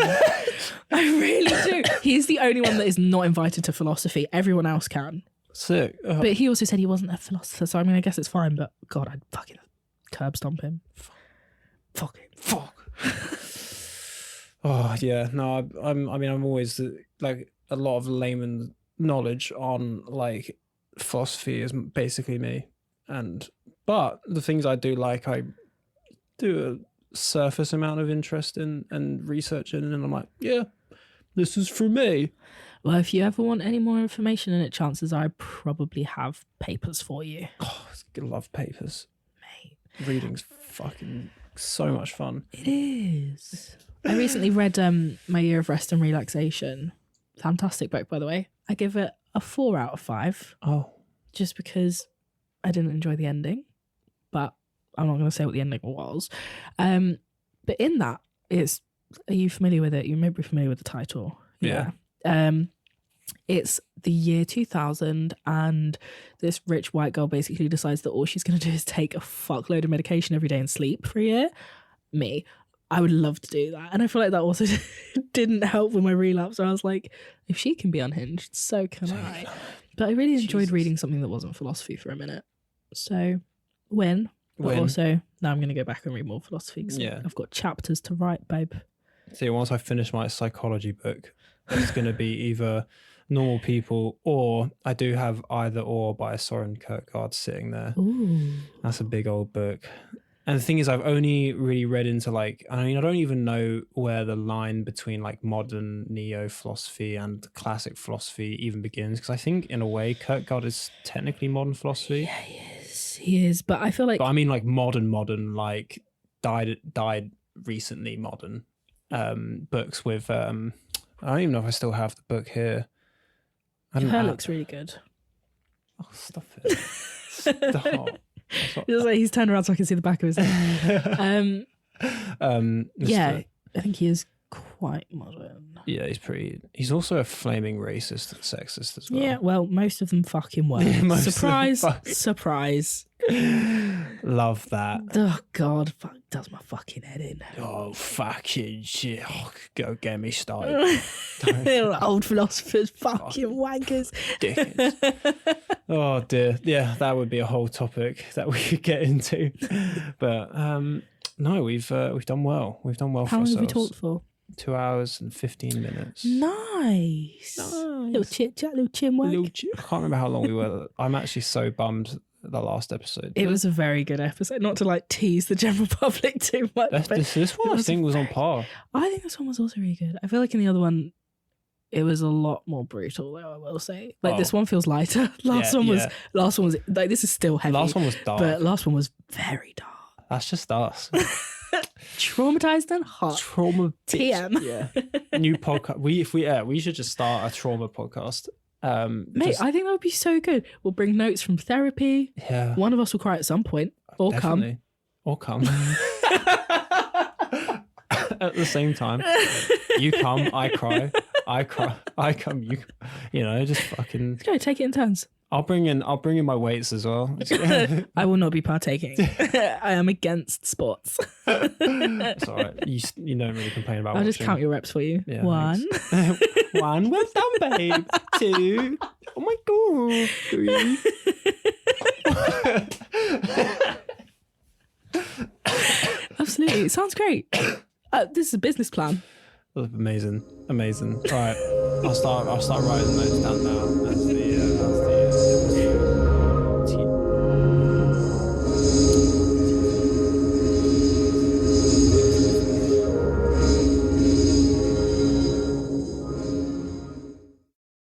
I really do. He's the only one that is not invited to philosophy. Everyone else can. Sick. But he also said he wasn't a philosopher, so I mean, I guess it's fine, but God, I'd fucking curb stomp him. Fuck. Oh, yeah. No, I'm always, like, a lot of layman knowledge on, like, philosophy is basically me. But the things I do, like, I do a surface amount of interest in and research in, and I'm like, yeah, this is for me. Well, if you ever want any more information in it, chances are I probably have papers for you. Oh, I love papers, mate. Reading's fucking so much fun. It is. I recently read My Year of Rest and Relaxation. Fantastic book, by the way. I give it a 4 out of 5. Oh, just because I didn't enjoy the ending, but I'm not going to say what the ending was. But in that, are you familiar with it? You may be familiar with the title. Yeah. It's the year 2000, and this rich white girl basically decides that all she's going to do is take a fuckload of medication every day and sleep for a year. Me, I would love to do that. And I feel like that also didn't help with my relapse. So I was like, if she can be unhinged, so can I. But I really enjoyed reading something that wasn't philosophy for a minute. So, But also, now I'm going to go back and read more philosophy because I've got chapters to write, babe. See, once I finish my psychology book, it's going to be either Normal People, or I do have Either Or by Soren Kierkegaard sitting there. Ooh. That's a big old book. And the thing is, I've only really read into, like, I mean, I don't even know where the line between like modern neo-philosophy and classic philosophy even begins, because I think in a way Kierkegaard is technically modern philosophy. Yeah, he is. But I feel like... But I mean like modern, like died recently modern books with... I don't even know if I still have the book here. Her looks really good. Oh, stop it. Stop. Just like he's turned around so I can see the back of his head. Yeah, I think he is quite modern. Yeah, he's also a flaming racist and sexist as well. Yeah, well, most of them fucking were. Surprise, surprise. Love that. Oh God, does my fucking head in. Oh, fucking shit. Oh, go get me started. Old philosophers, fucking wankers. Oh dear. Yeah, that would be a whole topic that we could get into. But no, we've done well. We've done well for ourselves. How long have we talked for? 2 hours and 15 minutes. Nice. Little chit chat, little chinwag. I can't remember how long we were. I'm actually so bummed the last episode. It was a very good episode. Not to like tease the general public too much. This one I think was on par. I think this one was also really good. I feel like in the other one, it was a lot more brutal, though, I will say. Like this one feels lighter. Last one was like, this is still heavy. Last one was dark. But last one was very dark. That's just us. Traumatized and hot. Trauma TM. Yeah. New podcast. We should just start a trauma podcast. Mate, I think that would be so good. We'll bring notes from therapy. Yeah. One of us will cry at some point. Or Definitely. Come. At the same time. You come, I cry. I come, you know, just fucking. Let's go, take it in turns. I'll bring in my weights as well. I will not be partaking. I am against sports. It's all right. You don't really complain about. I'll just count your reps for you. Yeah, 1. One. Well done, babe. 2. Oh my god. 3. Absolutely. It sounds great. This is a business plan. Amazing. All right. I'll start writing notes down now. That's the